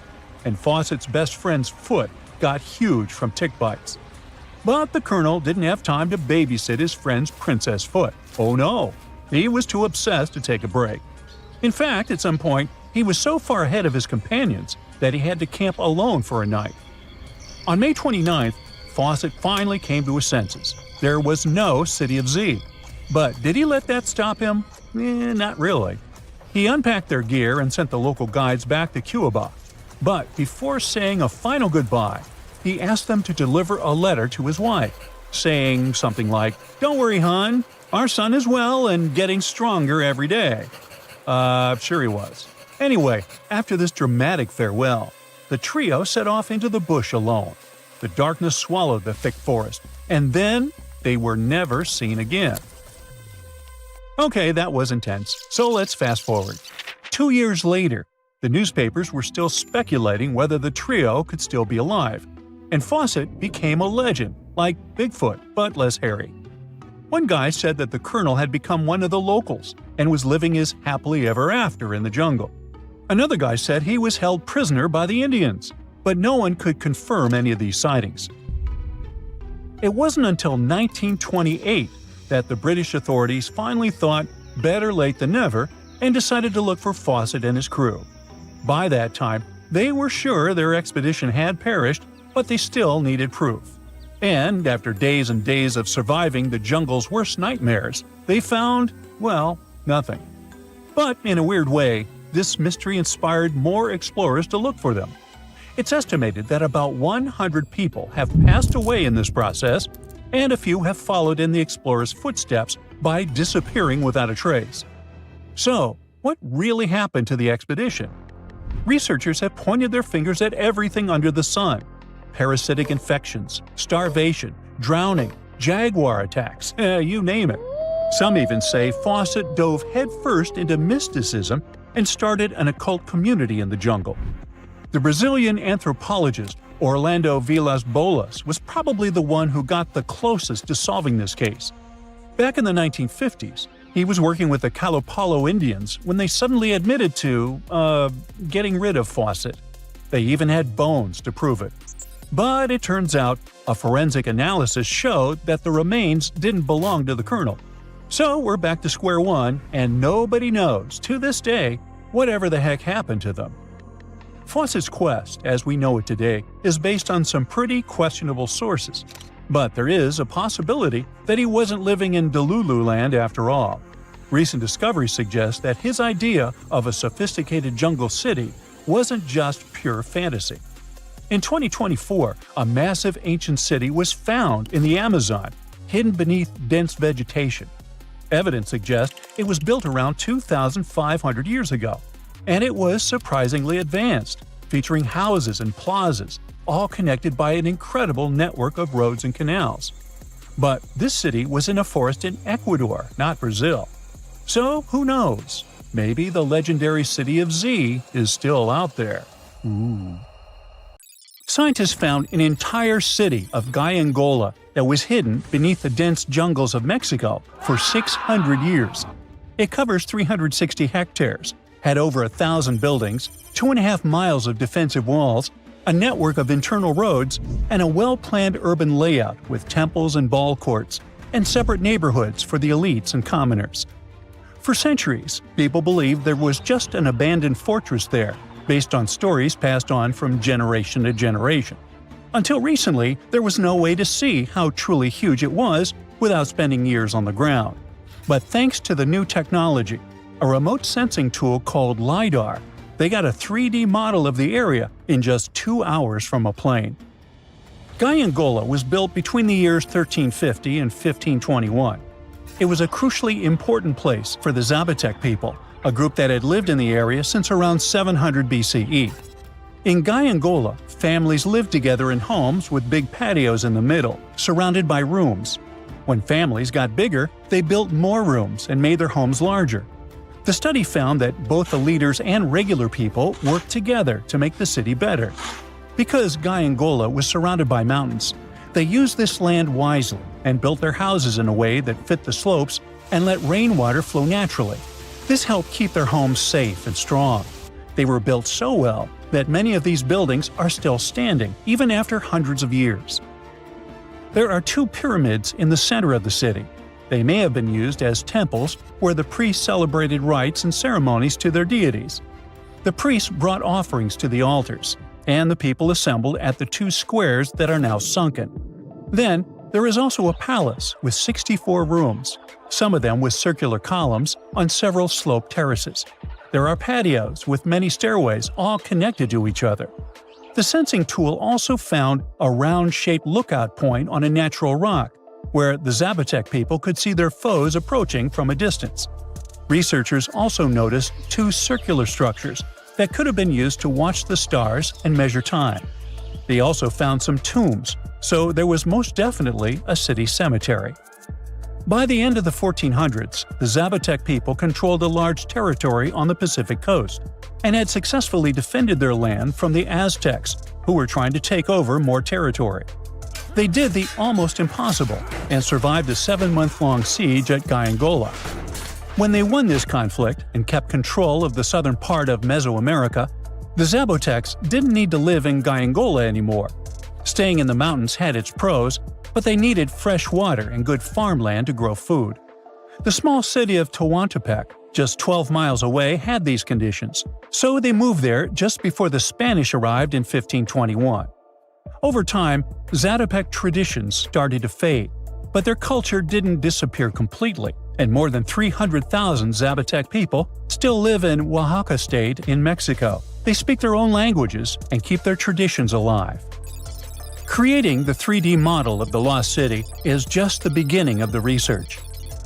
and Fawcett's best friend's foot got huge from tick bites. But the colonel didn't have time to babysit his friend's princess foot. Oh no, he was too obsessed to take a break. In fact, at some point, he was so far ahead of his companions that he had to camp alone for a night. On May 29th, Fawcett finally came to his senses. There was no City of Z. But did he let that stop him? Not really. He unpacked their gear and sent the local guides back to Cuba. But before saying a final goodbye, he asked them to deliver a letter to his wife, saying something like, "Don't worry, hon, our son is well and getting stronger every day." Sure he was. Anyway, after this dramatic farewell, the trio set off into the bush alone. The darkness swallowed the thick forest, and then they were never seen again. Okay, that was intense, so let's fast forward. 2 years later, the newspapers were still speculating whether the trio could still be alive, and Fawcett became a legend, like Bigfoot, but less hairy. One guy said that the colonel had become one of the locals and was living his happily ever after in the jungle. Another guy said he was held prisoner by the Indians, but no one could confirm any of these sightings. It wasn't until 1928 that the British authorities finally thought better late than never and decided to look for Fawcett and his crew. By that time, they were sure their expedition had perished, but they still needed proof. And after days and days of surviving the jungle's worst nightmares, they found, well, nothing. But in a weird way, this mystery inspired more explorers to look for them. It's estimated that about 100 people have passed away in this process, and a few have followed in the explorers' footsteps by disappearing without a trace. So, what really happened to the expedition? Researchers have pointed their fingers at everything under the sun: parasitic infections, starvation, drowning, jaguar attacks, you name it. Some even say Fawcett dove headfirst into mysticism and started an occult community in the jungle. The Brazilian anthropologist Orlando Vilas-Boas was probably the one who got the closest to solving this case. Back in the 1950s, he was working with the Kalapalo Indians when they suddenly admitted to, getting rid of Fawcett. They even had bones to prove it. But it turns out a forensic analysis showed that the remains didn't belong to the colonel. So we're back to square one, and nobody knows, to this day, whatever the heck happened to them. Fawcett's quest, as we know it today, is based on some pretty questionable sources. But there is a possibility that he wasn't living in Delulu land after all. Recent discoveries suggest that his idea of a sophisticated jungle city wasn't just pure fantasy. In 2024, a massive ancient city was found in the Amazon, hidden beneath dense vegetation. Evidence suggests it was built around 2,500 years ago, and it was surprisingly advanced, featuring houses and plazas, all connected by an incredible network of roads and canals. But this city was in a forest in Ecuador, not Brazil. So who knows? Maybe the legendary City of Z is still out there. Scientists found an entire city of Gaiangola that was hidden beneath the dense jungles of Mexico for 600 years. It covers 360 hectares, had over 1,000 buildings, 2.5 miles of defensive walls, a network of internal roads, and a well-planned urban layout with temples and ball courts, and separate neighborhoods for the elites and commoners. For centuries, people believed there was just an abandoned fortress there, based on stories passed on from generation to generation. Until recently, there was no way to see how truly huge it was without spending years on the ground. But thanks to the new technology, a remote sensing tool called LiDAR, they got a 3D model of the area in just 2 hours from a plane. Gaiangola was built between the years 1350 and 1521. It was a crucially important place for the Zapotec people, a group that had lived in the area since around 700 BCE. In Gaiangola, families lived together in homes with big patios in the middle, surrounded by rooms. When families got bigger, they built more rooms and made their homes larger. The study found that both the leaders and regular people worked together to make the city better. Because Gaiangola was surrounded by mountains, they used this land wisely and built their houses in a way that fit the slopes and let rainwater flow naturally. This helped keep their homes safe and strong. They were built so well that many of these buildings are still standing, even after hundreds of years. There are 2 pyramids in the center of the city. They may have been used as temples where the priests celebrated rites and ceremonies to their deities. The priests brought offerings to the altars, and the people assembled at the 2 squares that are now sunken. Then, there is also a palace with 64 rooms, some of them with circular columns on several sloped terraces. There are patios with many stairways all connected to each other. The sensing tool also found a round-shaped lookout point on a natural rock, where the Zapotec people could see their foes approaching from a distance. Researchers also noticed 2 circular structures that could have been used to watch the stars and measure time. They also found some tombs, so there was most definitely a city cemetery. By the end of the 1400s, the Zapotec people controlled a large territory on the Pacific coast and had successfully defended their land from the Aztecs, who were trying to take over more territory. They did the almost impossible and survived a 7-month-long siege at Gyangola. When they won this conflict and kept control of the southern part of Mesoamerica, the Zapotecs didn't need to live in Gyangola anymore. Staying in the mountains had its pros, but they needed fresh water and good farmland to grow food. The small city of Tehuantepec, just 12 miles away, had these conditions, so they moved there just before the Spanish arrived in 1521. Over time, Zapotec traditions started to fade, but their culture didn't disappear completely, and more than 300,000 Zapotec people still live in Oaxaca state in Mexico. They speak their own languages and keep their traditions alive. Creating the 3D model of the lost city is just the beginning of the research.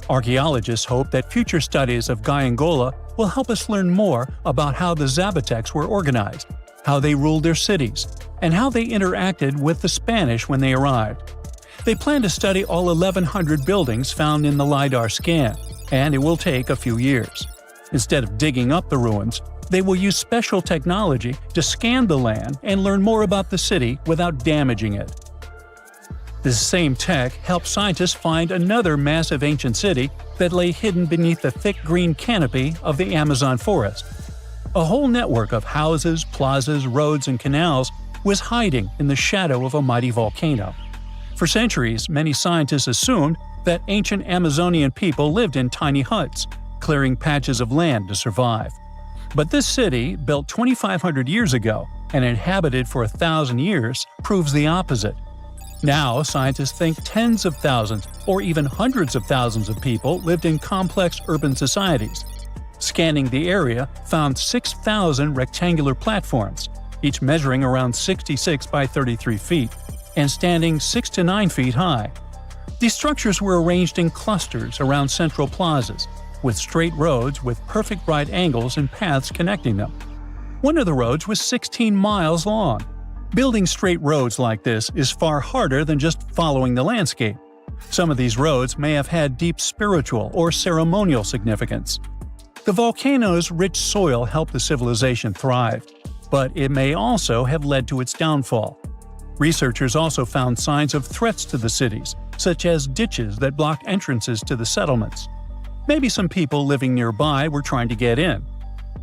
Archaeologists hope that future studies of Gyangola will help us learn more about how the Zapotecs were organized, how they ruled their cities, and how they interacted with the Spanish when they arrived. They plan to study all 1,100 buildings found in the LiDAR scan, and it will take a few years. Instead of digging up the ruins, they will use special technology to scan the land and learn more about the city without damaging it. This same tech helped scientists find another massive ancient city that lay hidden beneath the thick green canopy of the Amazon forest. A whole network of houses, plazas, roads, and canals was hiding in the shadow of a mighty volcano. For centuries, many scientists assumed that ancient Amazonian people lived in tiny huts, clearing patches of land to survive. But this city, built 2,500 years ago and inhabited for 1,000 years, proves the opposite. Now, scientists think tens of thousands or even hundreds of thousands of people lived in complex urban societies. Scanning the area found 6,000 rectangular platforms, each measuring around 66 by 33 feet, and standing 6 to 9 feet high. These structures were arranged in clusters around central plazas, with straight roads with perfect right angles and paths connecting them. One of the roads was 16 miles long. Building straight roads like this is far harder than just following the landscape. Some of these roads may have had deep spiritual or ceremonial significance. The volcano's rich soil helped the civilization thrive, but it may also have led to its downfall. Researchers also found signs of threats to the cities, such as ditches that blocked entrances to the settlements. Maybe some people living nearby were trying to get in.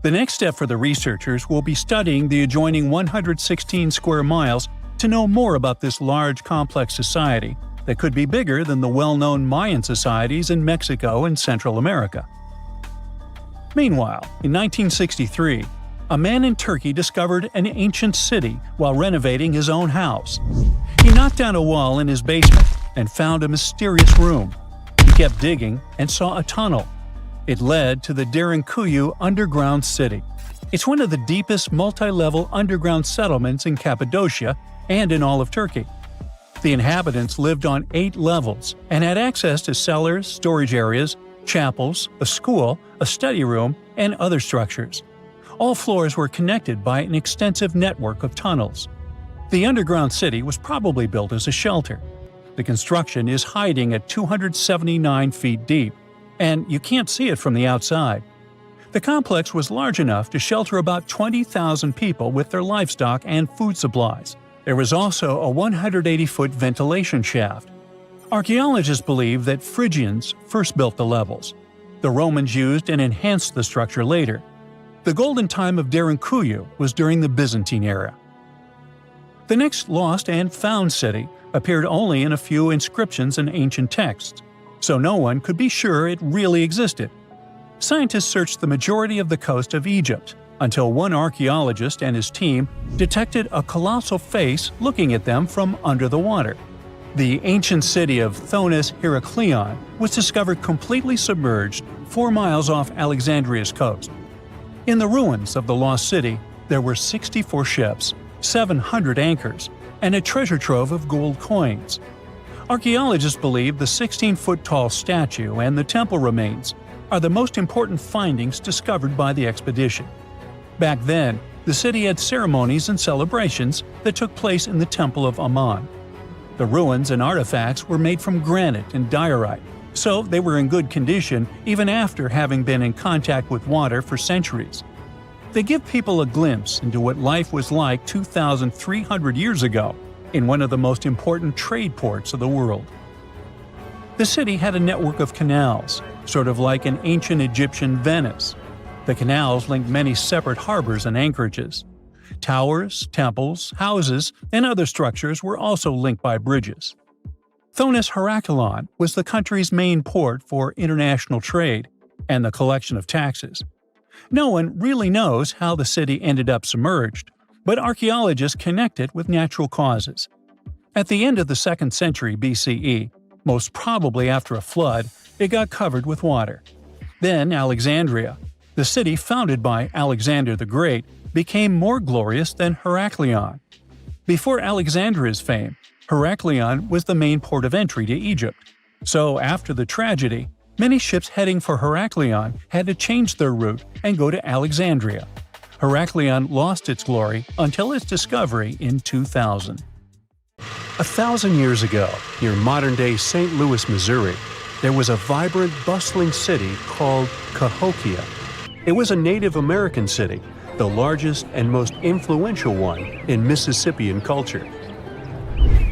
The next step for the researchers will be studying the adjoining 116 square miles to know more about this large, complex society that could be bigger than the well-known Mayan societies in Mexico and Central America. Meanwhile, in 1963, a man in Turkey discovered an ancient city while renovating his own house. He knocked down a wall in his basement and found a mysterious room. He kept digging and saw a tunnel. It led to the Derinkuyu underground city. It's one of the deepest multi-level underground settlements in Cappadocia and in all of Turkey. The inhabitants lived on 8 levels and had access to cellars, storage areas, chapels, a school, a study room, and other structures. All floors were connected by an extensive network of tunnels. The underground city was probably built as a shelter. The construction is hiding at 279 feet deep, and you can't see it from the outside. The complex was large enough to shelter about 20,000 people with their livestock and food supplies. There was also a 180-foot ventilation shaft. Archaeologists believe that Phrygians first built the levels. The Romans used and enhanced the structure later. The golden time of Derinkuyu was during the Byzantine era. The next lost and found city appeared only in a few inscriptions and ancient texts, so no one could be sure it really existed. Scientists searched the majority of the coast of Egypt, until one archaeologist and his team detected a colossal face looking at them from under the water. The ancient city of Thonis Heracleion was discovered completely submerged 4 miles off Alexandria's coast. In the ruins of the lost city, there were 64 ships, 700 anchors, and a treasure trove of gold coins. Archaeologists believe the 16-foot-tall statue and the temple remains are the most important findings discovered by the expedition. Back then, the city had ceremonies and celebrations that took place in the Temple of Ammon. The ruins and artifacts were made from granite and diorite, so they were in good condition even after having been in contact with water for centuries. They give people a glimpse into what life was like 2,300 years ago in one of the most important trade ports of the world. The city had a network of canals, sort of like an ancient Egyptian Venice. The canals linked many separate harbors and anchorages. Towers, temples, houses, and other structures were also linked by bridges. Thonis Heracleion was the country's main port for international trade and the collection of taxes. No one really knows how the city ended up submerged, but archaeologists connect it with natural causes. At the end of the 2nd century BCE, most probably after a flood, it got covered with water. Then Alexandria, the city founded by Alexander the Great, became more glorious than Heracleion. Before Alexandria's fame, Heracleion was the main port of entry to Egypt. So after the tragedy, many ships heading for Heracleion had to change their route and go to Alexandria. Heracleion lost its glory until its discovery in 2000. 1,000 years ago, near modern-day St. Louis, Missouri, there was a vibrant, bustling city called Cahokia. It was a Native American city, the largest and most influential one in Mississippian culture.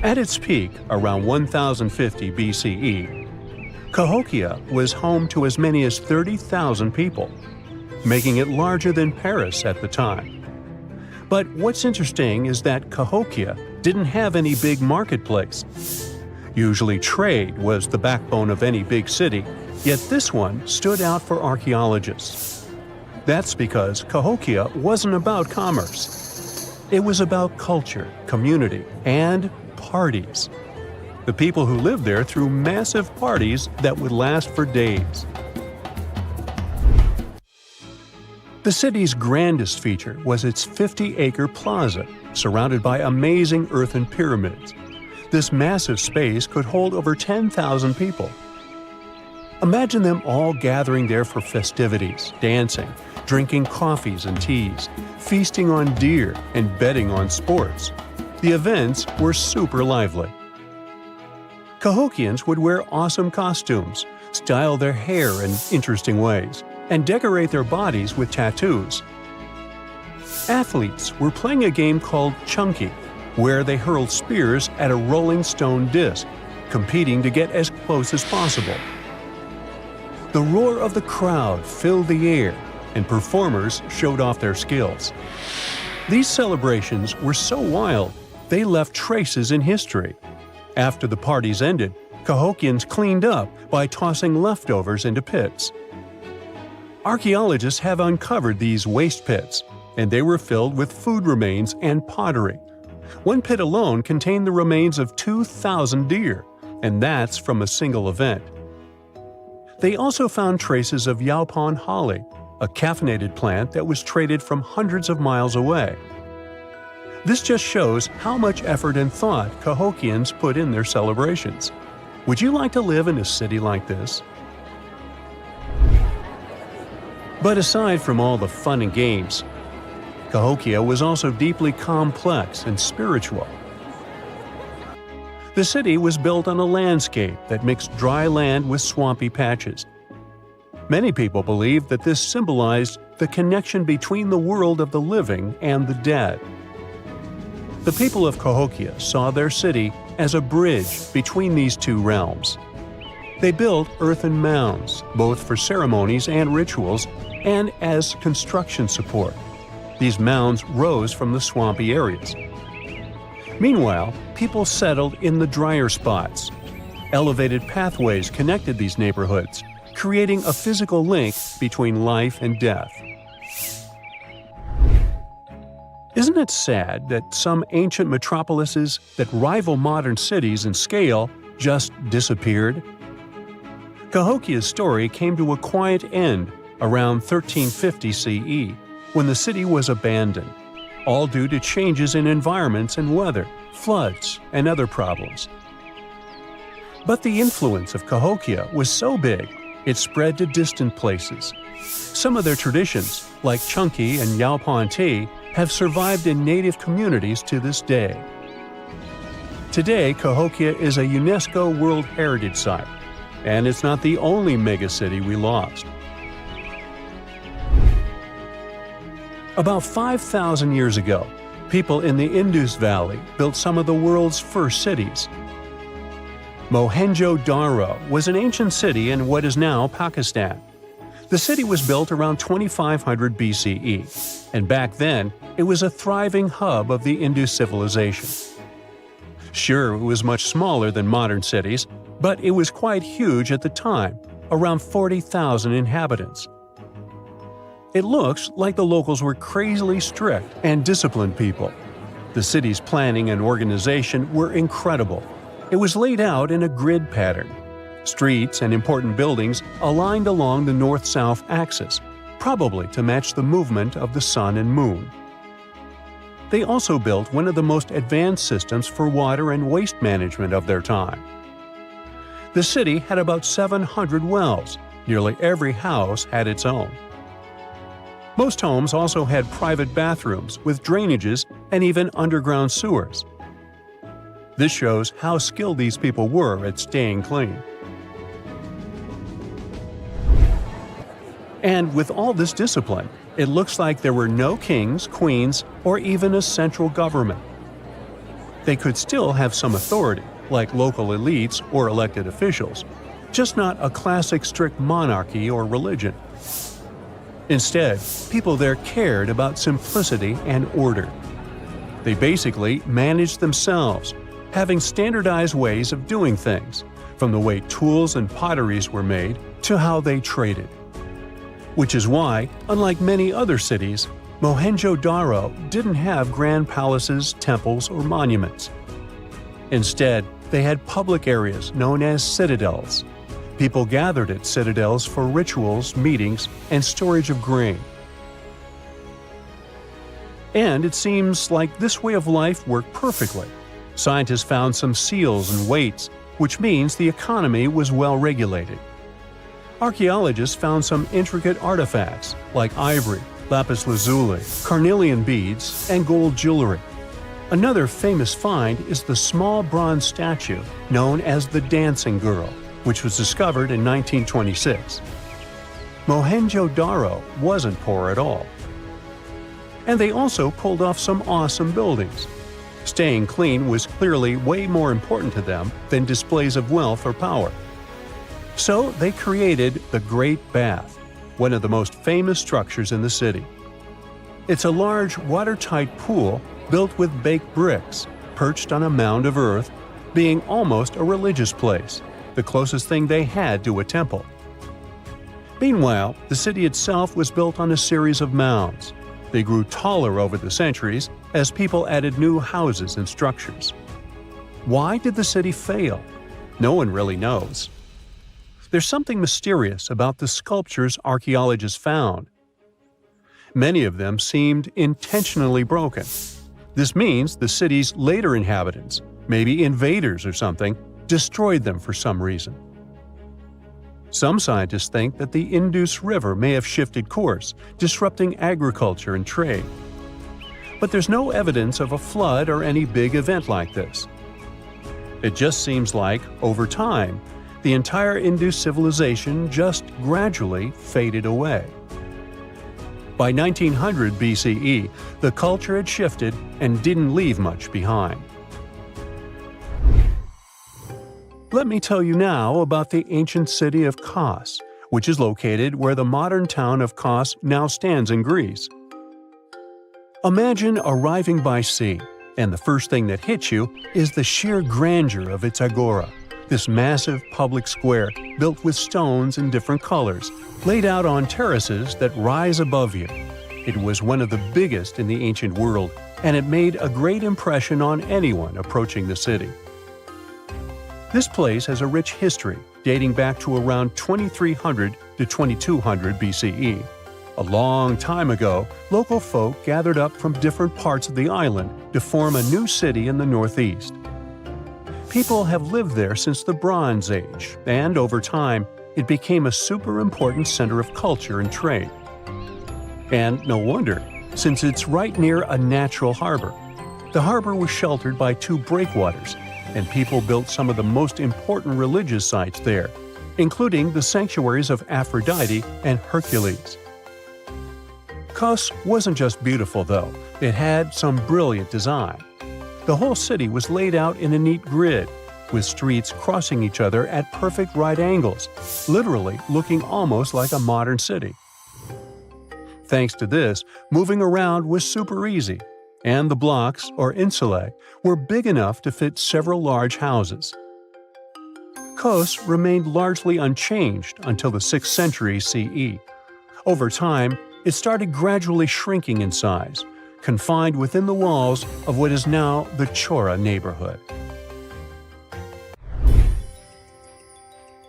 At its peak, around 1050 BCE, Cahokia was home to as many as 30,000 people, making it larger than Paris at the time. But what's interesting is that Cahokia didn't have any big marketplace. Usually trade was the backbone of any big city, yet this one stood out for archaeologists. That's because Cahokia wasn't about commerce. It was about culture, community, and parties. The people who lived there threw massive parties that would last for days. The city's grandest feature was its 50-acre plaza, surrounded by amazing earthen pyramids. This massive space could hold over 10,000 people. Imagine them all gathering there for festivities, dancing, drinking coffees and teas, feasting on deer, and betting on sports. The events were super lively. Cahokians would wear awesome costumes, style their hair in interesting ways, and decorate their bodies with tattoos. Athletes were playing a game called Chunky, where they hurled spears at a rolling stone disc, competing to get as close as possible. The roar of the crowd filled the air, and performers showed off their skills. These celebrations were so wild, they left traces in history. After the parties ended, Cahokians cleaned up by tossing leftovers into pits. Archaeologists have uncovered these waste pits, and they were filled with food remains and pottery. One pit alone contained the remains of 2,000 deer, and that's from a single event. They also found traces of yaupon holly, a caffeinated plant that was traded from hundreds of miles away. This just shows how much effort and thought Cahokians put in their celebrations. Would you like to live in a city like this? But aside from all the fun and games, Cahokia was also deeply complex and spiritual. The city was built on a landscape that mixed dry land with swampy patches. Many people believe that this symbolized the connection between the world of the living and the dead. The people of Cahokia saw their city as a bridge between these two realms. They built earthen mounds, both for ceremonies and rituals, and as construction support. These mounds rose from the swampy areas. Meanwhile, people settled in the drier spots. Elevated pathways connected these neighborhoods, creating a physical link between life and death. Isn't it sad that some ancient metropolises that rival modern cities in scale just disappeared? Cahokia's story came to a quiet end around 1350 CE, when the city was abandoned, all due to changes in environments and weather, floods, and other problems. But the influence of Cahokia was so big, it spread to distant places. Some of their traditions, like Chunky and Yaupon tea, have survived in native communities to this day. Today, Cahokia is a UNESCO World Heritage Site, and it's not the only megacity we lost. About 5,000 years ago, people in the Indus Valley built some of the world's first cities. Mohenjo-Daro was an ancient city in what is now Pakistan. The city was built around 2500 BCE, and back then, it was a thriving hub of the Indus civilization. Sure, it was much smaller than modern cities, but it was quite huge at the time, around 40,000 inhabitants. It looks like the locals were crazily strict and disciplined people. The city's planning and organization were incredible. It was laid out in a grid pattern. Streets and important buildings aligned along the north-south axis, probably to match the movement of the sun and moon. They also built one of the most advanced systems for water and waste management of their time. The city had about 700 wells. Nearly every house had its own. Most homes also had private bathrooms with drainages and even underground sewers. This shows how skilled these people were at staying clean. And with all this discipline, it looks like there were no kings, queens, or even a central government. They could still have some authority, like local elites or elected officials, just not a classic strict monarchy or religion. Instead, people there cared about simplicity and order. They basically managed themselves, having standardized ways of doing things, from the way tools and potteries were made to how they traded. Which is why, unlike many other cities, Mohenjo-Daro didn't have grand palaces, temples, or monuments. Instead, they had public areas known as citadels. People gathered at citadels for rituals, meetings, and storage of grain. And it seems like this way of life worked perfectly. Scientists found some seals and weights, which means the economy was well regulated. Archaeologists found some intricate artifacts like ivory, lapis lazuli, carnelian beads, and gold jewelry. Another famous find is the small bronze statue known as the Dancing Girl, which was discovered in 1926. Mohenjo-Daro wasn't poor at all. And they also pulled off some awesome buildings. Staying clean was clearly way more important to them than displays of wealth or power. So they created the Great Bath, one of the most famous structures in the city. It's a large, watertight pool built with baked bricks, perched on a mound of earth, being almost a religious place, the closest thing they had to a temple. Meanwhile, the city itself was built on a series of mounds. They grew taller over the centuries as people added new houses and structures. Why did the city fail? No one really knows. There's something mysterious about the sculptures archaeologists found. Many of them seemed intentionally broken. This means the city's later inhabitants, maybe invaders or something, destroyed them for some reason. Some scientists think that the Indus River may have shifted course, disrupting agriculture and trade. But there's no evidence of a flood or any big event like this. It just seems like, over time, the entire Indus civilization just gradually faded away. By 1900 BCE, the culture had shifted and didn't leave much behind. Let me tell you now about the ancient city of Kos, which is located where the modern town of Kos now stands in Greece. Imagine arriving by sea And the first thing that hits you is the sheer grandeur of its agora, this massive public square built with stones in different colors, laid out on terraces that rise above you. It was one of the biggest in the ancient world, and it made a great impression on anyone approaching the city. This place has a rich history, dating back to around 2300 to 2200 BCE. A long time ago, local folk gathered up from different parts of the island to form a new city in the northeast. People have lived there since the Bronze Age, and over time, it became a super important center of culture and trade. And no wonder, since it's right near a natural harbor. The harbor was sheltered by 2 breakwaters, and people built some of the most important religious sites there, including the sanctuaries of Aphrodite and Hercules. Kos wasn't just beautiful, though. It had some brilliant design. The whole city was laid out in a neat grid, with streets crossing each other at perfect right angles, literally looking almost like a modern city. Thanks to this, moving around was super easy, and the blocks, or insulae, were big enough to fit several large houses. Kos remained largely unchanged until the 6th century CE. Over time, it started gradually shrinking in size, confined within the walls of what is now the Chora neighborhood.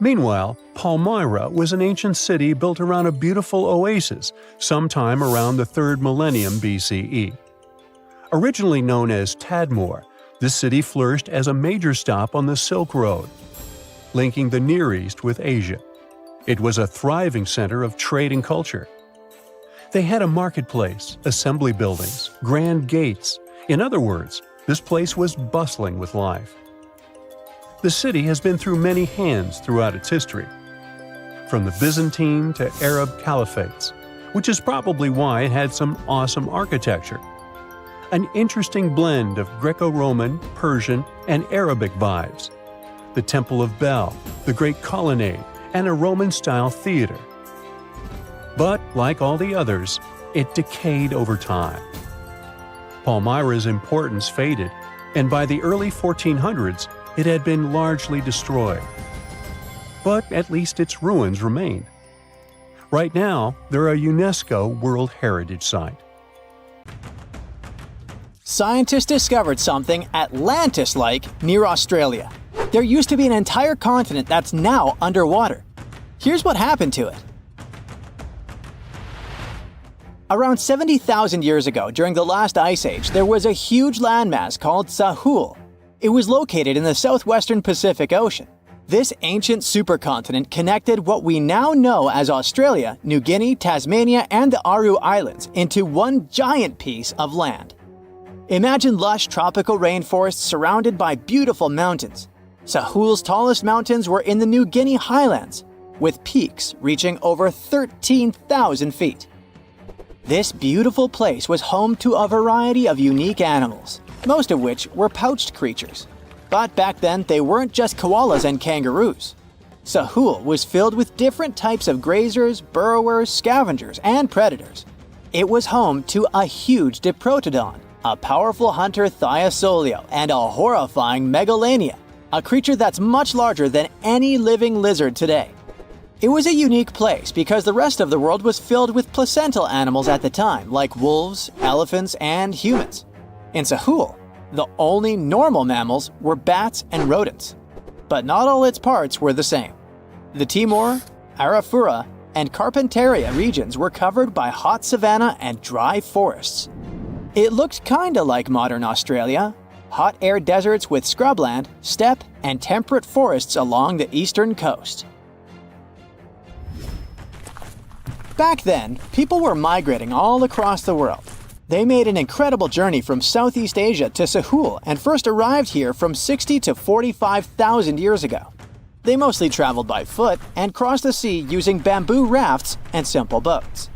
Meanwhile, Palmyra was an ancient city built around a beautiful oasis sometime around the 3rd millennium BCE. Originally known as Tadmor, this city flourished as a major stop on the Silk Road, linking the Near East with Asia. It was a thriving center of trade and culture. They had a marketplace, assembly buildings, grand gates. In other words, this place was bustling with life. The city has been through many hands throughout its history, from the Byzantine to Arab caliphates, which is probably why it had some awesome architecture. An interesting blend of Greco-Roman, Persian, and Arabic vibes. The Temple of Bel, the Great Colonnade, and a Roman-style theater. But, like all the others, it decayed over time. Palmyra's importance faded, and by the early 1400s, it had been largely destroyed. But at least its ruins remained. Right now, they're a UNESCO World Heritage Site. Scientists discovered something Atlantis-like near Australia. There used to be an entire continent that's now underwater. Here's what happened to it. Around 70,000 years ago, during the last ice age, there was a huge landmass called Sahul. It was located in the southwestern Pacific Ocean. This ancient supercontinent connected what we now know as Australia, New Guinea, Tasmania, and the Aru Islands into one giant piece of land. Imagine lush tropical rainforests surrounded by beautiful mountains. Sahul's tallest mountains were in the New Guinea highlands, with peaks reaching over 13,000 feet. This beautiful place was home to a variety of unique animals, most of which were pouched creatures. But back then, they weren't just koalas and kangaroos. Sahul was filled with different types of grazers, burrowers, scavengers, and predators. It was home to a huge diprotodon, a powerful hunter Thiosolio, and a horrifying Megalania, a creature that's much larger than any living lizard today. It was a unique place because the rest of the world was filled with placental animals at the time, like wolves, elephants, and humans. In Sahul, the only normal mammals were bats and rodents. But not all its parts were the same. The Timor, Arafura, and Carpentaria regions were covered by hot savanna and dry forests. It looked kinda like modern Australia, hot air deserts with scrubland, steppe, and temperate forests along the eastern coast. Back then, people were migrating all across the world. They made an incredible journey from Southeast Asia to Sahul and first arrived here from 60 to 45,000 years ago. They mostly traveled by foot and crossed the sea using bamboo rafts and simple boats.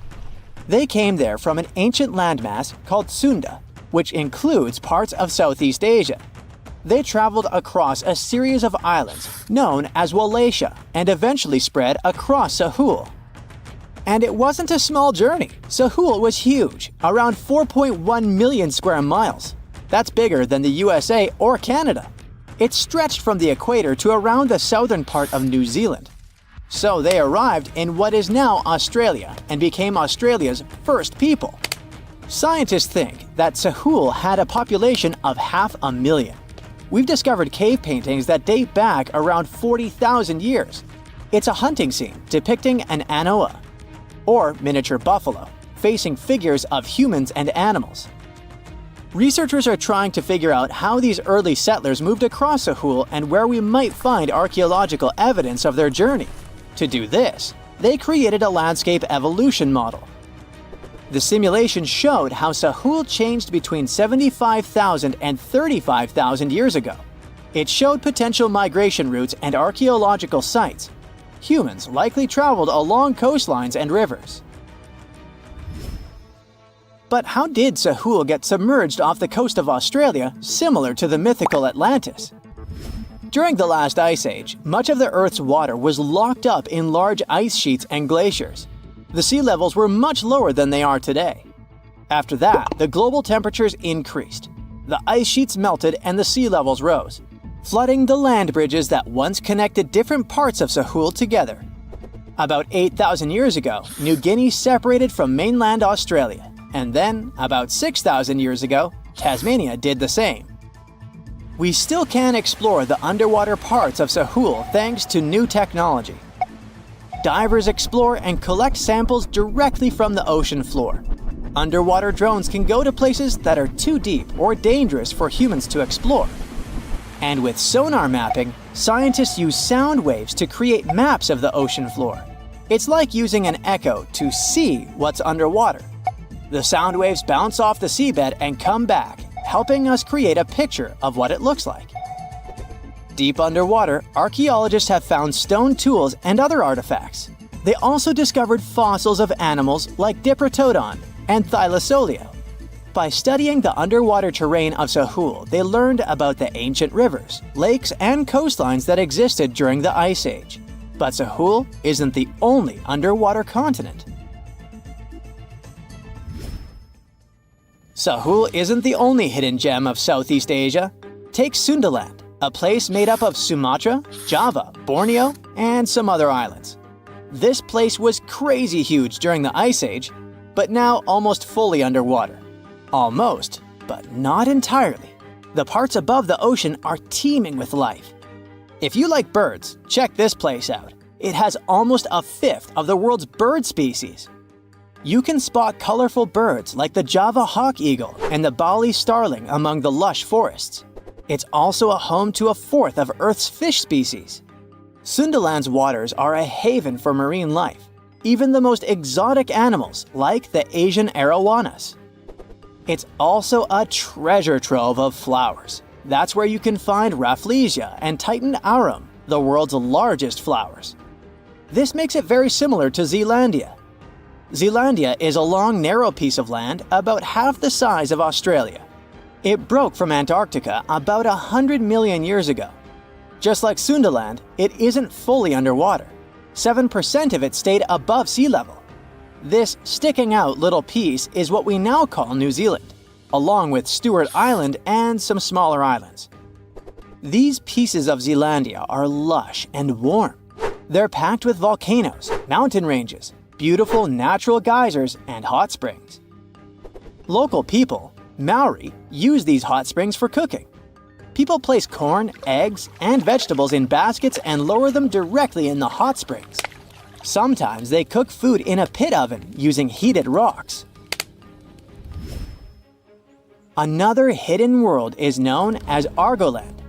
They came there from an ancient landmass called Sunda, which includes parts of Southeast Asia. They traveled across a series of islands known as Wallachia and eventually spread across Sahul. And it wasn't a small journey. Sahul was huge, around 4.1 million square miles. That's bigger than the USA or Canada. It stretched from the equator to around the southern part of New Zealand. So they arrived in what is now Australia and became Australia's first people. Scientists think that Sahul had a population of 500,000. We've discovered cave paintings that date back around 40,000 years. It's a hunting scene depicting an anoa, or miniature buffalo, facing figures of humans and animals. Researchers are trying to figure out how these early settlers moved across Sahul and where we might find archaeological evidence of their journey. To do this, they created a landscape evolution model. The simulation showed how Sahul changed between 75,000 and 35,000 years ago. It showed potential migration routes and archaeological sites. Humans likely traveled along coastlines and rivers. But how did Sahul get submerged off the coast of Australia, similar to the mythical Atlantis? During the last ice age, much of the Earth's water was locked up in large ice sheets and glaciers. The sea levels were much lower than they are today. After that, the global temperatures increased. The ice sheets melted and the sea levels rose, flooding the land bridges that once connected different parts of Sahul together. About 8,000 years ago, New Guinea separated from mainland Australia, and then, about 6,000 years ago, Tasmania did the same. We still can explore the underwater parts of Sahul thanks to new technology. Divers explore and collect samples directly from the ocean floor. Underwater drones can go to places that are too deep or dangerous for humans to explore. And with sonar mapping, scientists use sound waves to create maps of the ocean floor. It's like using an echo to see what's underwater. The sound waves bounce off the seabed and come back, helping us create a picture of what it looks like. Deep underwater, archaeologists have found stone tools and other artifacts. They also discovered fossils of animals like Diprotodon and Thylacoleo. By studying the underwater terrain of Sahul, they learned about the ancient rivers, lakes, and coastlines that existed during the Ice Age. But Sahul isn't the only underwater continent. Sahul isn't the only hidden gem of Southeast Asia. Take Sundaland, a place made up of Sumatra, Java, Borneo, and some other islands. This place was crazy huge during the Ice Age, but now almost fully underwater. Almost, but not entirely. The parts above the ocean are teeming with life. If you like birds, check this place out. It has almost a fifth of the world's bird species. You can spot colorful birds like the Java hawk eagle and the Bali starling among the lush forests. It's also a home to a fourth of Earth's fish species. Sundaland's waters are a haven for marine life, even the most exotic animals like the Asian arowanas. It's also a treasure trove of flowers. That's where you can find Rafflesia and Titan arum, the world's largest flowers. This makes it very similar to Zealandia. Zealandia is a long, narrow piece of land about half the size of Australia. It broke from Antarctica about 100 million years ago. Just like Sundaland, it isn't fully underwater. 7% of it stayed above sea level. This sticking out little piece is what we now call New Zealand, along with Stewart Island and some smaller islands. These pieces of Zealandia are lush and warm. They're packed with volcanoes, mountain ranges, beautiful natural geysers, and hot springs. Local people, Maori, use these hot springs for cooking. People place corn, eggs, and vegetables in baskets and lower them directly in the hot springs. Sometimes they cook food in a pit oven using heated rocks. Another hidden world is known as Argoland.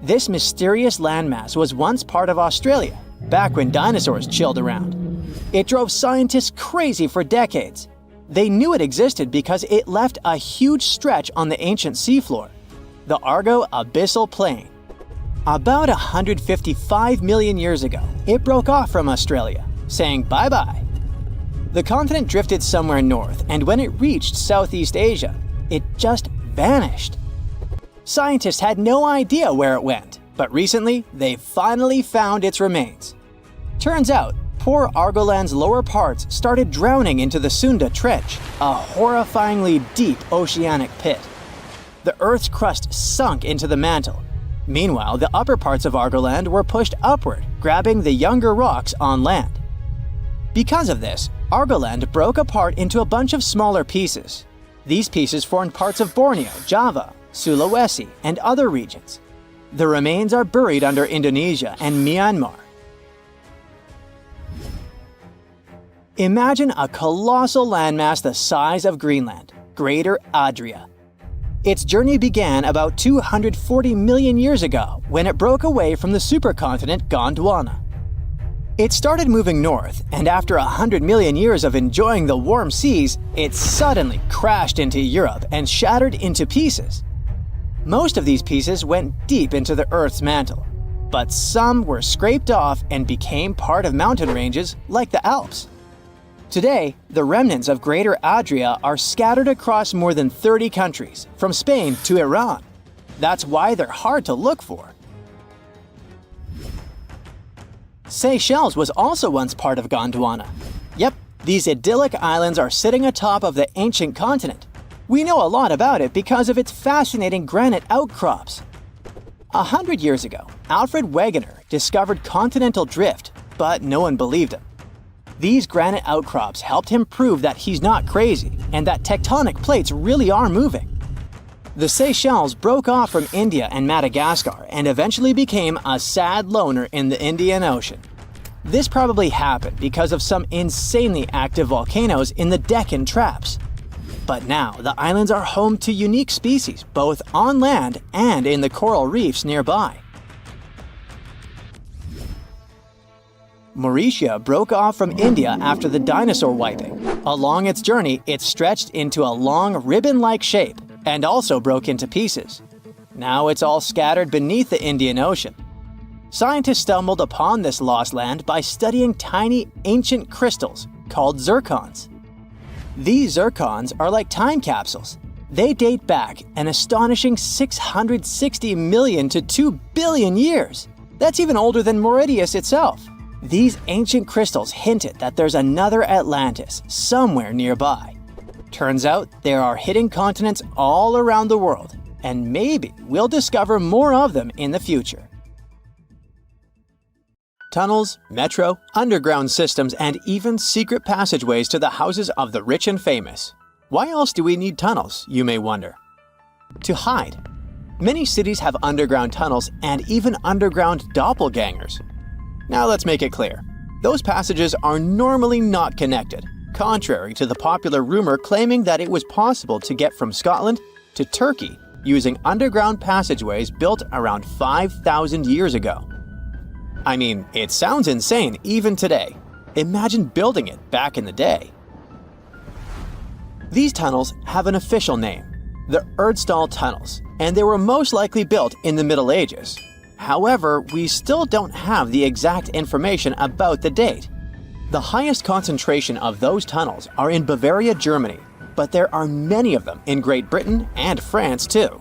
This mysterious landmass was once part of Australia, back when dinosaurs chilled around. It drove scientists crazy for decades. They knew it existed because it left a huge stretch on the ancient seafloor, the Argo Abyssal Plain. About 155 million years ago, it broke off from Australia, saying bye-bye. The continent drifted somewhere north, and when it reached Southeast Asia, it just vanished. Scientists had no idea where it went, but recently they finally found its remains. Turns out, poor Argoland's lower parts started drowning into the Sunda Trench, a horrifyingly deep oceanic pit. the Earth's crust sunk into the mantle. Meanwhile, the upper parts of Argoland were pushed upward, grabbing the younger rocks on land. Because of this, Argoland broke apart into a bunch of smaller pieces. These pieces formed parts of Borneo, Java, Sulawesi, and other regions. The remains are buried under Indonesia and Myanmar. Imagine a colossal landmass the size of Greenland, Greater Adria. Its journey began about 240 million years ago when it broke away from the supercontinent Gondwana. It started moving north, and after 100 million years of enjoying the warm seas, it suddenly crashed into Europe and shattered into pieces. Most of these pieces went deep into the Earth's mantle, but some were scraped off and became part of mountain ranges like the Alps. Today, the remnants of Greater Adria are scattered across more than 30 countries, from Spain to Iran. That's why they're hard to look for. Seychelles was also once part of Gondwana. Yep, these idyllic islands are sitting atop of the ancient continent. We know a lot about it because of its fascinating granite outcrops. 100 years ago, Alfred Wegener discovered continental drift, but no one believed him. These granite outcrops helped him prove that he's not crazy and that tectonic plates really are moving. The Seychelles broke off from India and Madagascar and eventually became a sad loner in the Indian Ocean. This probably happened because of some insanely active volcanoes in the Deccan Traps. But now, the islands are home to unique species both on land and in the coral reefs nearby. Mauritius broke off from India after the dinosaur wiping. Along its journey, it stretched into a long ribbon-like shape and also broke into pieces. Now it's all scattered beneath the Indian Ocean. Scientists stumbled upon this lost land by studying tiny ancient crystals called zircons. These zircons are like time capsules. They date back an astonishing 660 million to 2 billion years. That's even older than Mauritius itself. These ancient crystals hinted that there's another Atlantis somewhere nearby. Turns out there are hidden continents all around the world, and maybe we'll discover more of them in the future. Tunnels, metro, underground systems, and even secret passageways to the houses of the rich and famous. Why else do we need tunnels, you may wonder? To hide. Many cities have underground tunnels and even underground doppelgangers. Now let's make it clear. Those passages are normally not connected, contrary to the popular rumor claiming that it was possible to get from Scotland to Turkey using underground passageways built around 5,000 years ago. I mean, it sounds insane even today. Imagine building it back in the day. These tunnels have an official name, the Erdstall Tunnels, and they were most likely built in the Middle Ages. However, we still don't have the exact information about the date. The highest concentration of those tunnels are in Bavaria, Germany, but there are many of them in Great Britain and France too.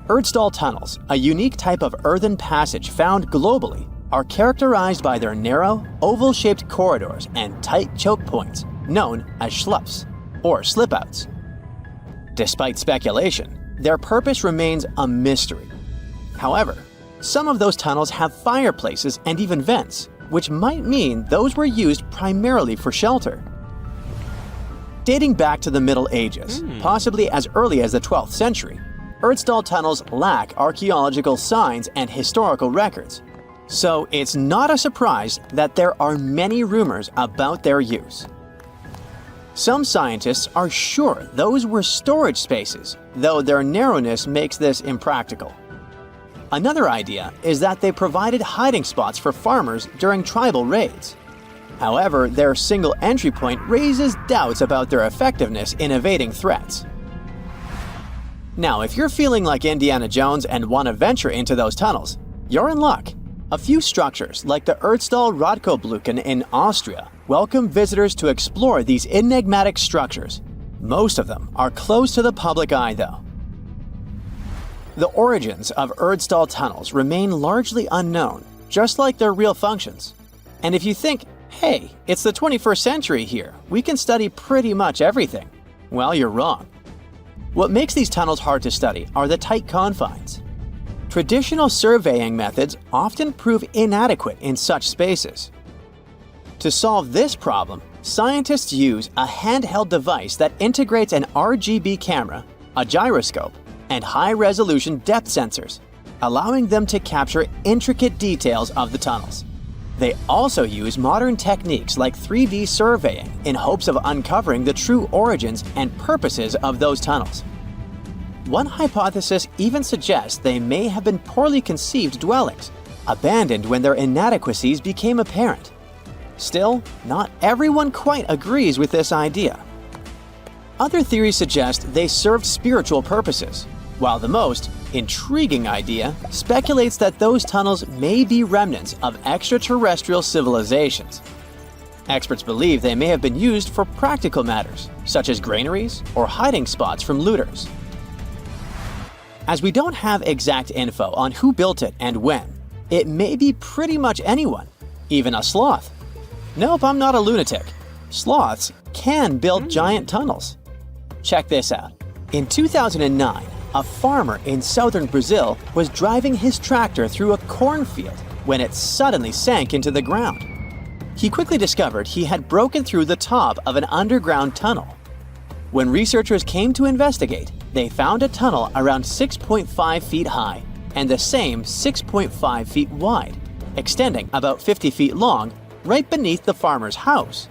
Erdstall tunnels, a unique type of earthen passage found globally, are characterized by their narrow, oval-shaped corridors and tight choke points, known as schlups, or slip-outs. Despite speculation, their purpose remains a mystery. However, some of those tunnels have fireplaces and even vents, which might mean those were used primarily for shelter. Dating back to the Middle Ages, possibly as early as the 12th century, Erdstall tunnels lack archaeological signs and historical records. So it's not a surprise that there are many rumors about their use. Some scientists are sure those were storage spaces, though their narrowness makes this impractical. Another idea is that they provided hiding spots for farmers during tribal raids. However, their single entry point raises doubts about their effectiveness in evading threats. Now, if you're feeling like Indiana Jones and want to venture into those tunnels, you're in luck. A few structures, like the Erdstall Radkobluken in Austria, welcome visitors to explore these enigmatic structures. Most of them are closed to the public eye, though. The origins of Erdstall tunnels remain largely unknown, just like their real functions. And if you think, hey, it's the 21st century here, we can study pretty much everything, well, you're wrong. What makes these tunnels hard to study are the tight confines. Traditional surveying methods often prove inadequate in such spaces. To solve this problem, scientists use a handheld device that integrates an RGB camera, a gyroscope, and high-resolution depth sensors, allowing them to capture intricate details of the tunnels. They also use modern techniques like 3D surveying in hopes of uncovering the true origins and purposes of those tunnels. One hypothesis even suggests they may have been poorly conceived dwellings, abandoned when their inadequacies became apparent. Still, not everyone quite agrees with this idea. Other theories suggest they served spiritual purposes, while the most intriguing idea speculates that those tunnels may be remnants of extraterrestrial civilizations. Experts believe they may have been used for practical matters, such as granaries or hiding spots from looters. As we don't have exact info on who built it and when, it may be pretty much anyone, even a sloth. Nope, I'm not a lunatic. Sloths can build giant tunnels. Check this out. In 2009, a farmer in southern Brazil was driving his tractor through a cornfield when it suddenly sank into the ground. He quickly discovered he had broken through the top of an underground tunnel. When researchers came to investigate, they found a tunnel around 6.5 feet high and the same 6.5 feet wide, extending about 50 feet long right beneath the farmer's house.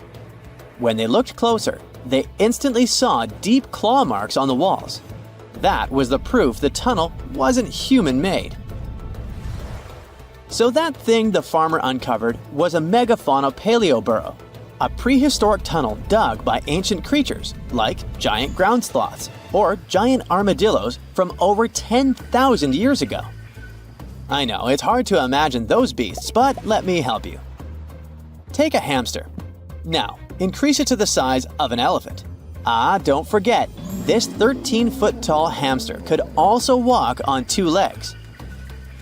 When they looked closer, they instantly saw deep claw marks on the walls. That was the proof the tunnel wasn't human-made. So that thing the farmer uncovered was a megafauna paleoburrow, a prehistoric tunnel dug by ancient creatures like giant ground sloths or giant armadillos from over 10,000 years ago. I know, it's hard to imagine those beasts, but let me help you. Take a hamster. Now, increase it to the size of an elephant. Don't forget, this 13-foot tall hamster could also walk on two legs.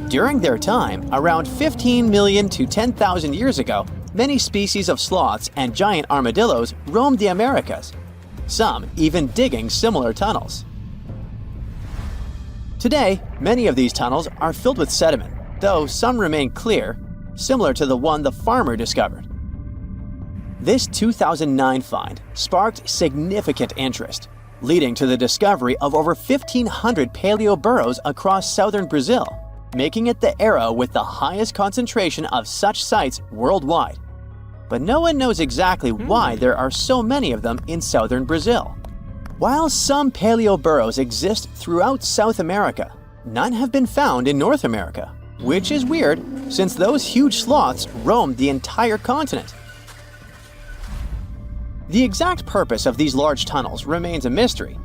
During their time, around 15 million to 10,000 years ago, many species of sloths and giant armadillos roamed the Americas, some even digging similar tunnels. Today, many of these tunnels are filled with sediment, though some remain clear, similar to the one the farmer discovered. This 2009 find sparked significant interest, leading to the discovery of over 1,500 paleoburrows across southern Brazil, making it the era with the highest concentration of such sites worldwide. But no one knows exactly why there are so many of them in southern Brazil. While some paleoburrows exist throughout South America, none have been found in North America, which is weird since those huge sloths roamed the entire continent. The exact purpose of these large tunnels remains a mystery,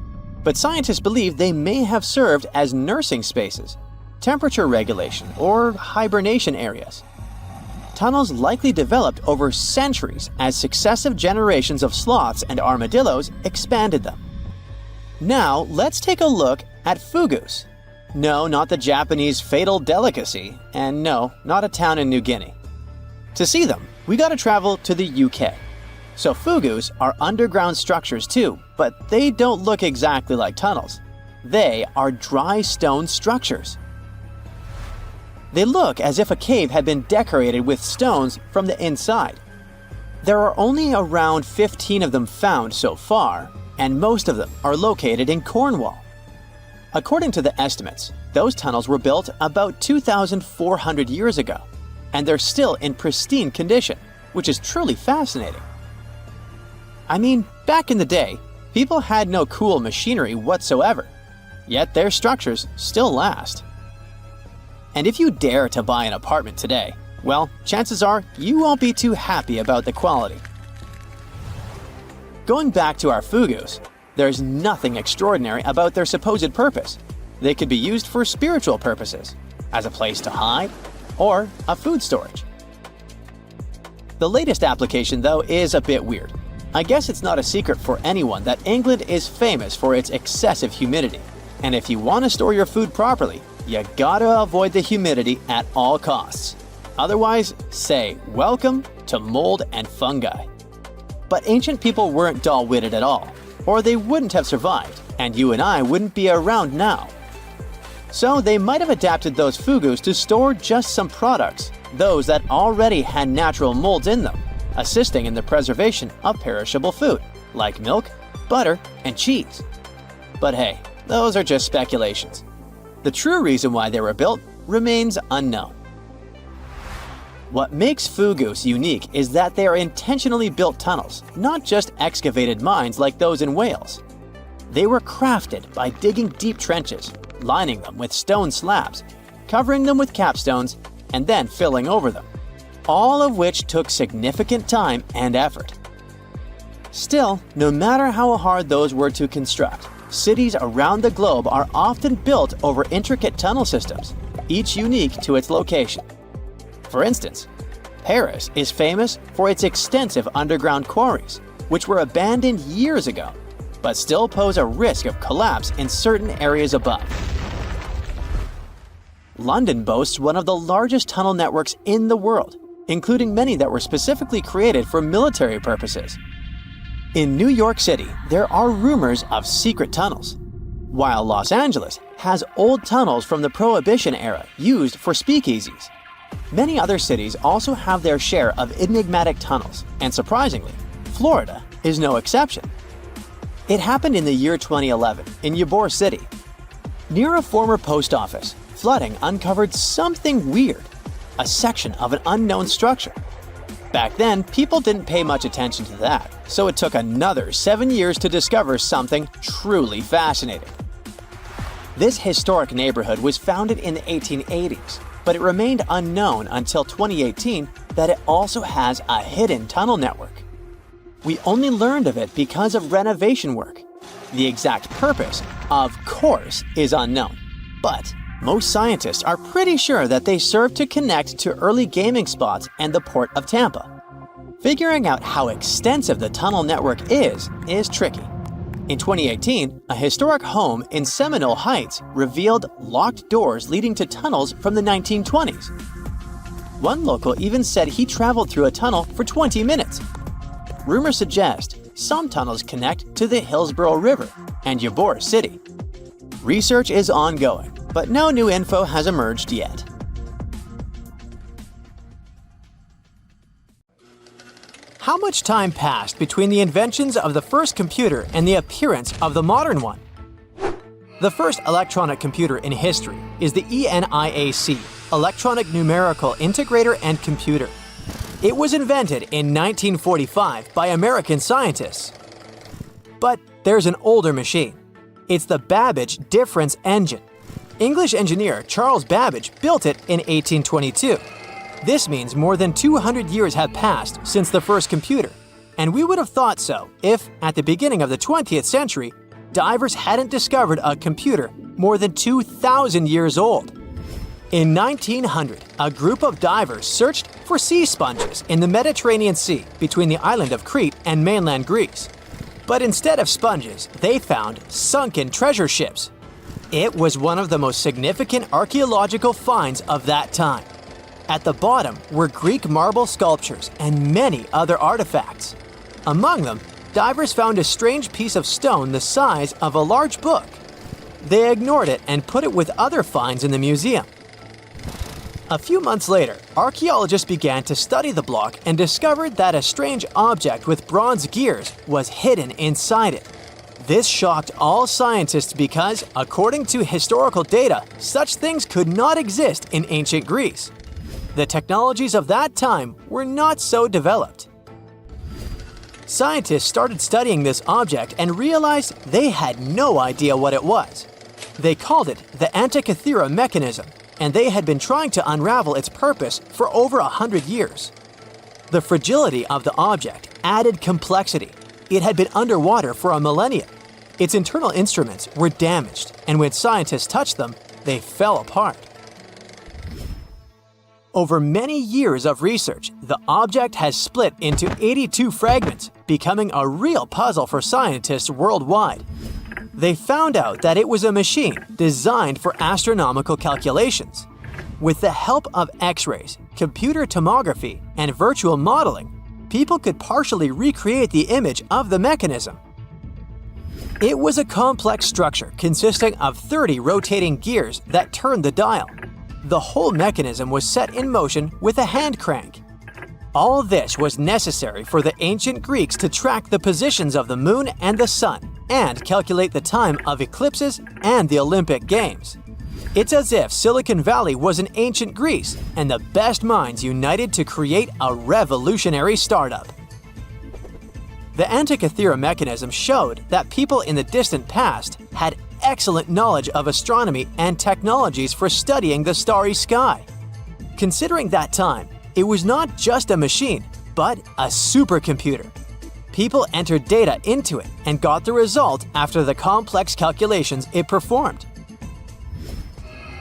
but scientists believe they may have served as nursing spaces, temperature regulation, or hibernation areas. Tunnels likely developed over centuries as successive generations of sloths and armadillos expanded them. Now, let's take a look at fugus. No, not the Japanese fatal delicacy, and no, not a town in New Guinea. To see them, we gotta travel to the UK. So fugus are underground structures too, but they don't look exactly like tunnels. They are dry stone structures. They look as if a cave had been decorated with stones from the inside. There are only around 15 of them found so far, and most of them are located in Cornwall. According to the estimates, those tunnels were built about 2,400 years ago, and they're still in pristine condition, which is truly fascinating. I mean, back in the day, people had no cool machinery whatsoever, yet their structures still last. And if you dare to buy an apartment today, well, chances are you won't be too happy about the quality. Going back to our fugus, there's nothing extraordinary about their supposed purpose. They could be used for spiritual purposes, as a place to hide, or a food storage. The latest application, though, is a bit weird. I guess it's not a secret for anyone that England is famous for its excessive humidity. And if you want to store your food properly, you gotta avoid the humidity at all costs. Otherwise, say welcome to mold and fungi. But ancient people weren't dull-witted at all. or they wouldn't have survived, and you and I wouldn't be around now. So they might have adapted those fugus to store just some products, those that already had natural molds in them, assisting in the preservation of perishable food, like milk, butter, and cheese. But hey, those are just speculations. The true reason why they were built remains unknown. What makes fugus unique is that they are intentionally built tunnels, not just excavated mines like those in Wales. They were crafted by digging deep trenches, lining them with stone slabs, covering them with capstones, and then filling over them, all of which took significant time and effort. Still, no matter how hard those were to construct, cities around the globe are often built over intricate tunnel systems, each unique to its location. For instance, Paris is famous for its extensive underground quarries, which were abandoned years ago, but still pose a risk of collapse in certain areas above. London boasts one of the largest tunnel networks in the world, including many that were specifically created for military purposes. In New York City, there are rumors of secret tunnels, while Los Angeles has old tunnels from the Prohibition era used for speakeasies. Many other cities also have their share of enigmatic tunnels, and surprisingly, Florida is no exception. It happened in the year 2011 in Ybor City. Near a former post office, flooding uncovered something weird, a section of an unknown structure. Back then, people didn't pay much attention to that, so it took another 7 years to discover something truly fascinating. This historic neighborhood was founded in the 1880s, but it remained unknown until 2018 that it also has a hidden tunnel network. We only learned of it because of renovation work. The exact purpose, of course, is unknown, but most scientists are pretty sure that they serve to connect to early gaming spots and the port of Tampa. Figuring out how extensive the tunnel network is tricky. In 2018, a historic home in Seminole Heights revealed locked doors leading to tunnels from the 1920s. One local even said he traveled through a tunnel for 20 minutes. Rumors suggest some tunnels connect to the Hillsborough River and Ybor City. Research is ongoing, but no new info has emerged yet. How much time passed between the inventions of the first computer and the appearance of the modern one? The first electronic computer in history is the ENIAC, Electronic Numerical Integrator and Computer. It was invented in 1945 by American scientists. But there's an older machine. It's the Babbage difference engine. English engineer Charles Babbage built it in 1822. This means more than 200 years have passed since the first computer, and we would have thought so if, at the beginning of the 20th century, divers hadn't discovered a computer more than 2,000 years old. In 1900, a group of divers searched for sea sponges in the Mediterranean Sea between the island of Crete and mainland Greece. But instead of sponges, they found sunken treasure ships. It was one of the most significant archaeological finds of that time. At the bottom were Greek marble sculptures and many other artifacts. Among them, divers found a strange piece of stone the size of a large book. They ignored it and put it with other finds in the museum. A few months later, archaeologists began to study the block and discovered that a strange object with bronze gears was hidden inside it. This shocked all scientists because, according to historical data, such things could not exist in ancient Greece. The technologies of that time were not so developed. Scientists started studying this object and realized they had no idea what it was. They called it the Antikythera mechanism, and they had been trying to unravel its purpose for over 100 years. The fragility of the object added complexity. It had been underwater for a millennia. Its internal instruments were damaged, and when scientists touched them, they fell apart. Over many years of research, the object has split into 82 fragments, becoming a real puzzle for scientists worldwide. They found out that it was a machine designed for astronomical calculations. With the help of X-rays, computer tomography, and virtual modeling, people could partially recreate the image of the mechanism. It was a complex structure consisting of 30 rotating gears that turned the dial. The whole mechanism was set in motion with a hand crank. All this was necessary for the ancient Greeks to track the positions of the moon and the sun and calculate the time of eclipses and the Olympic Games. It's as if Silicon Valley was in ancient Greece and the best minds united to create a revolutionary startup. The Antikythera mechanism showed that people in the distant past had excellent knowledge of astronomy and technologies for studying the starry sky. Considering that time, it was not just a machine, but a supercomputer. People entered data into it and got the result after the complex calculations it performed.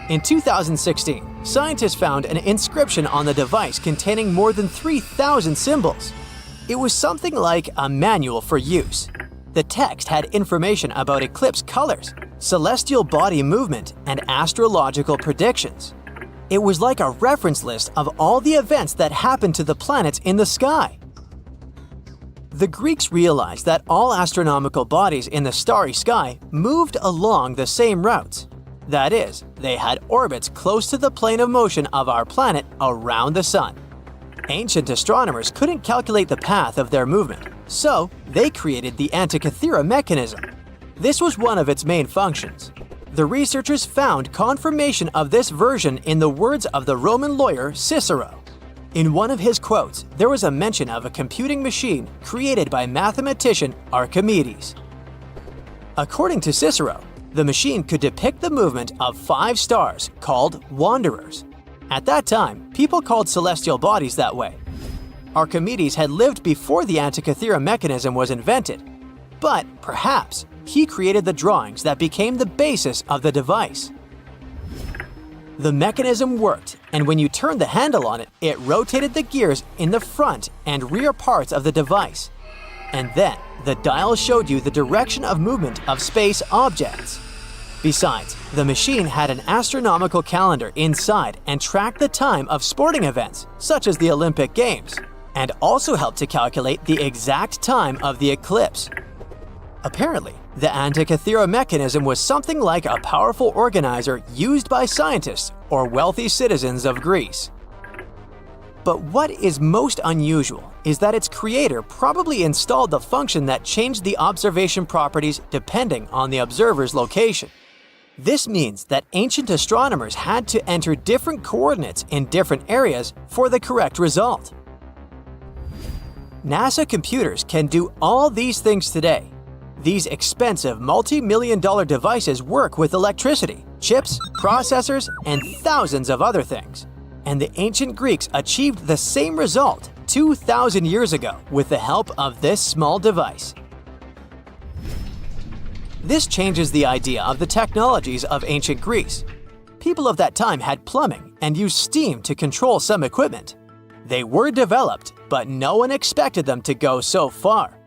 In 2016, scientists found an inscription on the device containing more than 3,000 symbols. It was something like a manual for use. The text had information about eclipse colors, celestial body movement, and astrological predictions. It was like a reference list of all the events that happened to the planets in the sky. The Greeks realized that all astronomical bodies in the starry sky moved along the same routes. That is, they had orbits close to the plane of motion of our planet around the sun. Ancient astronomers couldn't calculate the path of their movement, so they created the Antikythera mechanism. This was one of its main functions. The researchers found confirmation of this version in the words of the Roman lawyer Cicero. In one of his quotes, there was a mention of a computing machine created by mathematician Archimedes. According to Cicero, the machine could depict the movement of 5 stars called wanderers. At that time, people called celestial bodies that way. Archimedes had lived before the Antikythera mechanism was invented, but perhaps he created the drawings that became the basis of the device. The mechanism worked, and when you turned the handle on it, it rotated the gears in the front and rear parts of the device. And then, the dial showed you the direction of movement of space objects. Besides, the machine had an astronomical calendar inside and tracked the time of sporting events, such as the Olympic Games, and also helped to calculate the exact time of the eclipse. Apparently, the Antikythera mechanism was something like a powerful organizer used by scientists or wealthy citizens of Greece. But what is most unusual is that its creator probably installed the function that changed the observation properties depending on the observer's location. This means that ancient astronomers had to enter different coordinates in different areas for the correct result. NASA computers can do all these things today. These expensive multi-million-dollar devices work with electricity, chips, processors, and thousands of other things. And the ancient Greeks achieved the same result 2,000 years ago with the help of this small device. This changes the idea of the technologies of ancient Greece. People of that time had plumbing and used steam to control some equipment. They were developed, but no one expected them to go so far.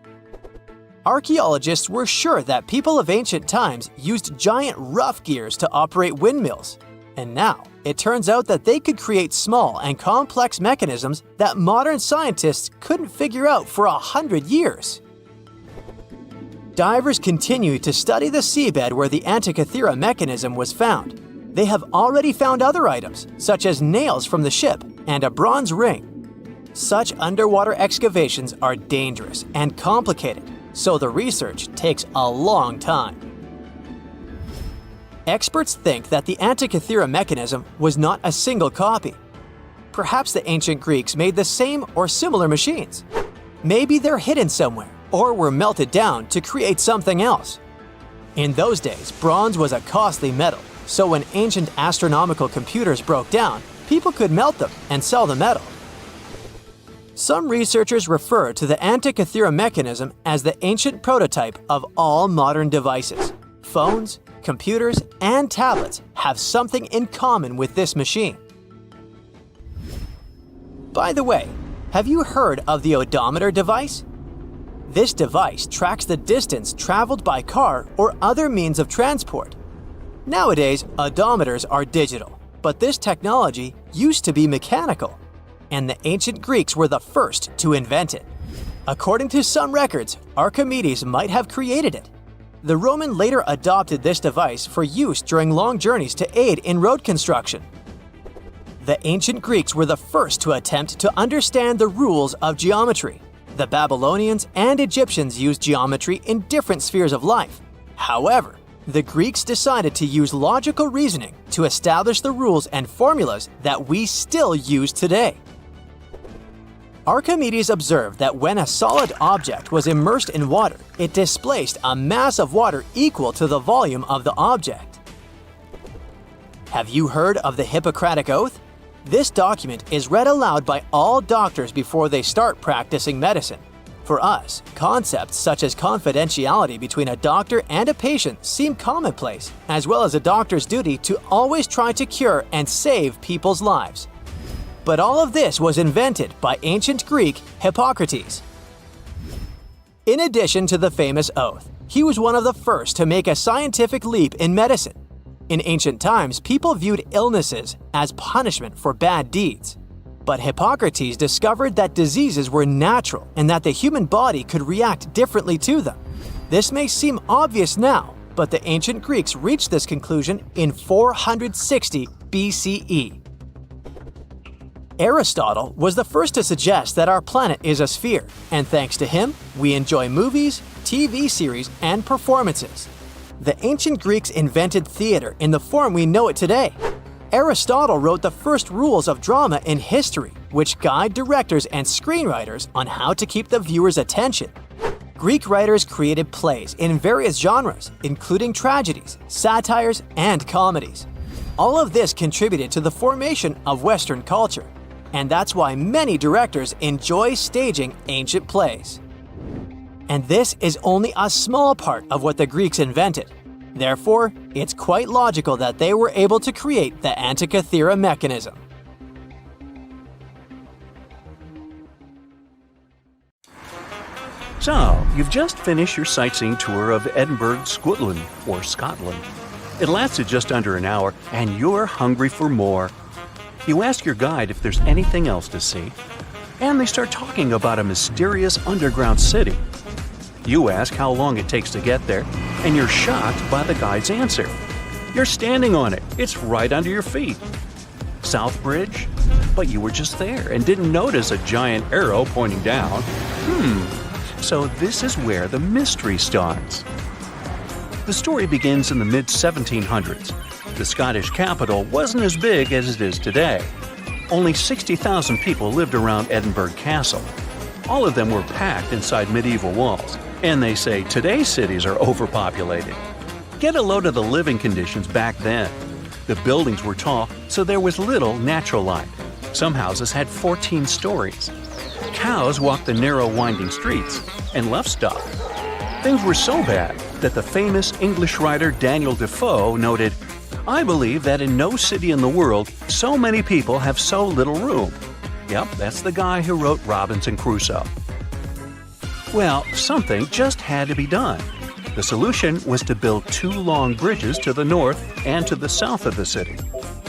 Archaeologists were sure that people of ancient times used giant rough gears to operate windmills. And now, it turns out that they could create small and complex mechanisms that modern scientists couldn't figure out for 100 years. Divers continue to study the seabed where the Antikythera mechanism was found. They have already found other items, such as nails from the ship and a bronze ring. Such underwater excavations are dangerous and complicated, so the research takes a long time. Experts think that the Antikythera mechanism was not a single copy. Perhaps the ancient Greeks made the same or similar machines. Maybe they're hidden somewhere or were melted down to create something else. In those days, bronze was a costly metal, so when ancient astronomical computers broke down, people could melt them and sell the metal. Some researchers refer to the Antikythera mechanism as the ancient prototype of all modern devices. Phones, computers, and tablets have something in common with this machine. By the way, have you heard of the odometer device? This device tracks the distance traveled by car or other means of transport. Nowadays, odometers are digital, but this technology used to be mechanical, and the ancient Greeks were the first to invent it. According to some records, Archimedes might have created it. The Roman later adopted this device for use during long journeys to aid in road construction. The ancient Greeks were the first to attempt to understand the rules of geometry. The Babylonians and Egyptians used geometry in different spheres of life. However, the Greeks decided to use logical reasoning to establish the rules and formulas that we still use today. Archimedes observed that when a solid object was immersed in water, it displaced a mass of water equal to the volume of the object. Have you heard of the Hippocratic Oath? This document is read aloud by all doctors before they start practicing medicine. For us, concepts such as confidentiality between a doctor and a patient seem commonplace, as well as a doctor's duty to always try to cure and save people's lives. But all of this was invented by ancient Greek Hippocrates. In addition to the famous oath, he was one of the first to make a scientific leap in medicine. In ancient times, people viewed illnesses as punishment for bad deeds. But Hippocrates discovered that diseases were natural and that the human body could react differently to them. This may seem obvious now, but the ancient Greeks reached this conclusion in 460 BCE. Aristotle was the first to suggest that our planet is a sphere, and thanks to him, we enjoy movies, TV series, and performances. The ancient Greeks invented theater in the form we know it today. Aristotle wrote the first rules of drama in history, which guide directors and screenwriters on how to keep the viewer's attention. Greek writers created plays in various genres, including tragedies, satires, and comedies. All of this contributed to the formation of Western culture, and that's why many directors enjoy staging ancient plays. And this is only a small part of what the Greeks invented. Therefore, it's quite logical that they were able to create the Antikythera mechanism. So, you've just finished your sightseeing tour of Edinburgh, Scotland, or Scotland. It lasted just under an hour, and you're hungry for more. You ask your guide if there's anything else to see, and they start talking about a mysterious underground city. You ask how long it takes to get there, and you're shocked by the guide's answer. You're standing on it. It's right under your feet. South Bridge? But you were just there and didn't notice a giant arrow pointing down. So this is where the mystery starts. The story begins in the mid-1700s. The Scottish capital wasn't as big as it is today. Only 60,000 people lived around Edinburgh Castle. All of them were packed inside medieval walls. And they say today's cities are overpopulated. Get a load of the living conditions back then. The buildings were tall, so there was little natural light. Some houses had 14 stories. Cows walked the narrow winding streets and left stuff. Things were so bad that the famous English writer Daniel Defoe noted, "I believe that in no city in the world so many people have so little room." Yep, that's the guy who wrote Robinson Crusoe. Well, something just had to be done. The solution was to build 2 long bridges to the north and to the south of the city.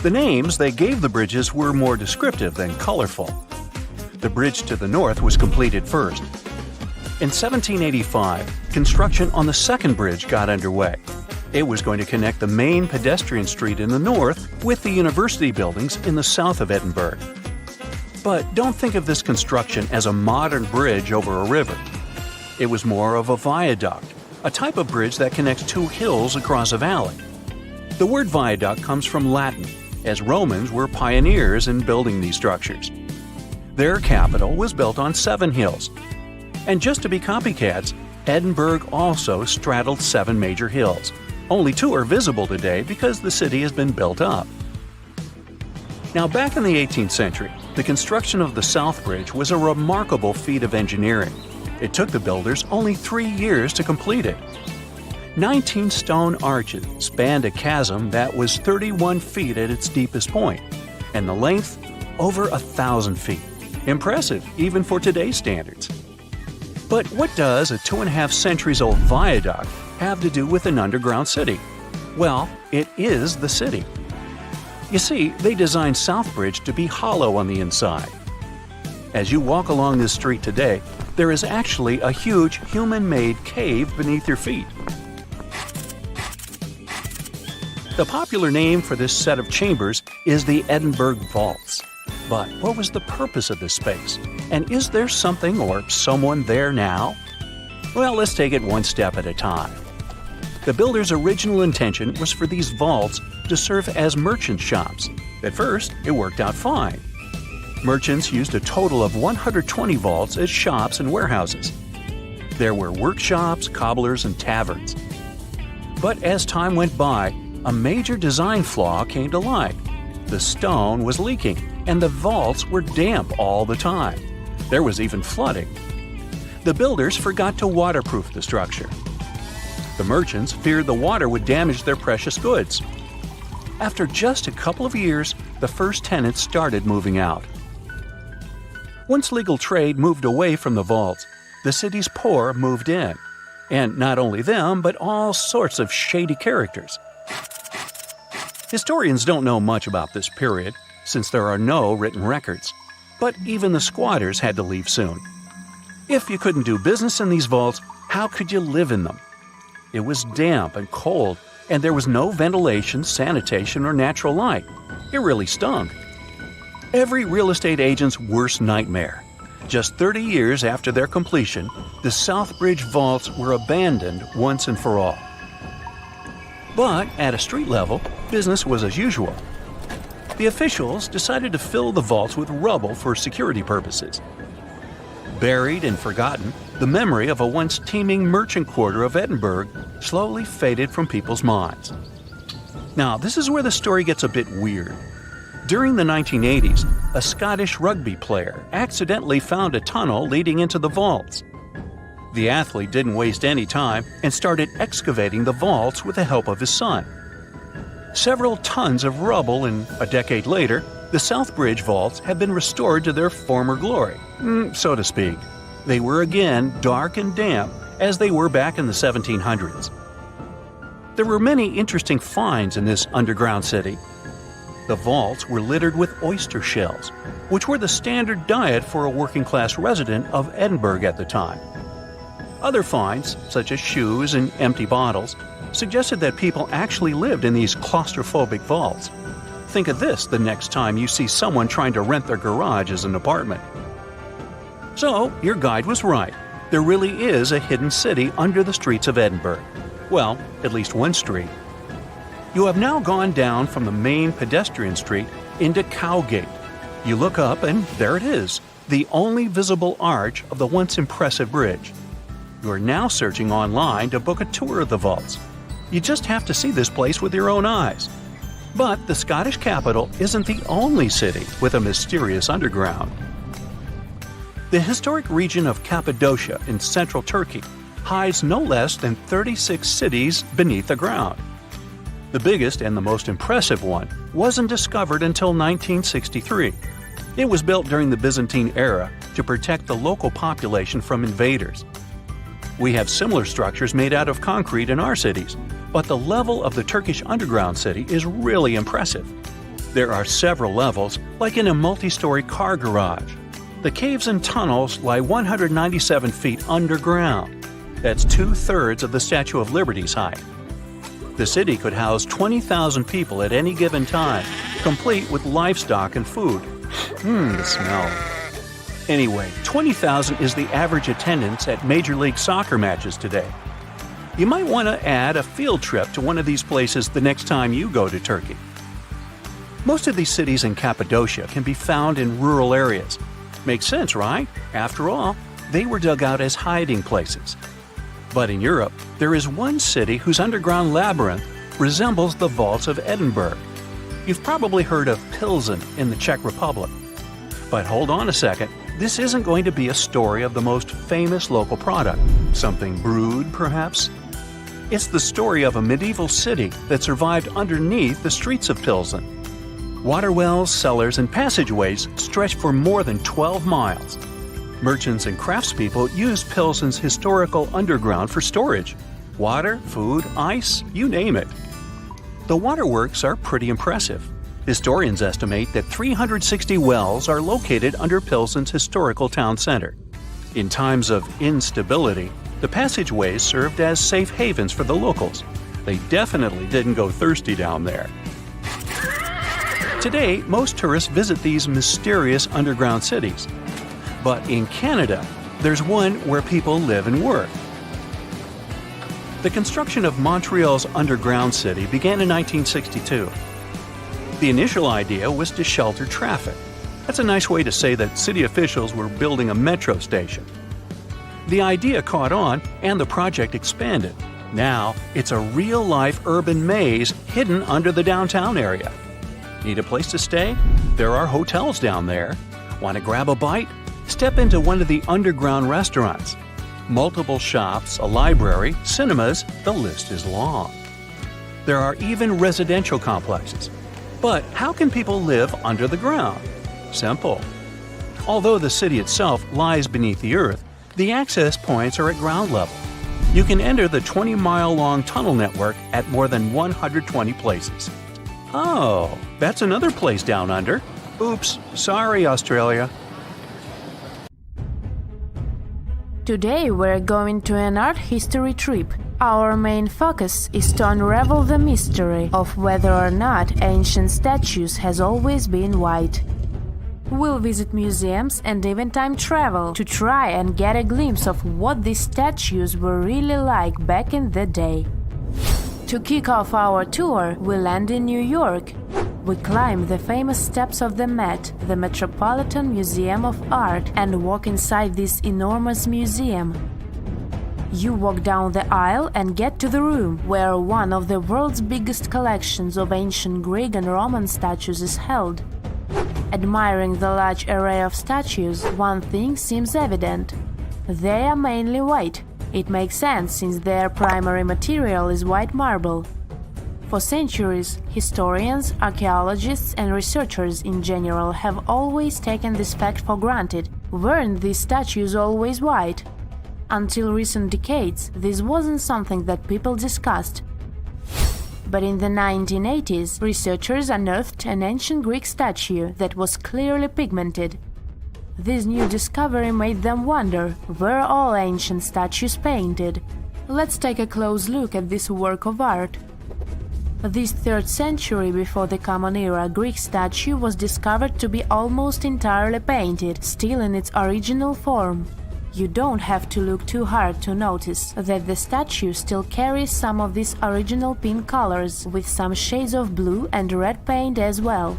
The names they gave the bridges were more descriptive than colorful. The bridge to the north was completed first. In 1785, construction on the second bridge got underway. It was going to connect the main pedestrian street in the north with the university buildings in the south of Edinburgh. But don't think of this construction as a modern bridge over a river. It was more of a viaduct, a type of bridge that connects 2 hills across a valley. The word viaduct comes from Latin, as Romans were pioneers in building these structures. Their capital was built on 7 hills. And just to be copycats, Edinburgh also straddled 7 major hills. Only 2 are visible today because the city has been built up. Now, back in the 18th century, the construction of the South Bridge was a remarkable feat of engineering. It took the builders only 3 years to complete it. 19 stone arches spanned a chasm that was 31 feet at its deepest point, and the length over 1,000 feet. Impressive, even for today's standards. But what does a 2.5 centuries old viaduct have to do with an underground city? Well, it is the city. You see, they designed Southbridge to be hollow on the inside. As you walk along this street today, there is actually a huge human-made cave beneath your feet. The popular name for this set of chambers is the Edinburgh Vaults. But what was the purpose of this space? And is there something or someone there now? Well, let's take it one step at a time. The builder's original intention was for these vaults to serve as merchant shops. At first, it worked out fine. Merchants used a total of 120 vaults as shops and warehouses. There were workshops, cobblers, and taverns. But as time went by, a major design flaw came to light. The stone was leaking, and the vaults were damp all the time. There was even flooding. The builders forgot to waterproof the structure. The merchants feared the water would damage their precious goods. After just a couple of years, the first tenants started moving out. Once legal trade moved away from the vaults, the city's poor moved in. And not only them, but all sorts of shady characters. Historians don't know much about this period, since there are no written records. But even the squatters had to leave soon. If you couldn't do business in these vaults, how could you live in them? It was damp and cold, and there was no ventilation, sanitation, or natural light. It really stunk. Every real estate agent's worst nightmare. Just 30 years after their completion, the Southbridge Vaults were abandoned once and for all. But at a street level, business was as usual. The officials decided to fill the vaults with rubble for security purposes. Buried and forgotten, the memory of a once teeming merchant quarter of Edinburgh slowly faded from people's minds. Now, this is where the story gets a bit weird. During the 1980s, a Scottish rugby player accidentally found a tunnel leading into the vaults. The athlete didn't waste any time and started excavating the vaults with the help of his son. Several tons of rubble, and a decade later, the Southbridge Vaults have been restored to their former glory, so to speak. They were again dark and damp as they were back in the 1700s. There were many interesting finds in this underground city. The vaults were littered with oyster shells, which were the standard diet for a working-class resident of Edinburgh at the time. Other finds, such as shoes and empty bottles, suggested that people actually lived in these claustrophobic vaults. Think of this the next time you see someone trying to rent their garage as an apartment. So, your guide was right. There really is a hidden city under the streets of Edinburgh. Well, at least one street. You have now gone down from the main pedestrian street into Cowgate. You look up and there it is, the only visible arch of the once impressive bridge. You are now searching online to book a tour of the vaults. You just have to see this place with your own eyes. But the Scottish capital isn't the only city with a mysterious underground. The historic region of Cappadocia in central Turkey hides no less than 36 cities beneath the ground. The biggest and the most impressive one wasn't discovered until 1963. It was built during the Byzantine era to protect the local population from invaders. We have similar structures made out of concrete in our cities, but the level of the Turkish underground city is really impressive. There are several levels, like in a multi-story car garage. The caves and tunnels lie 197 feet underground. That's 2/3 of the Statue of Liberty's height. The city could house 20,000 people at any given time, complete with livestock and food. The smell. Anyway, 20,000 is the average attendance at Major League Soccer matches today. You might want to add a field trip to one of these places the next time you go to Turkey. Most of these cities in Cappadocia can be found in rural areas. Makes sense, right? After all, they were dug out as hiding places. But in Europe, there is one city whose underground labyrinth resembles the vaults of Edinburgh. You've probably heard of Pilsen in the Czech Republic. But hold on a second, this isn't going to be a story of the most famous local product. Something brewed, perhaps? It's the story of a medieval city that survived underneath the streets of Pilsen. Water wells, cellars, and passageways stretch for more than 12 miles. Merchants and craftspeople used Pilsen's historical underground for storage. Water, food, ice, you name it. The waterworks are pretty impressive. Historians estimate that 360 wells are located under Pilsen's historical town center. In times of instability, the passageways served as safe havens for the locals. They definitely didn't go thirsty down there. Today, most tourists visit these mysterious underground cities. But in Canada, there's one where people live and work. The construction of Montreal's underground city began in 1962. The initial idea was to shelter traffic. That's a nice way to say that city officials were building a metro station. The idea caught on and the project expanded. Now, it's a real-life urban maze hidden under the downtown area. Need a place to stay? There are hotels down there. Want to grab a bite? Step into one of the underground restaurants. Multiple shops, a library, cinemas, the list is long. There are even residential complexes. But how can people live under the ground? Simple. Although the city itself lies beneath the earth, the access points are at ground level. You can enter the 20-mile-long tunnel network at more than 120 places. Oh, that's another place down under. Oops, sorry, Australia. Today we're going to an art history trip. Our main focus is to unravel the mystery of whether or not ancient statues has always been white. We'll visit museums and even time travel to try and get a glimpse of what these statues were really like back in the day. To kick off our tour, we land in New York. We climb the famous steps of the Met, the Metropolitan Museum of Art, and walk inside this enormous museum. You walk down the aisle and get to the room where one of the world's biggest collections of ancient Greek and Roman statues is held. Admiring the large array of statues, one thing seems evident. They are mainly white. It makes sense since their primary material is white marble. For centuries, historians, archaeologists, and researchers in general have always taken this fact for granted. Weren't these statues always white? Until recent decades, this wasn't something that people discussed. But in the 1980s, researchers unearthed an ancient Greek statue that was clearly pigmented. This new discovery made them wonder, were all ancient statues painted? Let's take a close look at this work of art. This 3rd century before the Common Era Greek statue was discovered to be almost entirely painted, still in its original form. You don't have to look too hard to notice that the statue still carries some of these original pink colors, with some shades of blue and red paint as well.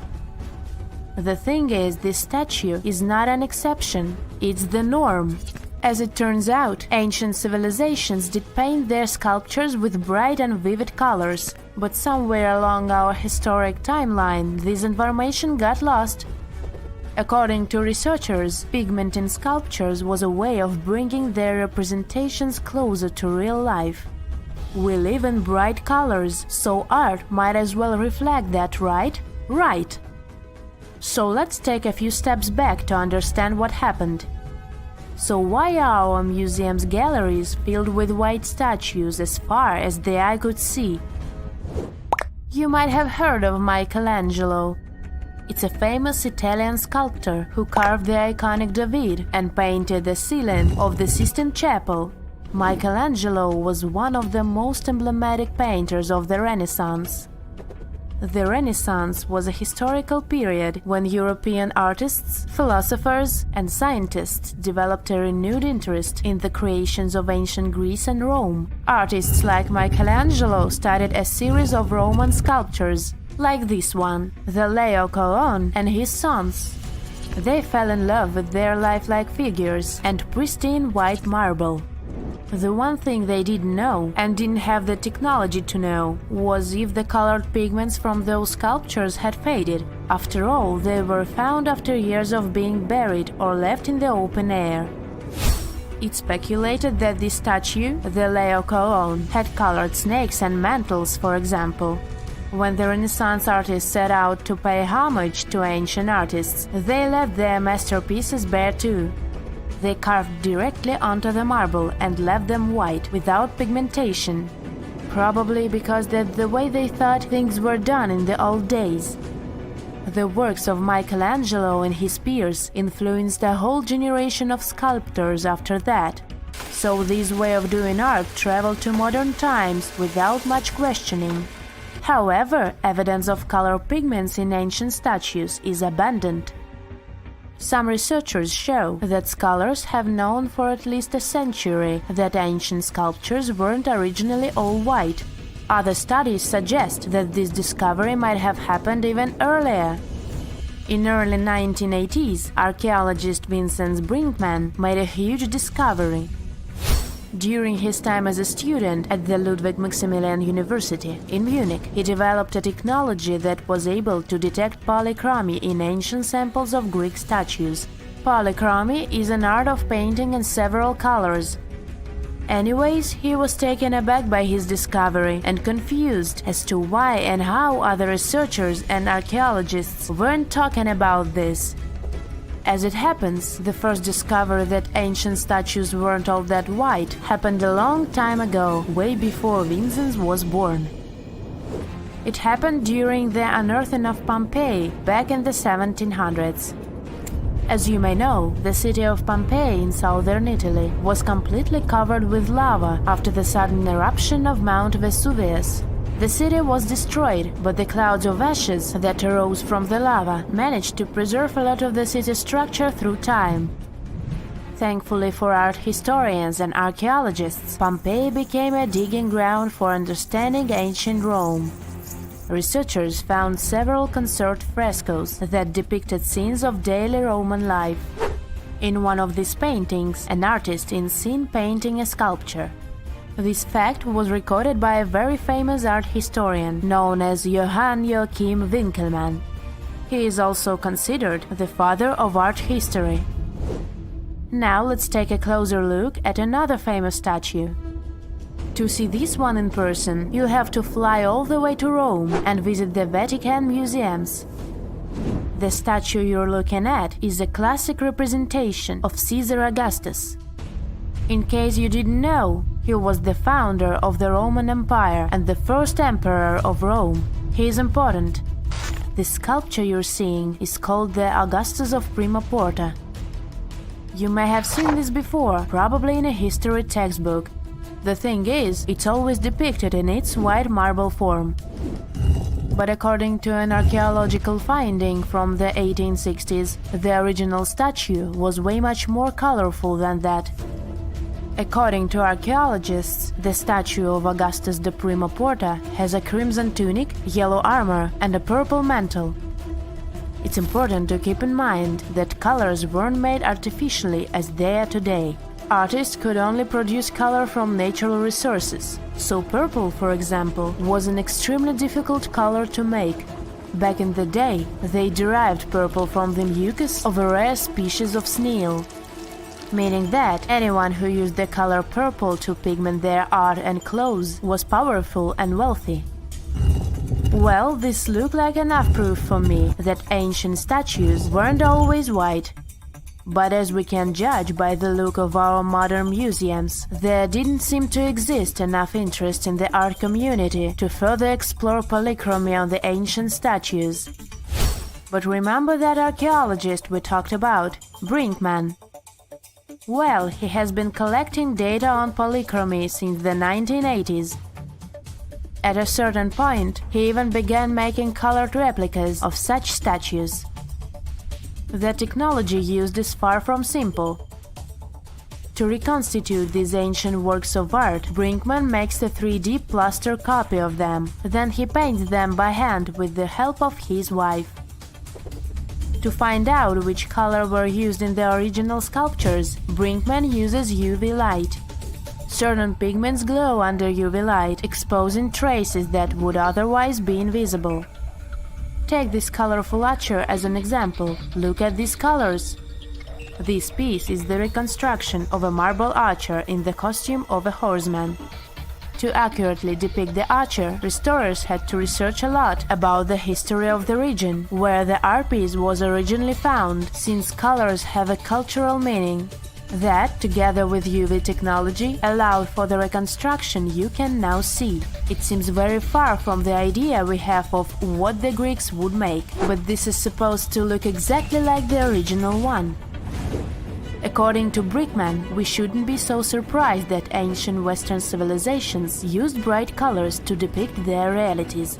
The thing is, this statue is not an exception, it's the norm. As it turns out, ancient civilizations did paint their sculptures with bright and vivid colors, but somewhere along our historic timeline, this information got lost. According to researchers, pigment in sculptures was a way of bringing their representations closer to real life. We live in bright colors, so art might as well reflect that, right? Right! So let's take a few steps back to understand what happened. So why are our museum's galleries filled with white statues as far as the eye could see? You might have heard of Michelangelo. It's a famous Italian sculptor who carved the iconic David and painted the ceiling of the Sistine Chapel. Michelangelo was one of the most emblematic painters of the Renaissance. The Renaissance was a historical period when European artists, philosophers, and scientists developed a renewed interest in the creations of ancient Greece and Rome. Artists like Michelangelo started a series of Roman sculptures, like this one, the Leo Colon and his sons. They fell in love with their lifelike figures and pristine white marble. The one thing they didn't know, and didn't have the technology to know, was if the colored pigments from those sculptures had faded. After all, they were found after years of being buried or left in the open air. It's speculated that this statue, the Leo Colon, had colored snakes and mantles, for example. When the Renaissance artists set out to pay homage to ancient artists, they left their masterpieces bare too. They carved directly onto the marble and left them white, without pigmentation. Probably because that's the way they thought things were done in the old days. The works of Michelangelo and his peers influenced a whole generation of sculptors after that. so this way of doing art traveled to modern times without much questioning. However, evidence of color pigments in ancient statues is abundant. Some researchers show that scholars have known for at least a century that ancient sculptures weren't originally all white. Other studies suggest that this discovery might have happened even earlier. In early 1980s, archaeologist Vincent Brinkmann made a huge discovery. During his time as a student at the Ludwig Maximilian University in Munich, he developed a technology that was able to detect polychromy in ancient samples of Greek statues. Polychromy is an art of painting in several colors. Anyways, he was taken aback by his discovery and confused as to why and how other researchers and archaeologists weren't talking about this. As it happens, the first discovery that ancient statues weren't all that white happened a long time ago, way before Vincent was born. It happened during the unearthing of Pompeii back in the 1700s. As you may know, the city of Pompeii in southern Italy was completely covered with lava after the sudden eruption of Mount Vesuvius. The city was destroyed, but the clouds of ashes that arose from the lava managed to preserve a lot of the city structure through time. Thankfully for art historians and archaeologists, Pompeii became a digging ground for understanding ancient Rome. Researchers found several conserved frescoes that depicted scenes of daily Roman life. In one of these paintings, an artist is seen painting a sculpture. This fact was recorded by a very famous art historian known as Johann Joachim Winckelmann. He is also considered the father of art history. Now let's take a closer look at another famous statue. To see this one in person, you'll have to fly all the way to Rome and visit the Vatican museums. The statue you're looking at is a classic representation of Caesar Augustus. In case you didn't know, he was the founder of the Roman Empire and the first emperor of Rome. He is important. The sculpture you're seeing is called the Augustus of Prima Porta. You may have seen this before, probably in a history textbook. The thing is, it's always depicted in its white marble form. But according to an archaeological finding from the 1860s, the original statue was way much more colorful than that. According to archaeologists, the statue of Augustus de Prima Porta has a crimson tunic, yellow armor, and a purple mantle. It's important to keep in mind that colors weren't made artificially as they are today. Artists could only produce color from natural resources, so purple, for example, was an extremely difficult color to make. Back in the day, they derived purple from the mucus of a rare species of snail, meaning that anyone who used the color purple to pigment their art and clothes was powerful and wealthy. Well, this looked like enough proof for me that ancient statues weren't always white. But as we can judge by the look of our modern museums, there didn't seem to exist enough interest in the art community to further explore polychromy on the ancient statues. But remember that archaeologist we talked about, Brinkmann? Well, he has been collecting data on polychromy since the 1980s. At a certain point, he even began making colored replicas of such statues. The technology used is far from simple. To reconstitute these ancient works of art, Brinkmann makes a 3D plaster copy of them. Then he paints them by hand with the help of his wife. To find out which color were used in the original sculptures, Brinkmann uses UV light. Certain pigments glow under UV light, exposing traces that would otherwise be invisible. Take this colorful archer as an example. Look at these colors. This piece is the reconstruction of a marble archer in the costume of a horseman. To accurately depict the archer, restorers had to research a lot about the history of the region where the art piece was originally found, since colors have a cultural meaning. That, together with UV technology, allowed for the reconstruction you can now see. It seems very far from the idea we have of what the Greeks would make, but this is supposed to look exactly like the original one. According to Brickman, we shouldn't be so surprised that ancient Western civilizations used bright colors to depict their realities.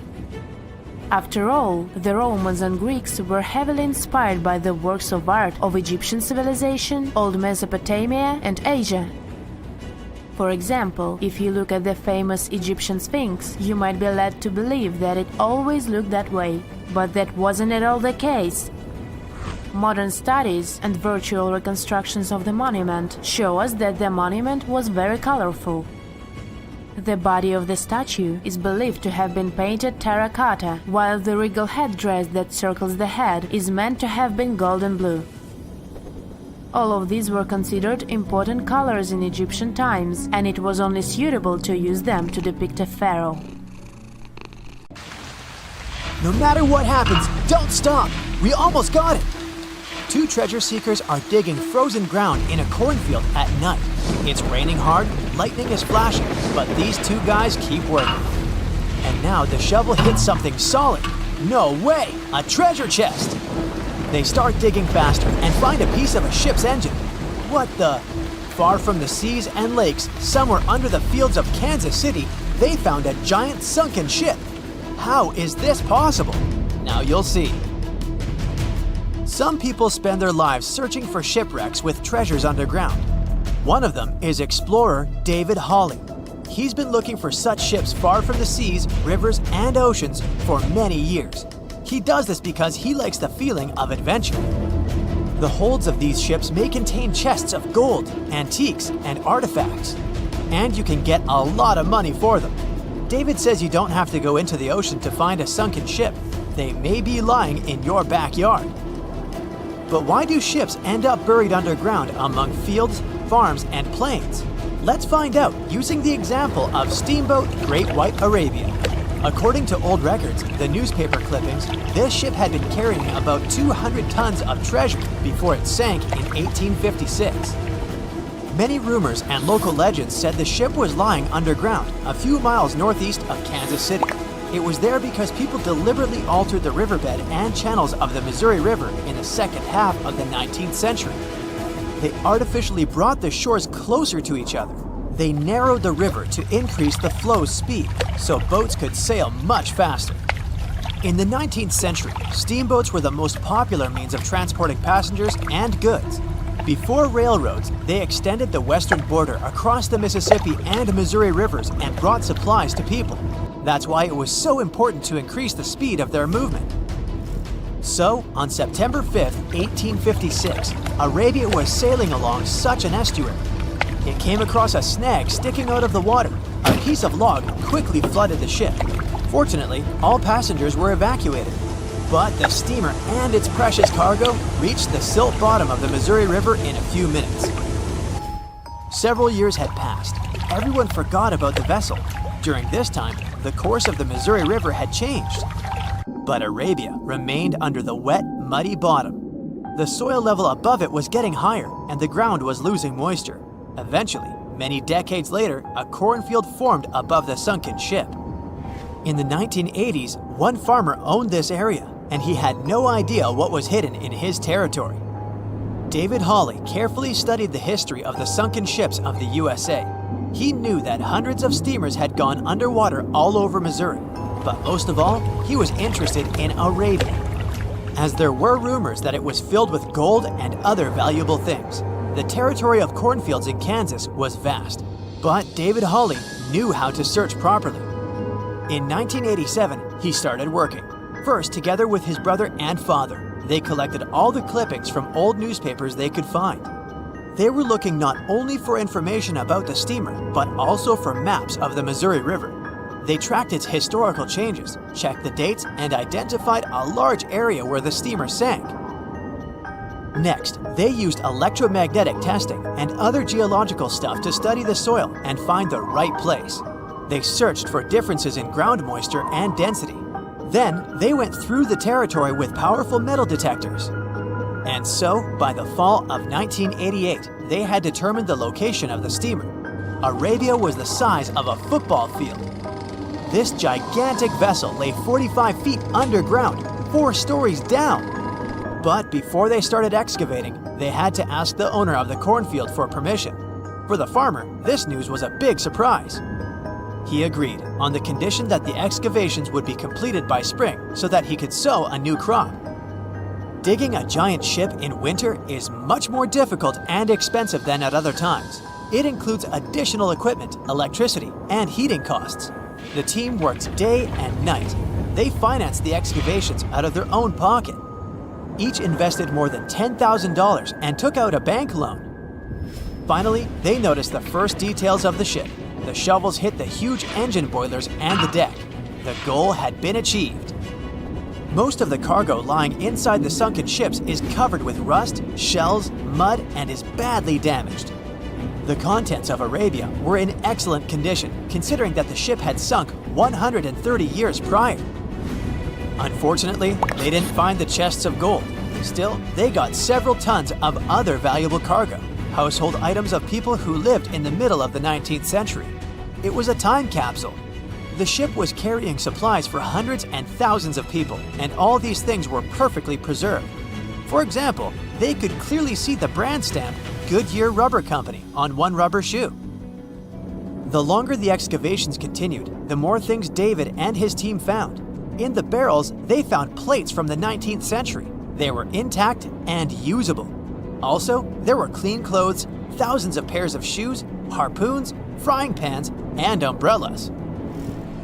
After all, the Romans and Greeks were heavily inspired by the works of art of Egyptian civilization, Old Mesopotamia, and Asia. For example, if you look at the famous Egyptian Sphinx, you might be led to believe that it always looked that way, but that wasn't at all the case. Modern studies and virtual reconstructions of the monument show us that the monument was very colorful. The body of the statue is believed to have been painted terracotta, while the regal headdress that circles the head is meant to have been golden blue. All of these were considered important colors in Egyptian times, and it was only suitable to use them to depict a pharaoh. No matter what happens, don't stop! We almost got it! Two treasure seekers are digging frozen ground in a cornfield at night. It's raining hard, lightning is flashing, but these two guys keep working. And now the shovel hits something solid. No way! A treasure chest! They start digging faster and find a piece of a ship's engine. What the? Far from the seas and lakes, somewhere under the fields of Kansas City, they found a giant sunken ship. How is this possible? Now you'll see. Some people spend their lives searching for shipwrecks with treasures underground. One of them is explorer David Hawley. He's been looking for such ships far from the seas, rivers, and oceans for many years. He does this because he likes the feeling of adventure. The holds of these ships may contain chests of gold, antiques, and artifacts. And you can get a lot of money for them. David says you don't have to go into the ocean to find a sunken ship. They may be lying in your backyard. But why do ships end up buried underground among fields, farms, and plains? Let's find out using the example of steamboat Great White Arabia. According to old records, the newspaper clippings, this ship had been carrying about 200 tons of treasure before it sank in 1856. Many rumors and local legends said the ship was lying underground a few miles northeast of Kansas City. It was there because people deliberately altered the riverbed and channels of the Missouri River in the second half of the 19th century. They artificially brought the shores closer to each other. They narrowed the river to increase the flow's speed, so boats could sail much faster. In the 19th century, steamboats were the most popular means of transporting passengers and goods. Before railroads, they extended the western border across the Mississippi and Missouri rivers and brought supplies to people. That's why it was so important to increase the speed of their movement. So, on September 5, 1856, Arabia was sailing along such an estuary. It came across a snag sticking out of the water. A piece of log quickly flooded the ship. Fortunately, all passengers were evacuated. But the steamer and its precious cargo reached the silt bottom of the Missouri River in a few minutes. Several years had passed. Everyone forgot about the vessel. During this time, the course of the Missouri River had changed. But Arabia remained under the wet, muddy bottom. The soil level above it was getting higher, and the ground was losing moisture. Eventually, many decades later, a cornfield formed above the sunken ship. In the 1980s, one farmer owned this area, and he had no idea what was hidden in his territory. David Hawley carefully studied the history of the sunken ships of the USA. He knew that hundreds of steamers had gone underwater all over Missouri, but most of all, he was interested in Arabia, as there were rumors that it was filled with gold and other valuable things. The territory of cornfields in Kansas was vast, but David Hawley knew how to search properly. In 1987, he started working, first together with his brother and father. They collected all the clippings from old newspapers they could find. They were looking not only for information about the steamer, but also for maps of the Missouri River. They tracked its historical changes, checked the dates, and identified a large area where the steamer sank. Next, they used electromagnetic testing and other geological stuff to study the soil and find the right place. They searched for differences in ground moisture and density. Then, they went through the territory with powerful metal detectors. And so, by the fall of 1988, they had determined the location of the steamer. Arabia was the size of a football field. This gigantic vessel lay 45 feet underground, 4 stories down. But before they started excavating, they had to ask the owner of the cornfield for permission. For the farmer, this news was a big surprise. He agreed on the condition that the excavations would be completed by spring so that he could sow a new crop. Digging a giant ship in winter is much more difficult and expensive than at other times. It includes additional equipment, electricity, and heating costs. The team works day and night. They financed the excavations out of their own pocket. Each invested more than $10,000 and took out a bank loan. Finally, they noticed the first details of the ship. The shovels hit the huge engine boilers and the deck. The goal had been achieved. Most of the cargo lying inside the sunken ships is covered with rust, shells, mud, and is badly damaged. The contents of Arabia were in excellent condition, considering that the ship had sunk 130 years prior. Unfortunately, they didn't find the chests of gold. Still, they got several tons of other valuable cargo, household items of people who lived in the middle of the 19th century. It was a time capsule. The ship was carrying supplies for hundreds and thousands of people, and all these things were perfectly preserved. For example, they could clearly see the brand stamp Goodyear Rubber Company on one rubber shoe. The longer the excavations continued, the more things David and his team found. In the barrels, they found plates from the 19th century. They were intact and usable. Also, there were clean clothes, thousands of pairs of shoes, harpoons, frying pans, and umbrellas.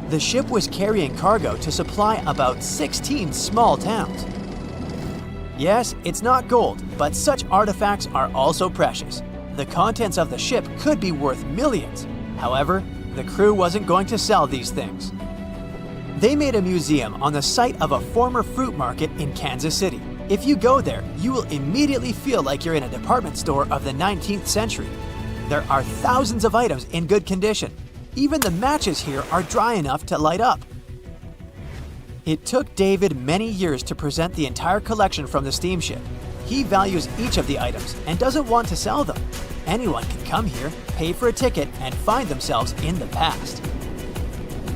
The ship was carrying cargo to supply about 16 small towns. Yes, it's not gold, but such artifacts are also precious. The contents of the ship could be worth millions. However, the crew wasn't going to sell these things. They made a museum on the site of a former fruit market in Kansas City. If you go there, you will immediately feel like you're in a department store of the 19th century. There are thousands of items in good condition. Even the matches here are dry enough to light up. It took David many years to present the entire collection from the steamship. He values each of the items and doesn't want to sell them. Anyone can come here, pay for a ticket, and find themselves in the past.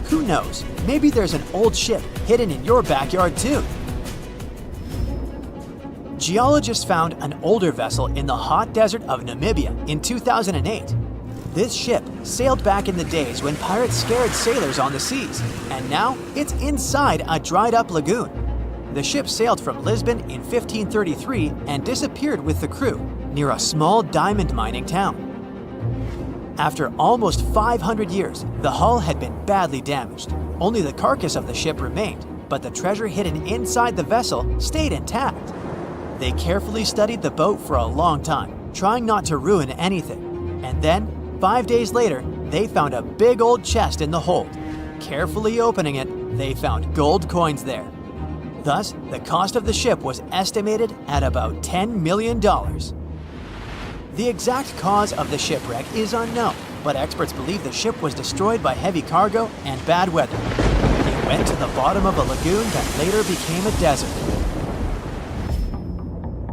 Who knows, maybe there's an old ship hidden in your backyard too. Geologists found an older vessel in the hot desert of Namibia in 2008. This ship sailed back in the days when pirates scared sailors on the seas, and now it's inside a dried-up lagoon. The ship sailed from Lisbon in 1533 and disappeared with the crew near a small diamond mining town. After almost 500 years, the hull had been badly damaged. Only the carcass of the ship remained, but the treasure hidden inside the vessel stayed intact. They carefully studied the boat for a long time, trying not to ruin anything. And then, 5 days later, they found a big old chest in the hold. Carefully opening it, they found gold coins there. Thus, the cost of the ship was estimated at about $10 million. The exact cause of the shipwreck is unknown, but experts believe the ship was destroyed by heavy cargo and bad weather. It went to the bottom of a lagoon that later became a desert.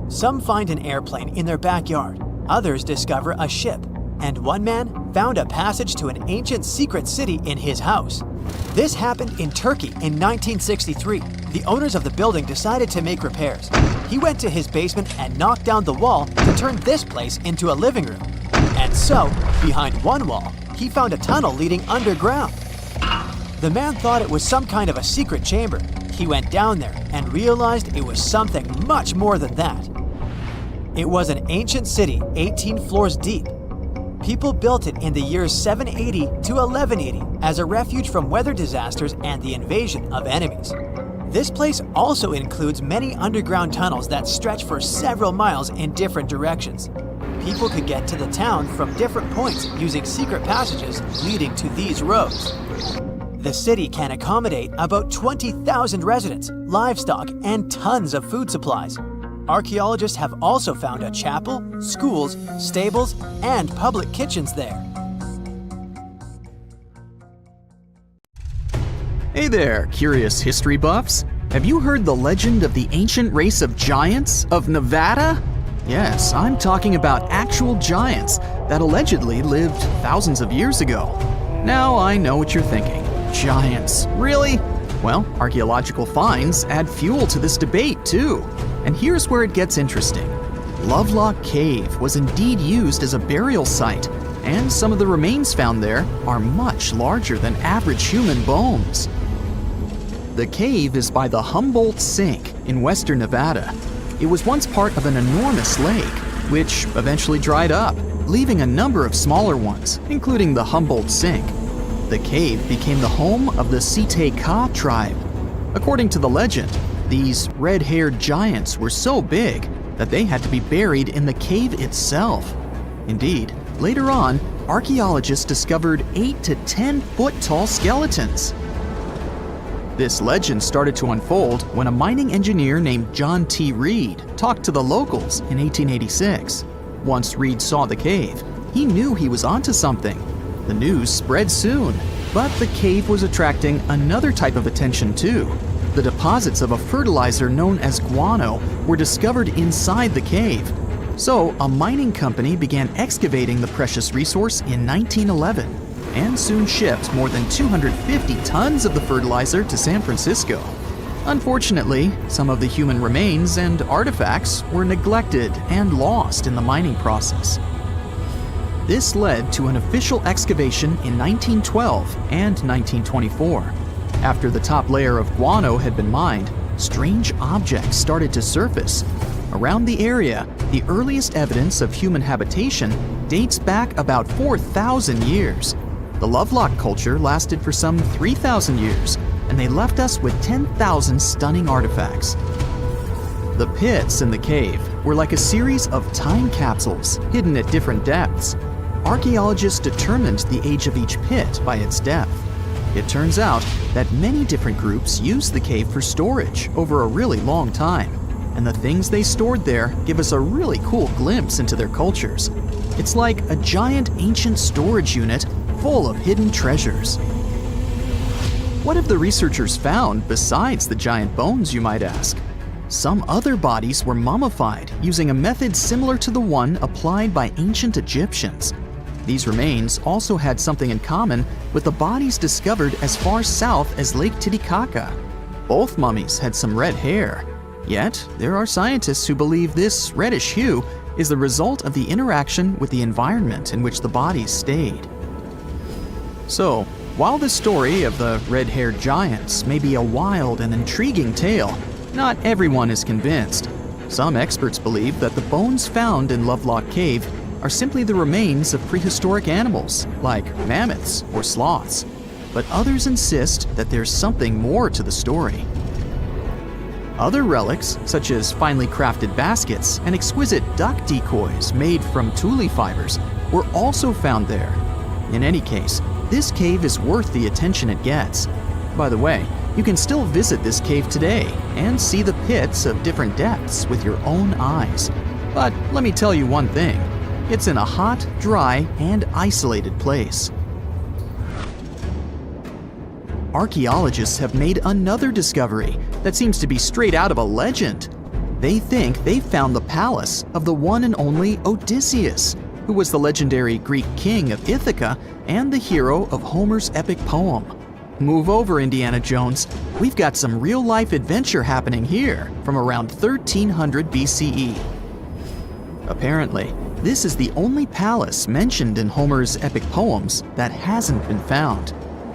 Some find an airplane in their backyard, others discover a ship, and one man found a passage to an ancient secret city in his house. This happened in Turkey in 1963. The owners of the building decided to make repairs. He went to his basement and knocked down the wall to turn this place into a living room. And so, behind one wall, he found a tunnel leading underground. The man thought it was some kind of a secret chamber. He went down there and realized it was something much more than that. It was an ancient city 18 floors deep. People built it in the years 780 to 1180 as a refuge from weather disasters and the invasion of enemies. This place also includes many underground tunnels that stretch for several miles in different directions. People could get to the town from different points using secret passages leading to these roads. The city can accommodate about 20,000 residents, livestock, and tons of food supplies. Archaeologists have also found a chapel, schools, stables, and public kitchens there. Hey there, curious history buffs. Have you heard the legend of the ancient race of giants of Nevada? Yes, I'm talking about actual giants that allegedly lived thousands of years ago. Now I know what you're thinking. Giants, really? Well, archaeological finds add fuel to this debate too. And here's where it gets interesting. Lovelock Cave was indeed used as a burial site, and some of the remains found there are much larger than average human bones. The cave is by the Humboldt Sink in western Nevada. It was once part of an enormous lake, which eventually dried up, leaving a number of smaller ones, including the Humboldt Sink. The cave became the home of the Site-Ka tribe. According to the legend, these red-haired giants were so big that they had to be buried in the cave itself. Indeed, later on, archaeologists discovered 8 to 10 foot tall skeletons. This legend started to unfold when a mining engineer named John T. Reed talked to the locals in 1886. Once Reed saw the cave, he knew he was onto something. The news spread soon, but the cave was attracting another type of attention too. The deposits of a fertilizer known as guano were discovered inside the cave. So a mining company began excavating the precious resource in 1911 and soon shipped more than 250 tons of the fertilizer to San Francisco. Unfortunately, some of the human remains and artifacts were neglected and lost in the mining process. This led to an official excavation in 1912 and 1924. After the top layer of guano had been mined, strange objects started to surface. Around the area, the earliest evidence of human habitation dates back about 4,000 years. The Lovelock culture lasted for some 3,000 years, and they left us with 10,000 stunning artifacts. The pits in the cave were like a series of time capsules hidden at different depths. Archaeologists determined the age of each pit by its depth. It turns out that many different groups used the cave for storage over a really long time, and the things they stored there give us a really cool glimpse into their cultures. It's like a giant ancient storage unit full of hidden treasures. What have the researchers found besides the giant bones, you might ask? Some other bodies were mummified using a method similar to the one applied by ancient Egyptians. These remains also had something in common with the bodies discovered as far south as Lake Titicaca. Both mummies had some red hair. Yet, there are scientists who believe this reddish hue is the result of the interaction with the environment in which the bodies stayed. So, while the story of the red-haired giants may be a wild and intriguing tale, not everyone is convinced. Some experts believe that the bones found in Lovelock Cave are simply the remains of prehistoric animals, like mammoths or sloths. But others insist that there's something more to the story. Other relics, such as finely crafted baskets and exquisite duck decoys made from tule fibers, were also found there. In any case, this cave is worth the attention it gets. By the way, you can still visit this cave today and see the pits of different depths with your own eyes. But let me tell you one thing. It's in a hot, dry, and isolated place. Archaeologists have made another discovery that seems to be straight out of a legend. They think they found the palace of the one and only Odysseus, who was the legendary Greek king of Ithaca and the hero of Homer's epic poem. Move over, Indiana Jones. We've got some real-life adventure happening here from around 1300 BCE. Apparently, this is the only palace mentioned in Homer's epic poems that hasn't been found.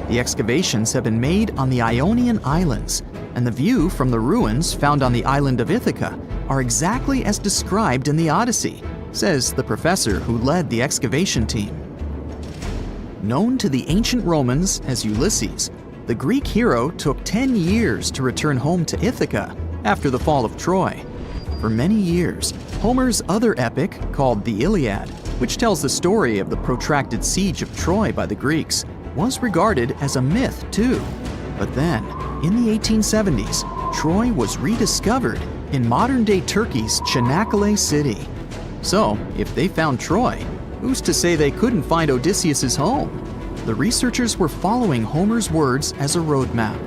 The excavations have been made on the Ionian Islands, and the view from the ruins found on the island of Ithaca are exactly as described in the Odyssey, says the professor who led the excavation team. Known to the ancient Romans as Ulysses, the Greek hero took 10 years to return home to Ithaca after the fall of Troy. For many years, Homer's other epic, called the Iliad, which tells the story of the protracted siege of Troy by the Greeks, was regarded as a myth too. But then, in the 1870s, Troy was rediscovered in modern-day Turkey's Çanakkale city. So, if they found Troy, who's to say they couldn't find Odysseus's home? The researchers were following Homer's words as a roadmap.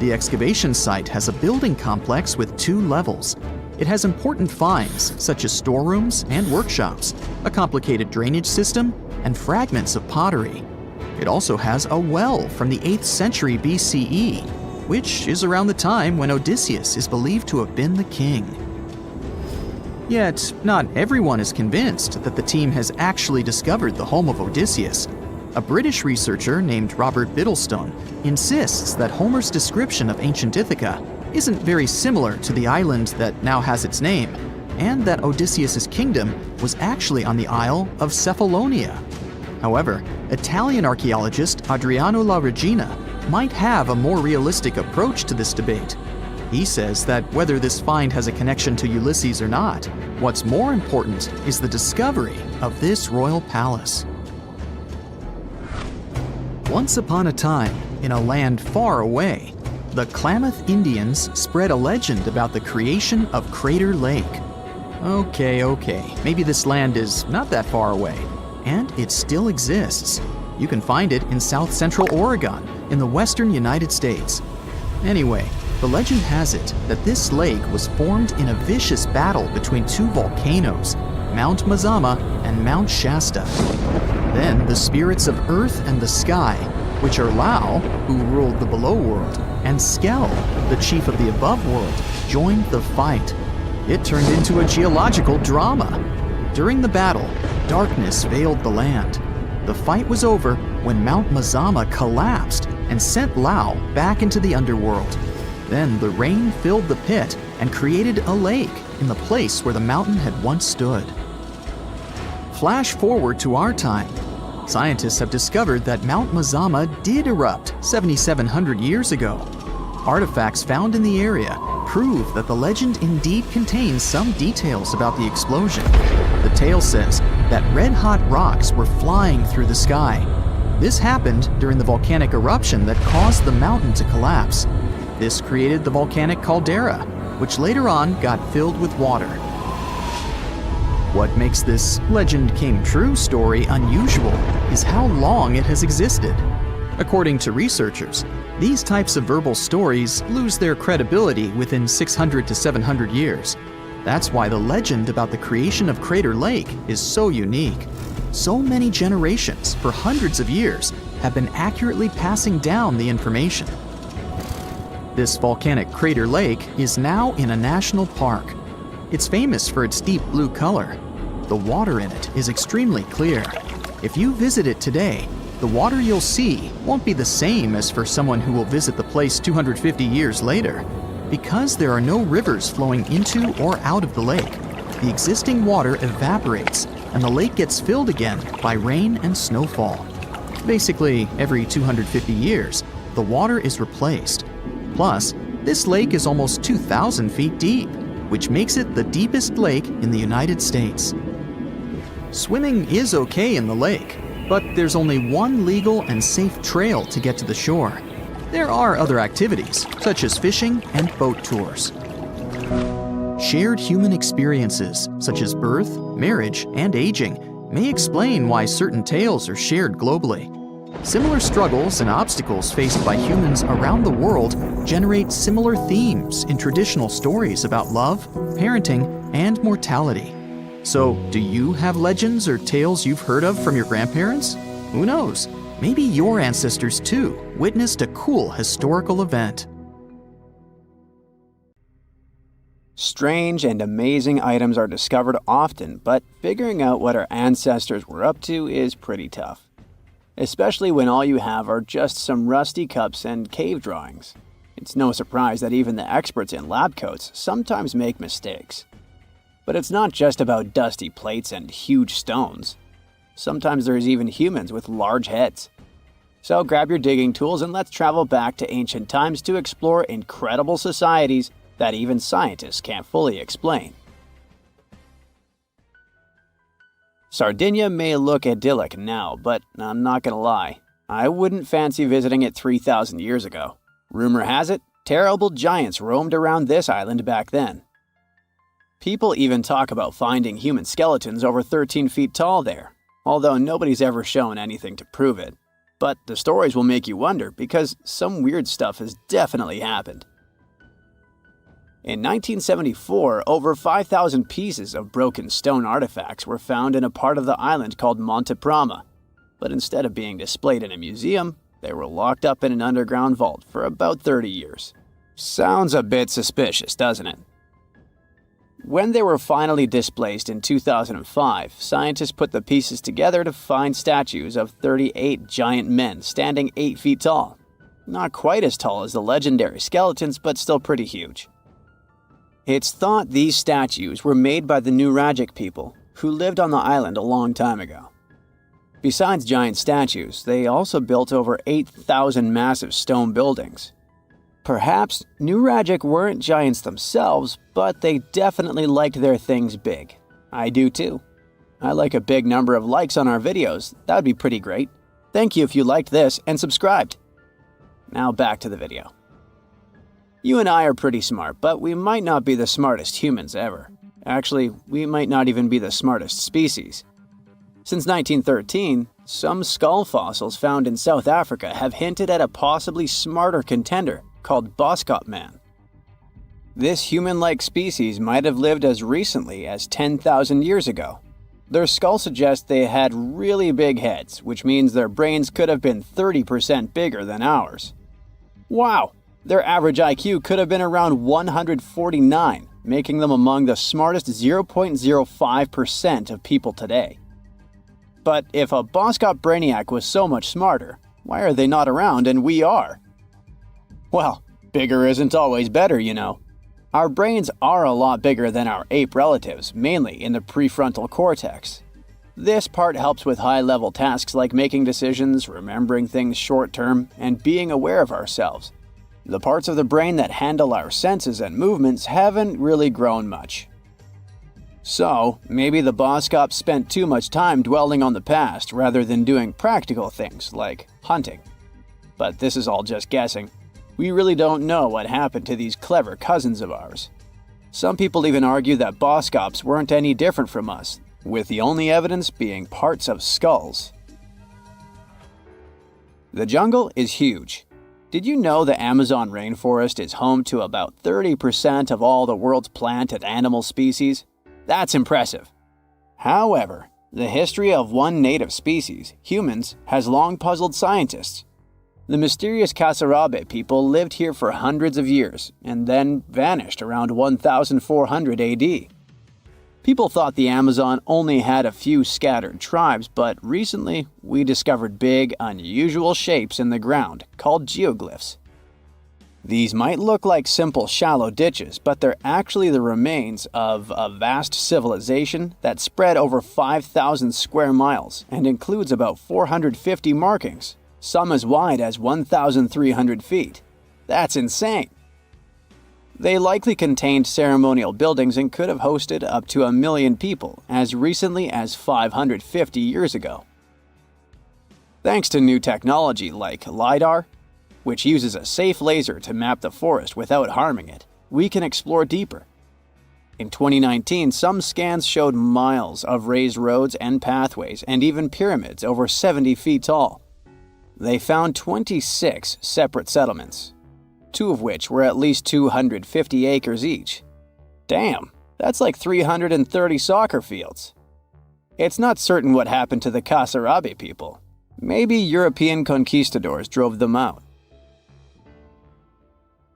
The excavation site has a building complex with 2 levels. It has important finds such as storerooms and workshops, a complicated drainage system, and fragments of pottery. It also has a well from the 8th century BCE, which is around the time when Odysseus is believed to have been the king. Yet, not everyone is convinced that the team has actually discovered the home of Odysseus. A British researcher named Robert Biddlestone insists that Homer's description of ancient Ithaca isn't very similar to the island that now has its name, and that Odysseus' kingdom was actually on the Isle of Cephalonia. However, Italian archaeologist Adriano La Regina might have a more realistic approach to this debate. He says that whether this find has a connection to Ulysses or not, what's more important is the discovery of this royal palace. Once upon a time, in a land far away, the Klamath Indians spread a legend about the creation of Crater Lake. Okay, maybe this land is not that far away, and it still exists. You can find it in south central Oregon, in the western United States. Anyway, the legend has it that this lake was formed in a vicious battle between two volcanoes, Mount Mazama and Mount Shasta. Then the spirits of Earth and the Sky, which are Lau, who ruled the below world, and Skell, the chief of the above world, joined the fight. It turned into a geological drama. During the battle, darkness veiled the land. The fight was over when Mount Mazama collapsed and sent Lau back into the underworld. Then the rain filled the pit and created a lake in the place where the mountain had once stood. Flash forward to our time. Scientists have discovered that Mount Mazama did erupt 7,700 years ago. Artifacts found in the area prove that the legend indeed contains some details about the explosion. The tale says that red-hot rocks were flying through the sky. This happened during the volcanic eruption that caused the mountain to collapse. This created the volcanic caldera, which later on got filled with water. What makes this legend came true story unusual is how long it has existed. According to researchers, these types of verbal stories lose their credibility within 600 to 700 years. That's why the legend about the creation of Crater Lake is so unique. So many generations, for hundreds of years, have been accurately passing down the information. This volcanic crater lake is now in a national park. It's famous for its deep blue color. The water in it is extremely clear. If you visit it today, the water you'll see won't be the same as for someone who will visit the place 250 years later. Because there are no rivers flowing into or out of the lake, the existing water evaporates and the lake gets filled again by rain and snowfall. Basically, every 250 years, the water is replaced. Plus, this lake is almost 2,000 feet deep, which makes it the deepest lake in the United States. Swimming is okay in the lake, but there's only one legal and safe trail to get to the shore. There are other activities, such as fishing and boat tours. Shared human experiences, such as birth, marriage, and aging, may explain why certain tales are shared globally. Similar struggles and obstacles faced by humans around the world generate similar themes in traditional stories about love, parenting, and mortality. So, do you have legends or tales you've heard of from your grandparents? Who knows? Maybe your ancestors too witnessed a cool historical event. Strange and amazing items are discovered often, but figuring out what our ancestors were up to is pretty tough. Especially when all you have are just some rusty cups and cave drawings. It's no surprise that even the experts in lab coats sometimes make mistakes. But it's not just about dusty plates and huge stones. Sometimes there's even humans with large heads. So grab your digging tools and let's travel back to ancient times to explore incredible societies that even scientists can't fully explain. Sardinia may look idyllic now, but I'm not gonna lie, I wouldn't fancy visiting it 3,000 years ago. Rumor has it, terrible giants roamed around this island back then. People even talk about finding human skeletons over 13 feet tall there, although nobody's ever shown anything to prove it. But the stories will make you wonder because some weird stuff has definitely happened. In 1974, over 5,000 pieces of broken stone artifacts were found in a part of the island called Monte Prama. but instead of being displayed in a museum, they were locked up in an underground vault for about 30 years. Sounds a bit suspicious, doesn't it? When they were finally displaced in 2005, scientists put the pieces together to find statues of 38 giant men standing 8 feet tall. Not quite as tall as the legendary skeletons, but still pretty huge. It's thought these statues were made by the Nuragic people, who lived on the island a long time ago. Besides giant statues, they also built over 8,000 massive stone buildings. Perhaps Nuragic weren't giants themselves, but they definitely liked their things big. I do too. I like a big number of likes on our videos. That would be pretty great. Thank you if you liked this and subscribed. Now back to the video. You and I are pretty smart, but we might not be the smartest humans ever. Actually, we might not even be the smartest species. Since 1913, some skull fossils found in South Africa have hinted at a possibly smarter contender called Boskop Man. This human-like species might have lived as recently as 10,000 years ago. Their skull suggests they had really big heads, which means their brains could have been 30% bigger than ours. Wow! Their average IQ could have been around 149, making them among the smartest 0.05% of people today. But if a Boskop Brainiac was so much smarter, why are they not around and we are? Well, bigger isn't always better, you know. Our brains are a lot bigger than our ape relatives, mainly in the prefrontal cortex. This part helps with high-level tasks like making decisions, remembering things short-term, and being aware of ourselves. The parts of the brain that handle our senses and movements haven't really grown much. So, maybe the Boskops spent too much time dwelling on the past rather than doing practical things like hunting. But this is all just guessing. We really don't know what happened to these clever cousins of ours. Some people even argue that Boskops weren't any different from us, with the only evidence being parts of skulls. The jungle is huge. Did you know the Amazon rainforest is home to about 30% of all the world's plant and animal species? That's impressive. However, the history of one native species, humans, has long puzzled scientists. The mysterious Kasarabe people lived here for hundreds of years and then vanished around 1400 AD. People thought the Amazon only had a few scattered tribes, but recently we discovered big, unusual shapes in the ground called geoglyphs. These might look like simple shallow ditches, but they're actually the remains of a vast civilization that spread over 5,000 square miles and includes about 450 markings, some as wide as 1,300 feet. That's insane! They likely contained ceremonial buildings and could have hosted up to 1 million people as recently as 550 years ago. Thanks to new technology like LiDAR, which uses a safe laser to map the forest without harming it, we can explore deeper. In 2019, some scans showed miles of raised roads and pathways and even pyramids over 70 feet tall. They found 26 separate settlements, 2 of which were at least 250 acres each. Damn, that's like 330 soccer fields. It's not certain what happened to the Kasarabe people. Maybe European conquistadors drove them out.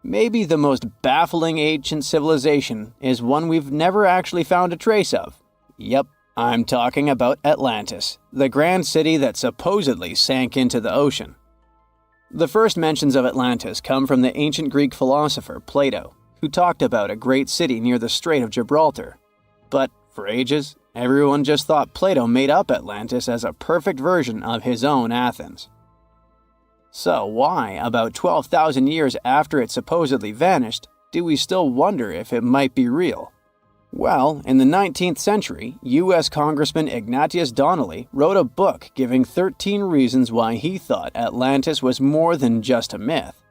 Maybe the most baffling ancient civilization is one we've never actually found a trace of. Yep, I'm talking about Atlantis, the grand city that supposedly sank into the ocean. The first mentions of Atlantis come from the ancient Greek philosopher Plato, who talked about a great city near the Strait of Gibraltar. But for ages, everyone just thought Plato made up Atlantis as a perfect version of his own Athens. So why, about 12,000 years after it supposedly vanished, do we still wonder if it might be real? Well, in the 19th century, U.S. Congressman Ignatius Donnelly wrote a book giving 13 reasons why he thought Atlantis was more than just a myth.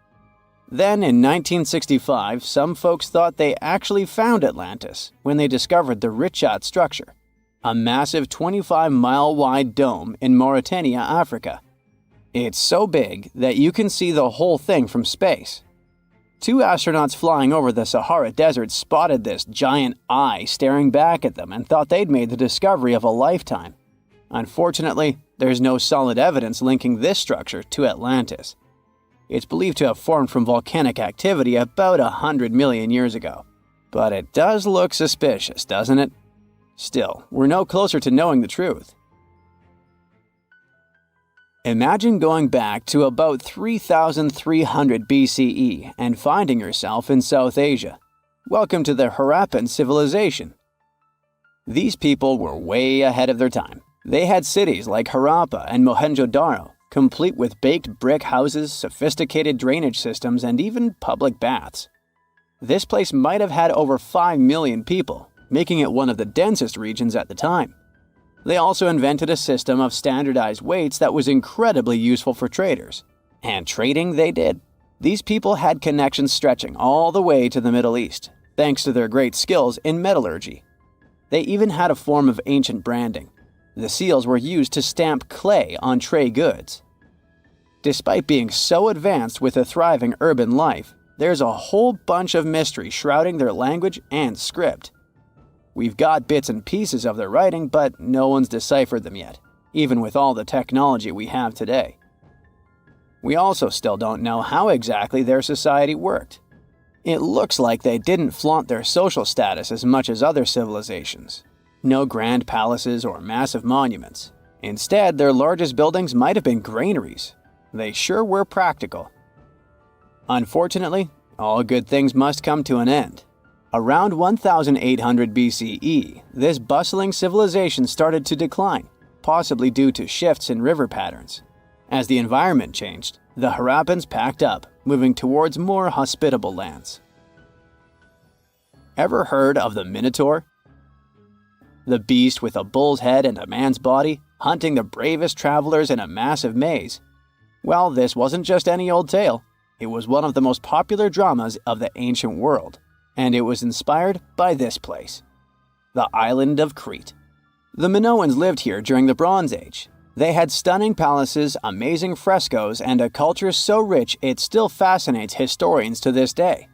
Then, in 1965, some folks thought they actually found Atlantis when they discovered the Richat structure, a massive 25-mile-wide dome in Mauritania, Africa. It's so big that you can see the whole thing from space. 2 astronauts flying over the Sahara Desert spotted this giant eye staring back at them and thought they'd made the discovery of a lifetime. Unfortunately, there's no solid evidence linking this structure to Atlantis. It's believed to have formed from volcanic activity about 100 million years ago. But it does look suspicious, doesn't it? Still, we're no closer to knowing the truth. Imagine going back to about 3,300 BCE and finding yourself in South Asia. Welcome to the Harappan civilization. These people were way ahead of their time. They had cities like Harappa and Mohenjo-Daro, complete with baked brick houses, sophisticated drainage systems, and even public baths. This place might have had over 5 million people, making it one of the densest regions at the time. They also invented a system of standardized weights that was incredibly useful for traders. And trading they did. These people had connections stretching all the way to the Middle East, thanks to their great skills in metallurgy. They even had a form of ancient branding. The seals were used to stamp clay on tray goods. Despite being so advanced with a thriving urban life, there's a whole bunch of mystery shrouding their language and script. We've got bits and pieces of their writing, but no one's deciphered them yet, even with all the technology we have today. We also still don't know how exactly their society worked. It looks like they didn't flaunt their social status as much as other civilizations. No grand palaces or massive monuments. Instead, their largest buildings might have been granaries. They sure were practical. Unfortunately, all good things must come to an end. Around 1800 BCE, this bustling civilization started to decline, possibly due to shifts in river patterns. As the environment changed, the Harappans packed up, moving towards more hospitable lands. Ever heard of the Minotaur? The beast with a bull's head and a man's body, hunting the bravest travelers in a massive maze. Well, this wasn't just any old tale. It was one of the most popular dramas of the ancient world, and it was inspired by this place, the island of Crete. The Minoans lived here during the Bronze Age. They had stunning palaces, amazing frescoes, and a culture so rich it still fascinates historians to this day.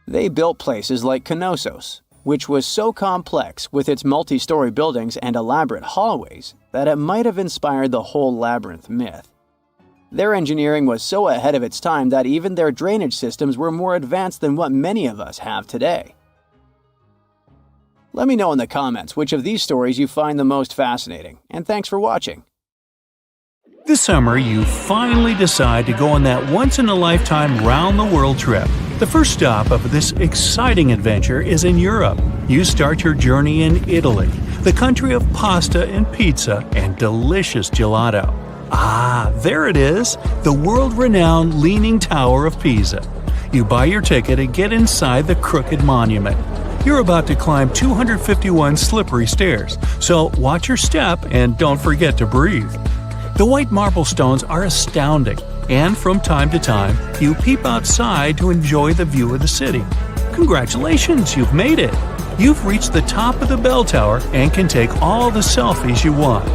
They built places like Knossos, which was so complex with its multi-story buildings and elaborate hallways that it might have inspired the whole labyrinth myth. Their engineering was so ahead of its time that even their drainage systems were more advanced than what many of us have today. Let me know in the comments which of these stories you find the most fascinating, and thanks for watching. This summer, you finally decide to go on that once-in-a-lifetime round-the-world trip. The first stop of this exciting adventure is in Europe. You start your journey in Italy, the country of pasta and pizza and delicious gelato. Ah, there it is, the world-renowned Leaning Tower of Pisa. You buy your ticket and get inside the crooked monument. You're about to climb 251 slippery stairs, so watch your step and don't forget to breathe. The white marble stones are astounding, and from time to time, you peep outside to enjoy the view of the city. Congratulations, you've made it! You've reached the top of the bell tower and can take all the selfies you want.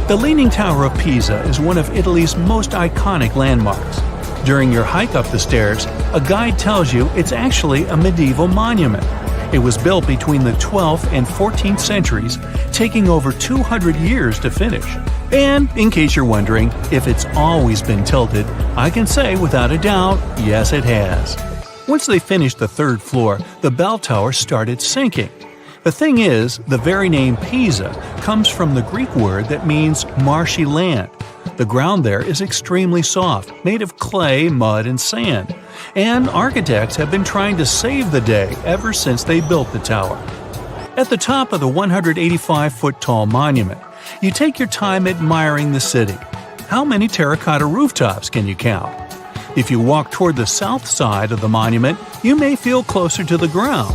The Leaning Tower of Pisa is one of Italy's most iconic landmarks. During your hike up the stairs, a guide tells you it's actually a medieval monument. It was built between the 12th and 14th centuries, taking over 200 years to finish. And in case you're wondering if it's always been tilted, I can say without a doubt, yes it has. Once they finished the third floor, the bell tower started sinking. The thing is, the very name Pisa comes from the Greek word that means marshy land. The ground there is extremely soft, made of clay, mud, and sand. And architects have been trying to save the day ever since they built the tower. At the top of the 185-foot-tall monument, you take your time admiring the city. How many terracotta rooftops can you count? If you walk toward the south side of the monument, you may feel closer to the ground.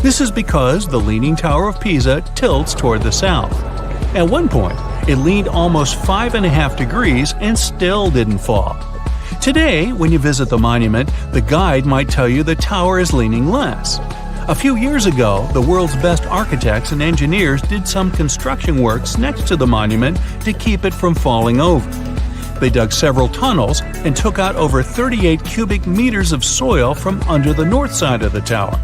This is because the Leaning Tower of Pisa tilts toward the south. At one point, it leaned almost 5.5 degrees and still didn't fall. Today, when you visit the monument, the guide might tell you the tower is leaning less. A few years ago, the world's best architects and engineers did some construction works next to the monument to keep it from falling over. They dug several tunnels and took out over 38 cubic meters of soil from under the north side of the tower.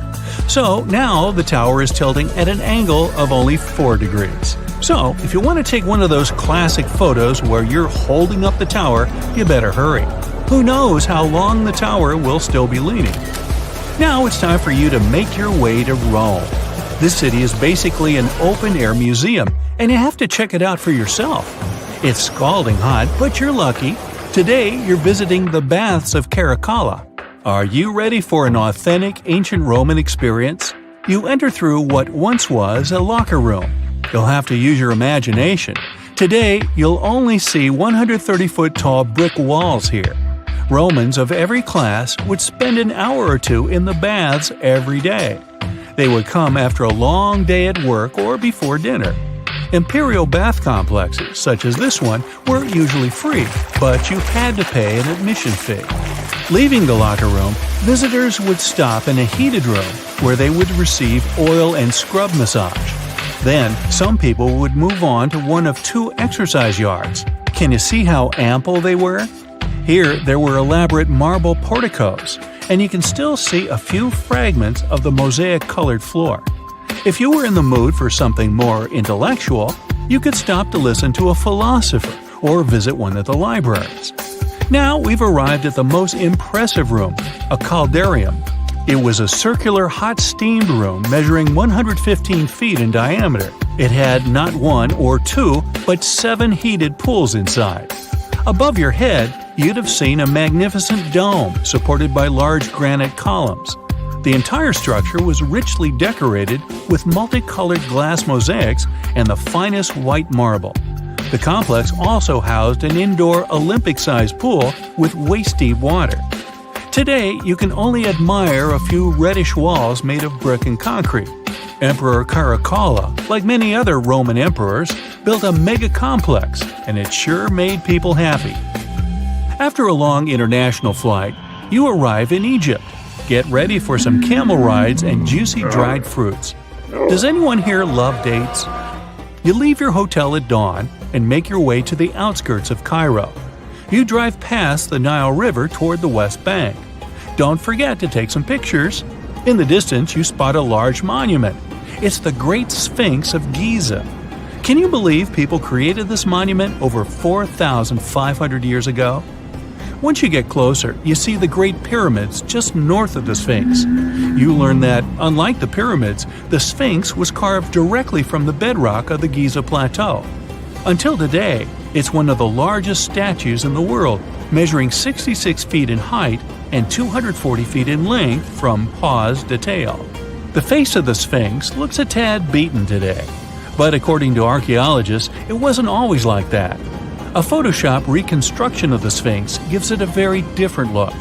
So now the tower is tilting at an angle of only 4 degrees. So, if you want to take one of those classic photos where you're holding up the tower, you better hurry. Who knows how long the tower will still be leaning? Now it's time for you to make your way to Rome. This city is basically an open-air museum, and you have to check it out for yourself. It's scalding hot, but you're lucky. Today, you're visiting the baths of Caracalla. Are you ready for an authentic ancient Roman experience? You enter through what once was a locker room. You'll have to use your imagination. Today, you'll only see 130-foot-tall brick walls here. Romans of every class would spend an hour or two in the baths every day. They would come after a long day at work or before dinner. Imperial bath complexes, such as this one, were usually free, but you had to pay an admission fee. Leaving the locker room, visitors would stop in a heated room where they would receive oil and scrub massage. Then, some people would move on to one of two exercise yards. Can you see how ample they were? Here, there were elaborate marble porticos, and you can still see a few fragments of the mosaic-colored floor. If you were in the mood for something more intellectual, you could stop to listen to a philosopher or visit one of the libraries. Now we've arrived at the most impressive room, a caldarium. It was a circular hot steamed room measuring 115 feet in diameter. It had not one or two, but 7 heated pools inside. Above your head, you'd have seen a magnificent dome supported by large granite columns. The entire structure was richly decorated with multicolored glass mosaics and the finest white marble. The complex also housed an indoor Olympic-sized pool with waist-deep water. Today, you can only admire a few reddish walls made of brick and concrete. Emperor Caracalla, like many other Roman emperors, built a mega-complex, and it sure made people happy. After a long international flight, you arrive in Egypt. Get ready for some camel rides and juicy dried fruits. Does anyone here love dates? You leave your hotel at dawn and make your way to the outskirts of Cairo. You drive past the Nile River toward the West Bank. Don't forget to take some pictures. In the distance, you spot a large monument. It's the Great Sphinx of Giza. Can you believe people created this monument over 4,500 years ago? Once you get closer, you see the Great Pyramids just north of the Sphinx. You learn that, unlike the pyramids, the Sphinx was carved directly from the bedrock of the Giza Plateau. Until today, it's one of the largest statues in the world, measuring 66 feet in height and 240 feet in length from pause to tail. The face of the Sphinx looks a tad beaten today, but according to archaeologists, it wasn't always like that. A Photoshop reconstruction of the Sphinx gives it a very different look.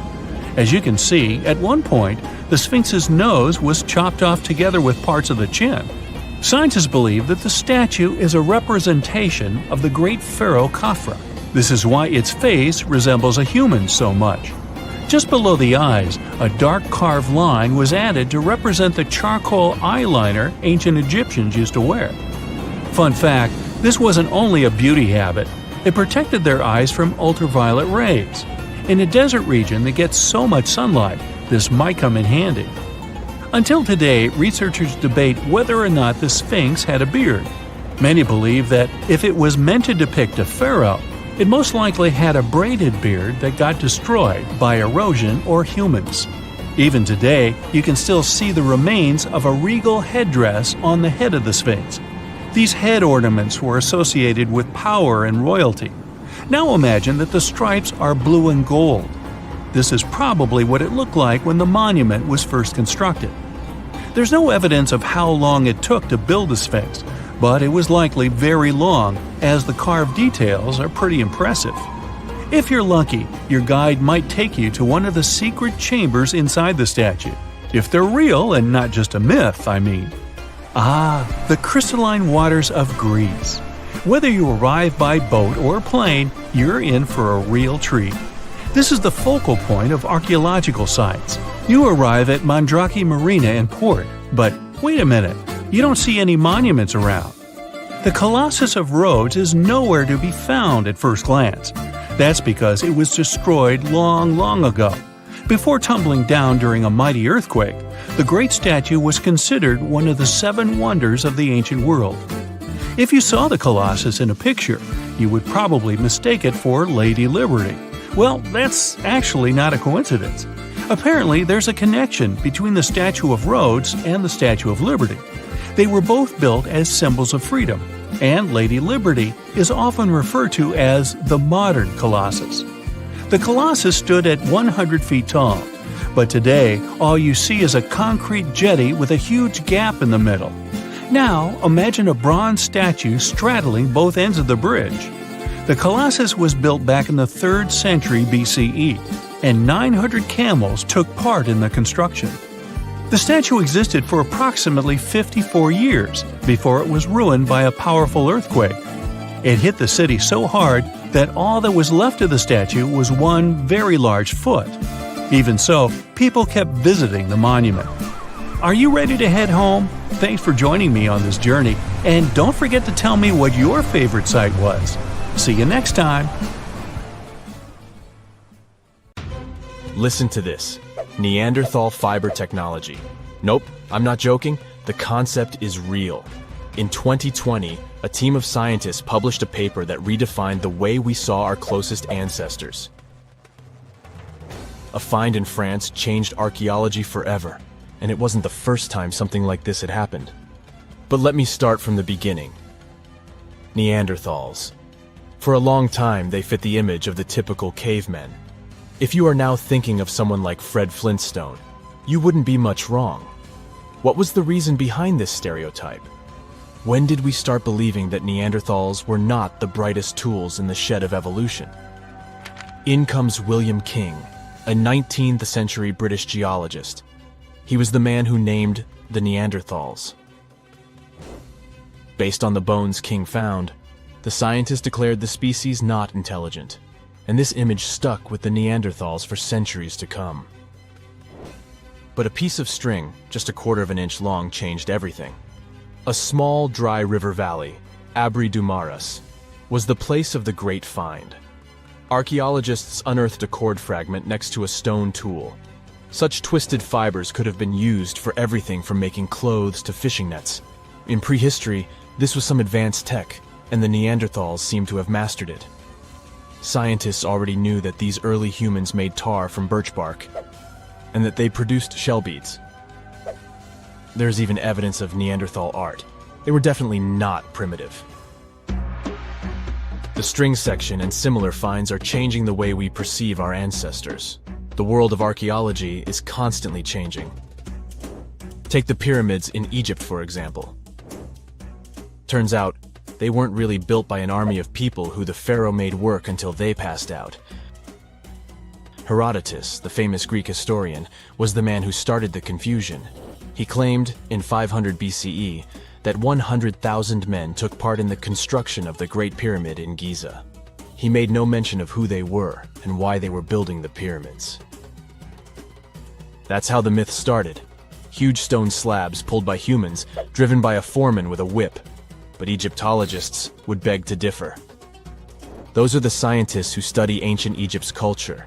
As you can see, at one point, the Sphinx's nose was chopped off together with parts of the chin. Scientists believe that the statue is a representation of the great pharaoh Khafra. This is why its face resembles a human so much. Just below the eyes, a dark carved line was added to represent the charcoal eyeliner ancient Egyptians used to wear. Fun fact, this wasn't only a beauty habit. It protected their eyes from ultraviolet rays. In a desert region that gets so much sunlight, this might come in handy. Until today, researchers debate whether or not the Sphinx had a beard. Many believe that if it was meant to depict a pharaoh, it most likely had a braided beard that got destroyed by erosion or humans. Even today, you can still see the remains of a regal headdress on the head of the Sphinx. These head ornaments were associated with power and royalty. Now imagine that the stripes are blue and gold. This is probably what it looked like when the monument was first constructed. There's no evidence of how long it took to build the Sphinx, but it was likely very long, as the carved details are pretty impressive. If you're lucky, your guide might take you to one of the secret chambers inside the statue. If they're real and not just a myth, I mean. The crystalline waters of Greece. Whether you arrive by boat or plane, you're in for a real treat. This is the focal point of archaeological sites. You arrive at Mandrake Marina and Port, but wait a minute, you don't see any monuments around. The Colossus of Rhodes is nowhere to be found at first glance. That's because it was destroyed long ago. Before tumbling down during a mighty earthquake, the great statue was considered one of the 7 wonders of the ancient world. If you saw the Colossus in a picture, you would probably mistake it for Lady Liberty. Well, that's actually not a coincidence. Apparently, there's a connection between the Statue of Rhodes and the Statue of Liberty. They were both built as symbols of freedom, and Lady Liberty is often referred to as the modern Colossus. The Colossus stood at 100 feet tall, but today all you see is a concrete jetty with a huge gap in the middle. Now, imagine a bronze statue straddling both ends of the bridge. The Colossus was built back in the 3rd century BCE, and 900 camels took part in the construction. The statue existed for approximately 54 years before it was ruined by a powerful earthquake. It hit the city so hard that all that was left of the statue was one very large foot. Even so, people kept visiting the monument. Are you ready to head home? Thanks for joining me on this journey, and don't forget to tell me what your favorite site was. See you next time. Listen to this. Neanderthal fiber technology. Nope, I'm not joking. The concept is real. In 2020, a team of scientists published a paper that redefined the way we saw our closest ancestors. A find in France changed archaeology forever, and it wasn't the first time something like this had happened. But let me start from the beginning. Neanderthals. For a long time, they fit the image of the typical cavemen. If you are now thinking of someone like Fred Flintstone, you wouldn't be much wrong. What was the reason behind this stereotype? When did we start believing that Neanderthals were not the brightest tools in the shed of evolution? In comes William King, a 19th century British geologist. He was the man who named the Neanderthals. Based on the bones King found, the scientist declared the species not intelligent, and this image stuck with the Neanderthals for centuries to come. But a piece of string, just a quarter of an inch long, changed everything. A small, dry river valley, Abri du Maras, was the place of the great find. Archaeologists unearthed a cord fragment next to a stone tool. Such twisted fibers could have been used for everything from making clothes to fishing nets. In prehistory, this was some advanced tech, and the Neanderthals seemed to have mastered it. Scientists already knew that these early humans made tar from birch bark, and that they produced shell beads. There's even evidence of Neanderthal art. They were definitely not primitive. The string section and similar finds are changing the way we perceive our ancestors. The world of archaeology is constantly changing. Take the pyramids in Egypt, for example. Turns out, they weren't really built by an army of people who the pharaoh made work until they passed out. Herodotus, the famous Greek historian, was the man who started the confusion. He claimed, in 500 BCE, that 100,000 men took part in the construction of the Great Pyramid in Giza. He made no mention of who they were and why they were building the pyramids. That's how the myth started. Huge stone slabs pulled by humans, driven by a foreman with a whip. But Egyptologists would beg to differ. Those are the scientists who study ancient Egypt's culture.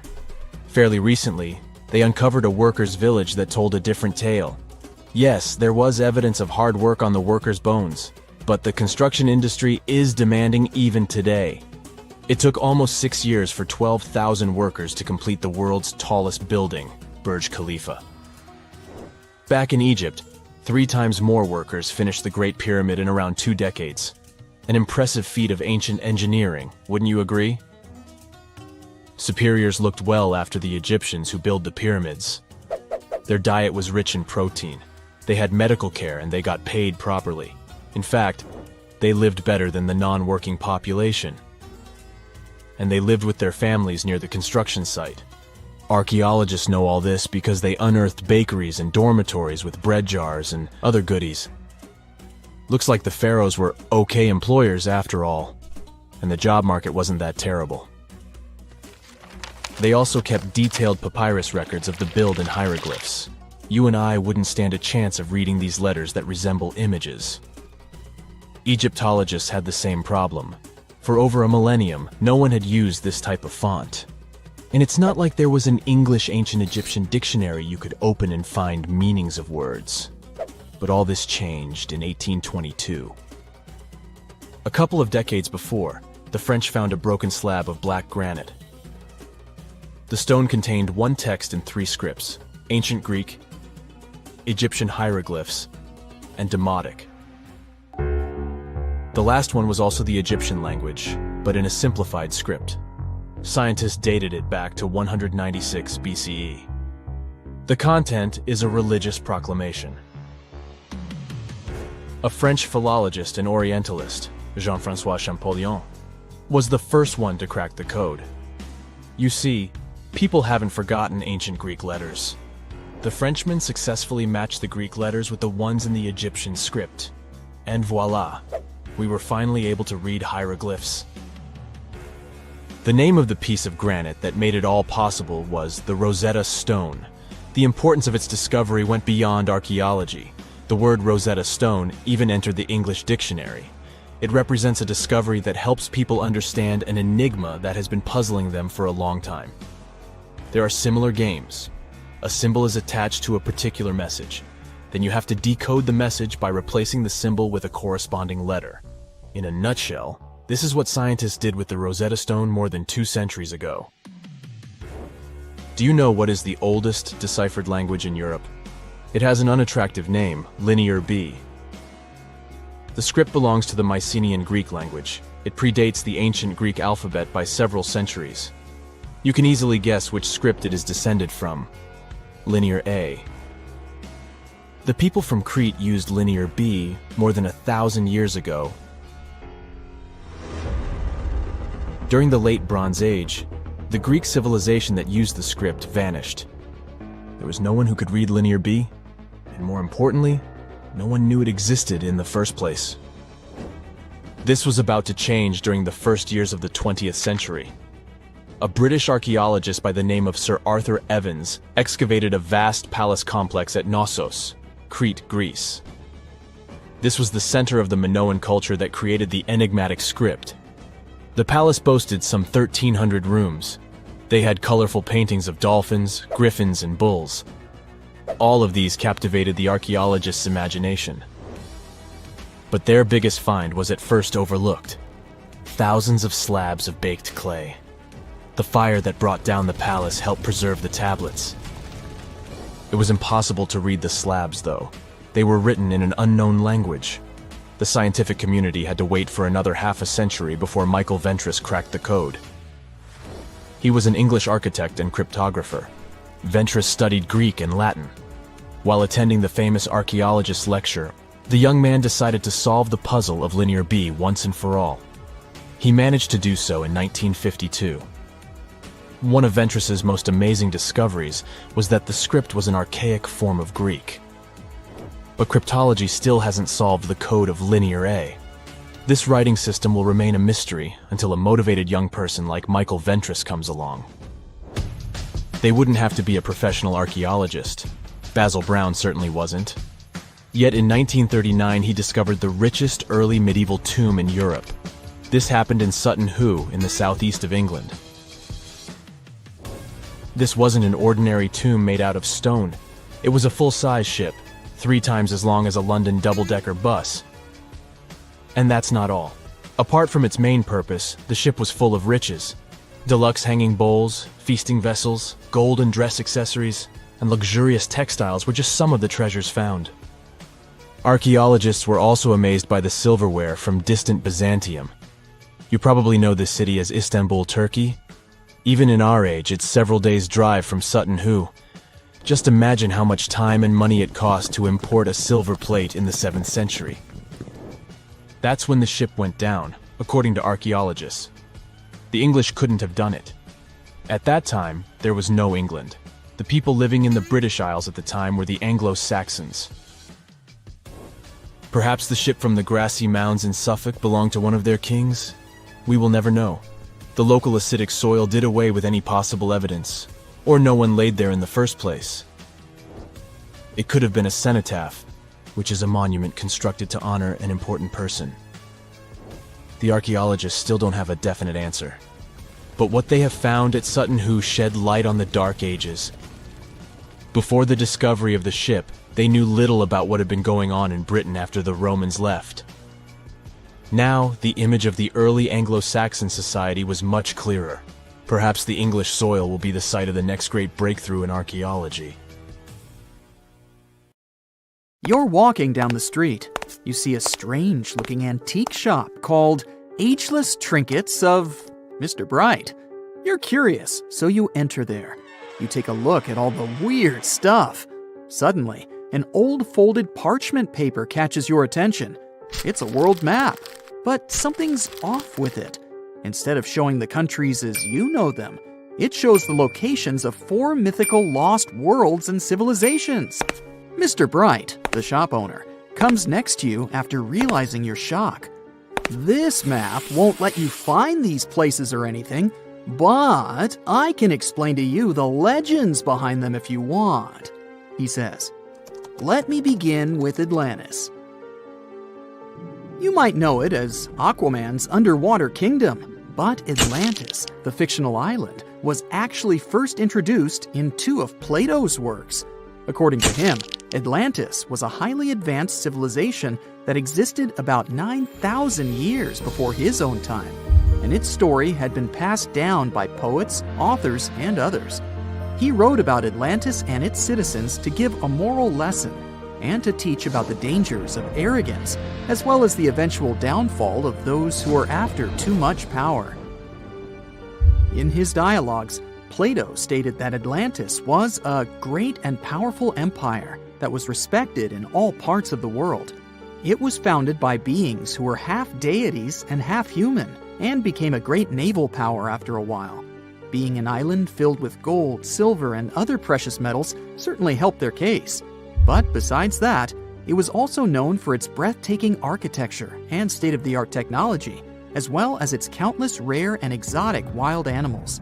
Fairly recently, they uncovered a workers' village that told a different tale. Yes, there was evidence of hard work on the workers' bones, but the construction industry is demanding even today. It took almost 6 years for 12,000 workers to complete the world's tallest building, Burj Khalifa. Back in Egypt, 3 times more workers finished the Great Pyramid in around 2 decades. An impressive feat of ancient engineering, wouldn't you agree? Superiors looked well after the Egyptians who built the pyramids. Their diet was rich in protein. They had medical care and they got paid properly. In fact, they lived better than the non-working population. And they lived with their families near the construction site. Archaeologists know all this because they unearthed bakeries and dormitories with bread jars and other goodies. Looks like the pharaohs were okay employers after all, and the job market wasn't that terrible. They also kept detailed papyrus records of the build and hieroglyphs. You and I wouldn't stand a chance of reading these letters that resemble images. Egyptologists had the same problem. For over a millennium, no one had used this type of font. And it's not like there was an English ancient Egyptian dictionary you could open and find meanings of words. But all this changed in 1822. A couple of decades before, the French found a broken slab of black granite. The stone contained one text in 3 scripts: Ancient Greek, Egyptian hieroglyphs, and Demotic. The last one was also the Egyptian language, but in a simplified script. Scientists dated it back to 196 BCE. The content is a religious proclamation. A French philologist and Orientalist, Jean-François Champollion, was the first one to crack the code. You see, people haven't forgotten ancient Greek letters. The Frenchman successfully matched the Greek letters with the ones in the Egyptian script. And voila, we were finally able to read hieroglyphs. The name of the piece of granite that made it all possible was the Rosetta Stone. The importance of its discovery went beyond archaeology. The word Rosetta Stone even entered the English dictionary. It represents a discovery that helps people understand an enigma that has been puzzling them for a long time. There are similar games. A symbol is attached to a particular message. Then you have to decode the message by replacing the symbol with a corresponding letter. In a nutshell, this is what scientists did with the Rosetta Stone more than 2 centuries ago. Do you know what is the oldest deciphered language in Europe? It has an unattractive name, Linear B. The script belongs to the Mycenaean Greek language. It predates the ancient Greek alphabet by several centuries. You can easily guess which script it is descended from. Linear A. The people from Crete used Linear B more than 1,000 years ago. During the Late Bronze Age, the Greek civilization that used the script vanished. There was no one who could read Linear B, and more importantly, no one knew it existed in the first place. This was about to change during the first years of the 20th century. A British archaeologist by the name of Sir Arthur Evans excavated a vast palace complex at Knossos, Crete, Greece. This was the center of the Minoan culture that created the enigmatic script. The palace boasted some 1,300 rooms. They had colorful paintings of dolphins, griffins, and bulls. All of these captivated the archaeologist's imagination. But their biggest find was at first overlooked: thousands of slabs of baked clay. The fire that brought down the palace helped preserve the tablets. It was impossible to read the slabs, though. They were written in an unknown language. The scientific community had to wait for another half a century before Michael Ventris cracked the code. He was an English architect and cryptographer. Ventris studied Greek and Latin. While attending the famous archaeologist's lecture, the young man decided to solve the puzzle of Linear B once and for all. He managed to do so in 1952. One of Ventris's most amazing discoveries was that the script was an archaic form of Greek. But cryptology still hasn't solved the code of Linear A. This writing system will remain a mystery until a motivated young person like Michael Ventris comes along. They wouldn't have to be a professional archaeologist. Basil Brown certainly wasn't. Yet in 1939 he discovered the richest early medieval tomb in Europe. This happened in Sutton Hoo in the southeast of England. This wasn't an ordinary tomb made out of stone. It was a full-size ship, 3 times as long as a London double-decker bus. And that's not all. Apart from its main purpose, the ship was full of riches. Deluxe hanging bowls, feasting vessels, gold and dress accessories, and luxurious textiles were just some of the treasures found. Archaeologists were also amazed by the silverware from distant Byzantium. You probably know this city as Istanbul, Turkey. Even in our age, it's several days' drive from Sutton Hoo. Just imagine how much time and money it cost to import a silver plate in the 7th century. That's when the ship went down, according to archaeologists. The English couldn't have done it. At that time, there was no England. The people living in the British Isles at the time were the Anglo-Saxons. Perhaps the ship from the grassy mounds in Suffolk belonged to one of their kings? We will never know. The local acidic soil did away with any possible evidence, or no one laid there in the first place. It could have been a cenotaph, which is a monument constructed to honor an important person. The archaeologists still don't have a definite answer. But what they have found at Sutton Hoo shed light on the Dark Ages. Before the discovery of the ship, they knew little about what had been going on in Britain after the Romans left. Now, the image of the early Anglo-Saxon society was much clearer. Perhaps the English soil will be the site of the next great breakthrough in archaeology. You're walking down the street. You see a strange-looking antique shop called Ageless Trinkets of Mr. Bright. You're curious, so you enter there. You take a look at all the weird stuff. Suddenly, an old folded parchment paper catches your attention. It's a world map, but something's off with it. Instead of showing the countries as you know them, it shows the locations of 4 mythical lost worlds and civilizations. Mr. Bright, the shop owner, comes next to you after realizing your shock. This map won't let you find these places or anything, but I can explain to you the legends behind them if you want, he says. Let me begin with Atlantis. You might know it as Aquaman's underwater kingdom, but Atlantis, the fictional island, was actually first introduced in 2 of Plato's works. According to him, Atlantis was a highly advanced civilization that existed about 9,000 years before his own time, and its story had been passed down by poets, authors, and others. He wrote about Atlantis and its citizens to give a moral lesson and to teach about the dangers of arrogance, as well as the eventual downfall of those who are after too much power. In his dialogues, Plato stated that Atlantis was a great and powerful empire that was respected in all parts of the world. It was founded by beings who were half deities and half human, and became a great naval power after a while. Being an island filled with gold, silver, and other precious metals certainly helped their case. But besides that, it was also known for its breathtaking architecture and state-of-the-art technology, as well as its countless rare and exotic wild animals.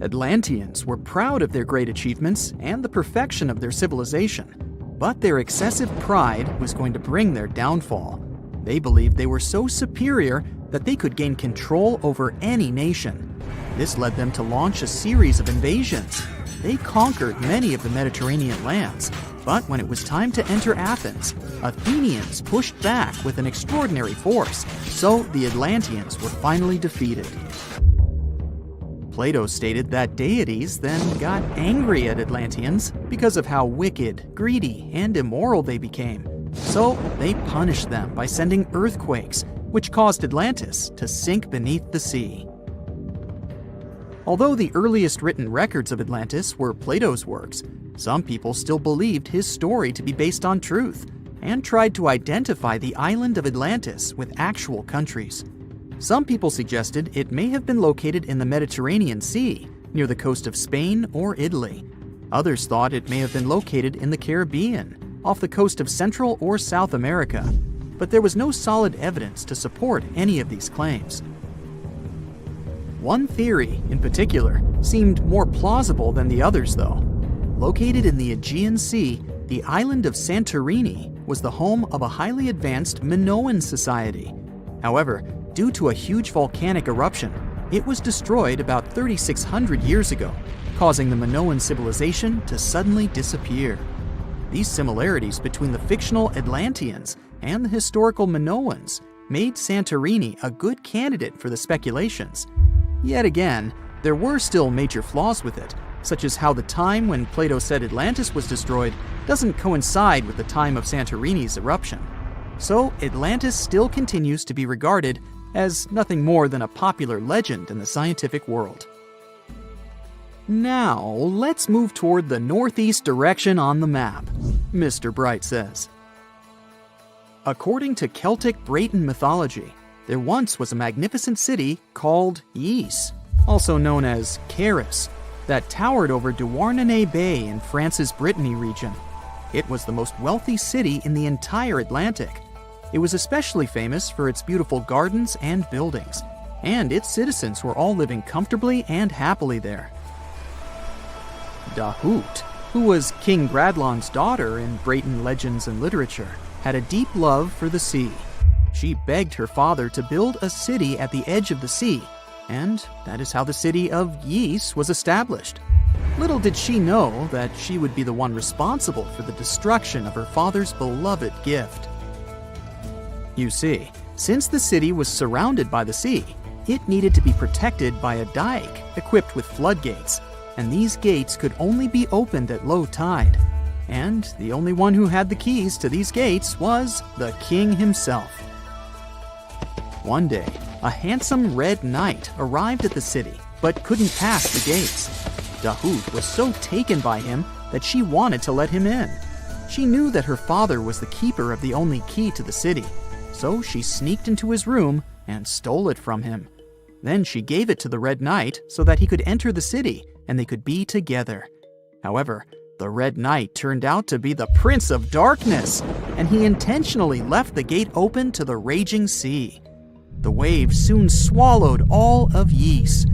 Atlanteans were proud of their great achievements and the perfection of their civilization, but their excessive pride was going to bring their downfall. They believed they were so superior that they could gain control over any nation. This led them to launch a series of invasions. They conquered many of the Mediterranean lands, but when it was time to enter Athens, Athenians pushed back with an extraordinary force, so the Atlanteans were finally defeated. Plato stated that deities then got angry at Atlanteans because of how wicked, greedy, and immoral they became. So they punished them by sending earthquakes, which caused Atlantis to sink beneath the sea. Although the earliest written records of Atlantis were Plato's works, some people still believed his story to be based on truth and tried to identify the island of Atlantis with actual countries. Some people suggested it may have been located in the Mediterranean Sea, near the coast of Spain or Italy. Others thought it may have been located in the Caribbean, off the coast of Central or South America, but there was no solid evidence to support any of these claims. One theory, in particular, seemed more plausible than the others, though. Located in the Aegean Sea, the island of Santorini was the home of a highly advanced Minoan society. However, due to a huge volcanic eruption, it was destroyed about 3,600 years ago, causing the Minoan civilization to suddenly disappear. These similarities between the fictional Atlanteans and the historical Minoans made Santorini a good candidate for the speculations. Yet again, there were still major flaws with it, such as how the time when Plato said Atlantis was destroyed doesn't coincide with the time of Santorini's eruption. So Atlantis still continues to be regarded as nothing more than a popular legend in the scientific world. Now, let's move toward the northeast direction on the map, Mr. Bright says. According to Celtic Breton mythology, there once was a magnificent city called Ys, also known as Caris, that towered over Douarnenez Bay in France's Brittany region. It was the most wealthy city in the entire Atlantic. It was especially famous for its beautiful gardens and buildings, and its citizens were all living comfortably and happily there. Dahut, who was King Bradlon's daughter in Breton legends and literature, had a deep love for the sea. She begged her father to build a city at the edge of the sea, and that is how the city of Ys was established. Little did she know that she would be the one responsible for the destruction of her father's beloved gift. You see, Since the city was surrounded by the sea, it needed to be protected by a dike equipped with floodgates, and these gates could only be opened at low tide. And the only one who had the keys to these gates was the king himself. One day, a handsome red knight arrived at the city, but couldn't pass the gates. Dahoud was so taken by him that she wanted to let him in. She knew that her father was the keeper of the only key to the city, so she sneaked into his room and stole it from him. Then she gave it to the Red Knight so that he could enter the city and they could be together. However, the Red Knight turned out to be the Prince of Darkness, and he intentionally left the gate open to the raging sea. The waves soon swallowed all of Ys.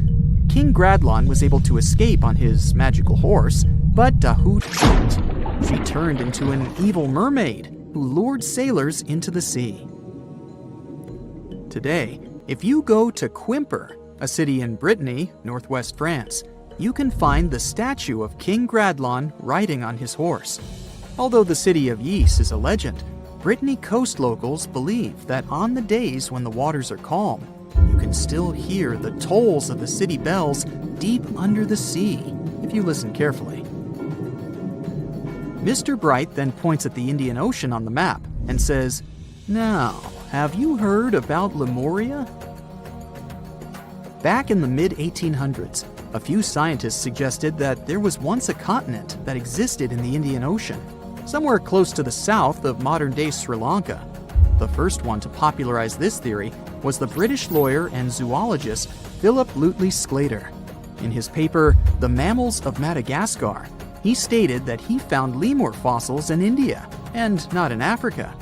King Gradlon was able to escape on his magical horse, but Dahoud couldn't. She turned into an evil mermaid who lured sailors into the sea. Today, if you go to Quimper, a city in Brittany, northwest France, you can find the statue of King Gradlon riding on his horse. Although the city of Ys is a legend, Brittany coast locals believe that on the days when the waters are calm, you can still hear the tolls of the city bells deep under the sea, if you listen carefully. Mr. Bright then points at the Indian Ocean on the map and says, "Now, have you heard about Lemuria?" Back in the mid-1800s, a few scientists suggested that there was once a continent that existed in the Indian Ocean, somewhere close to the south of modern-day Sri Lanka. The first one to popularize this theory was the British lawyer and zoologist Philip Lutley Sclater. In his paper, The Mammals of Madagascar, he stated that he found lemur fossils in India, and not in Africa.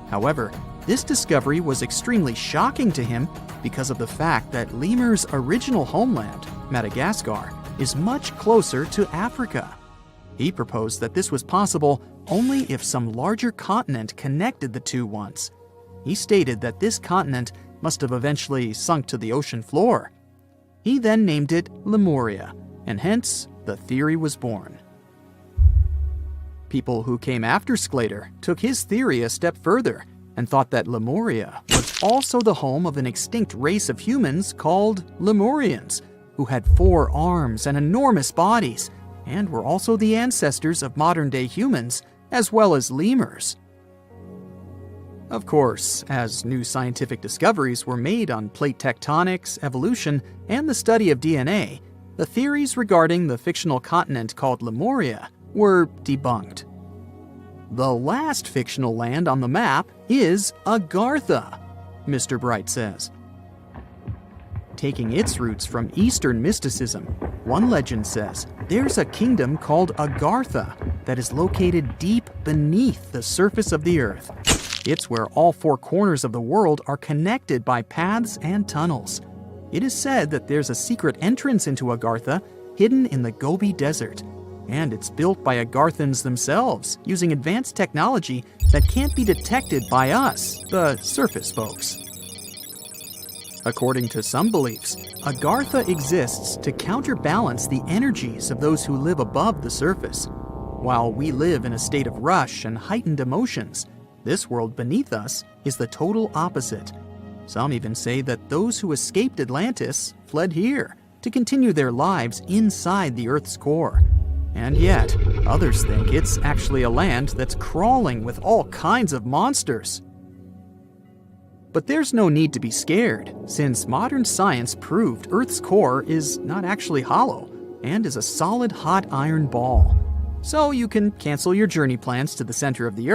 However, this discovery was extremely shocking to him because of the fact that lemurs' original homeland, Madagascar, is much closer to Africa. He proposed that this was possible only if some larger continent connected the two once. He stated that this continent must have eventually sunk to the ocean floor. He then named it Lemuria, and hence the theory was born. People who came after Sclater took his theory a step further and thought that Lemuria was also the home of an extinct race of humans called Lemurians, who had 4 arms and enormous bodies, and were also the ancestors of modern-day humans, as well as lemurs. Of course, as new scientific discoveries were made on plate tectonics, evolution, and the study of DNA, the theories regarding the fictional continent called Lemuria were debunked. The last fictional land on the map is Agartha, Mr. Bright says. Taking its roots from Eastern mysticism, one legend says there's a kingdom called Agartha that is located deep beneath the surface of the earth. It's where all 4 corners of the world are connected by paths and tunnels. It is said that there's a secret entrance into Agartha hidden in the Gobi Desert, and it's built by Agarthans themselves using advanced technology that can't be detected by us, the surface folks. According to some beliefs, Agartha exists to counterbalance the energies of those who live above the surface. While we live in a state of rush and heightened emotions, this world beneath us is the total opposite. Some even say that those who escaped Atlantis fled here to continue their lives inside the Earth's core. And yet, others think it's actually a land that's crawling with all kinds of monsters. But there's no need to be scared, since modern science proved Earth's core is not actually hollow and is a solid hot iron ball. So you can cancel your journey plans to the center of the Earth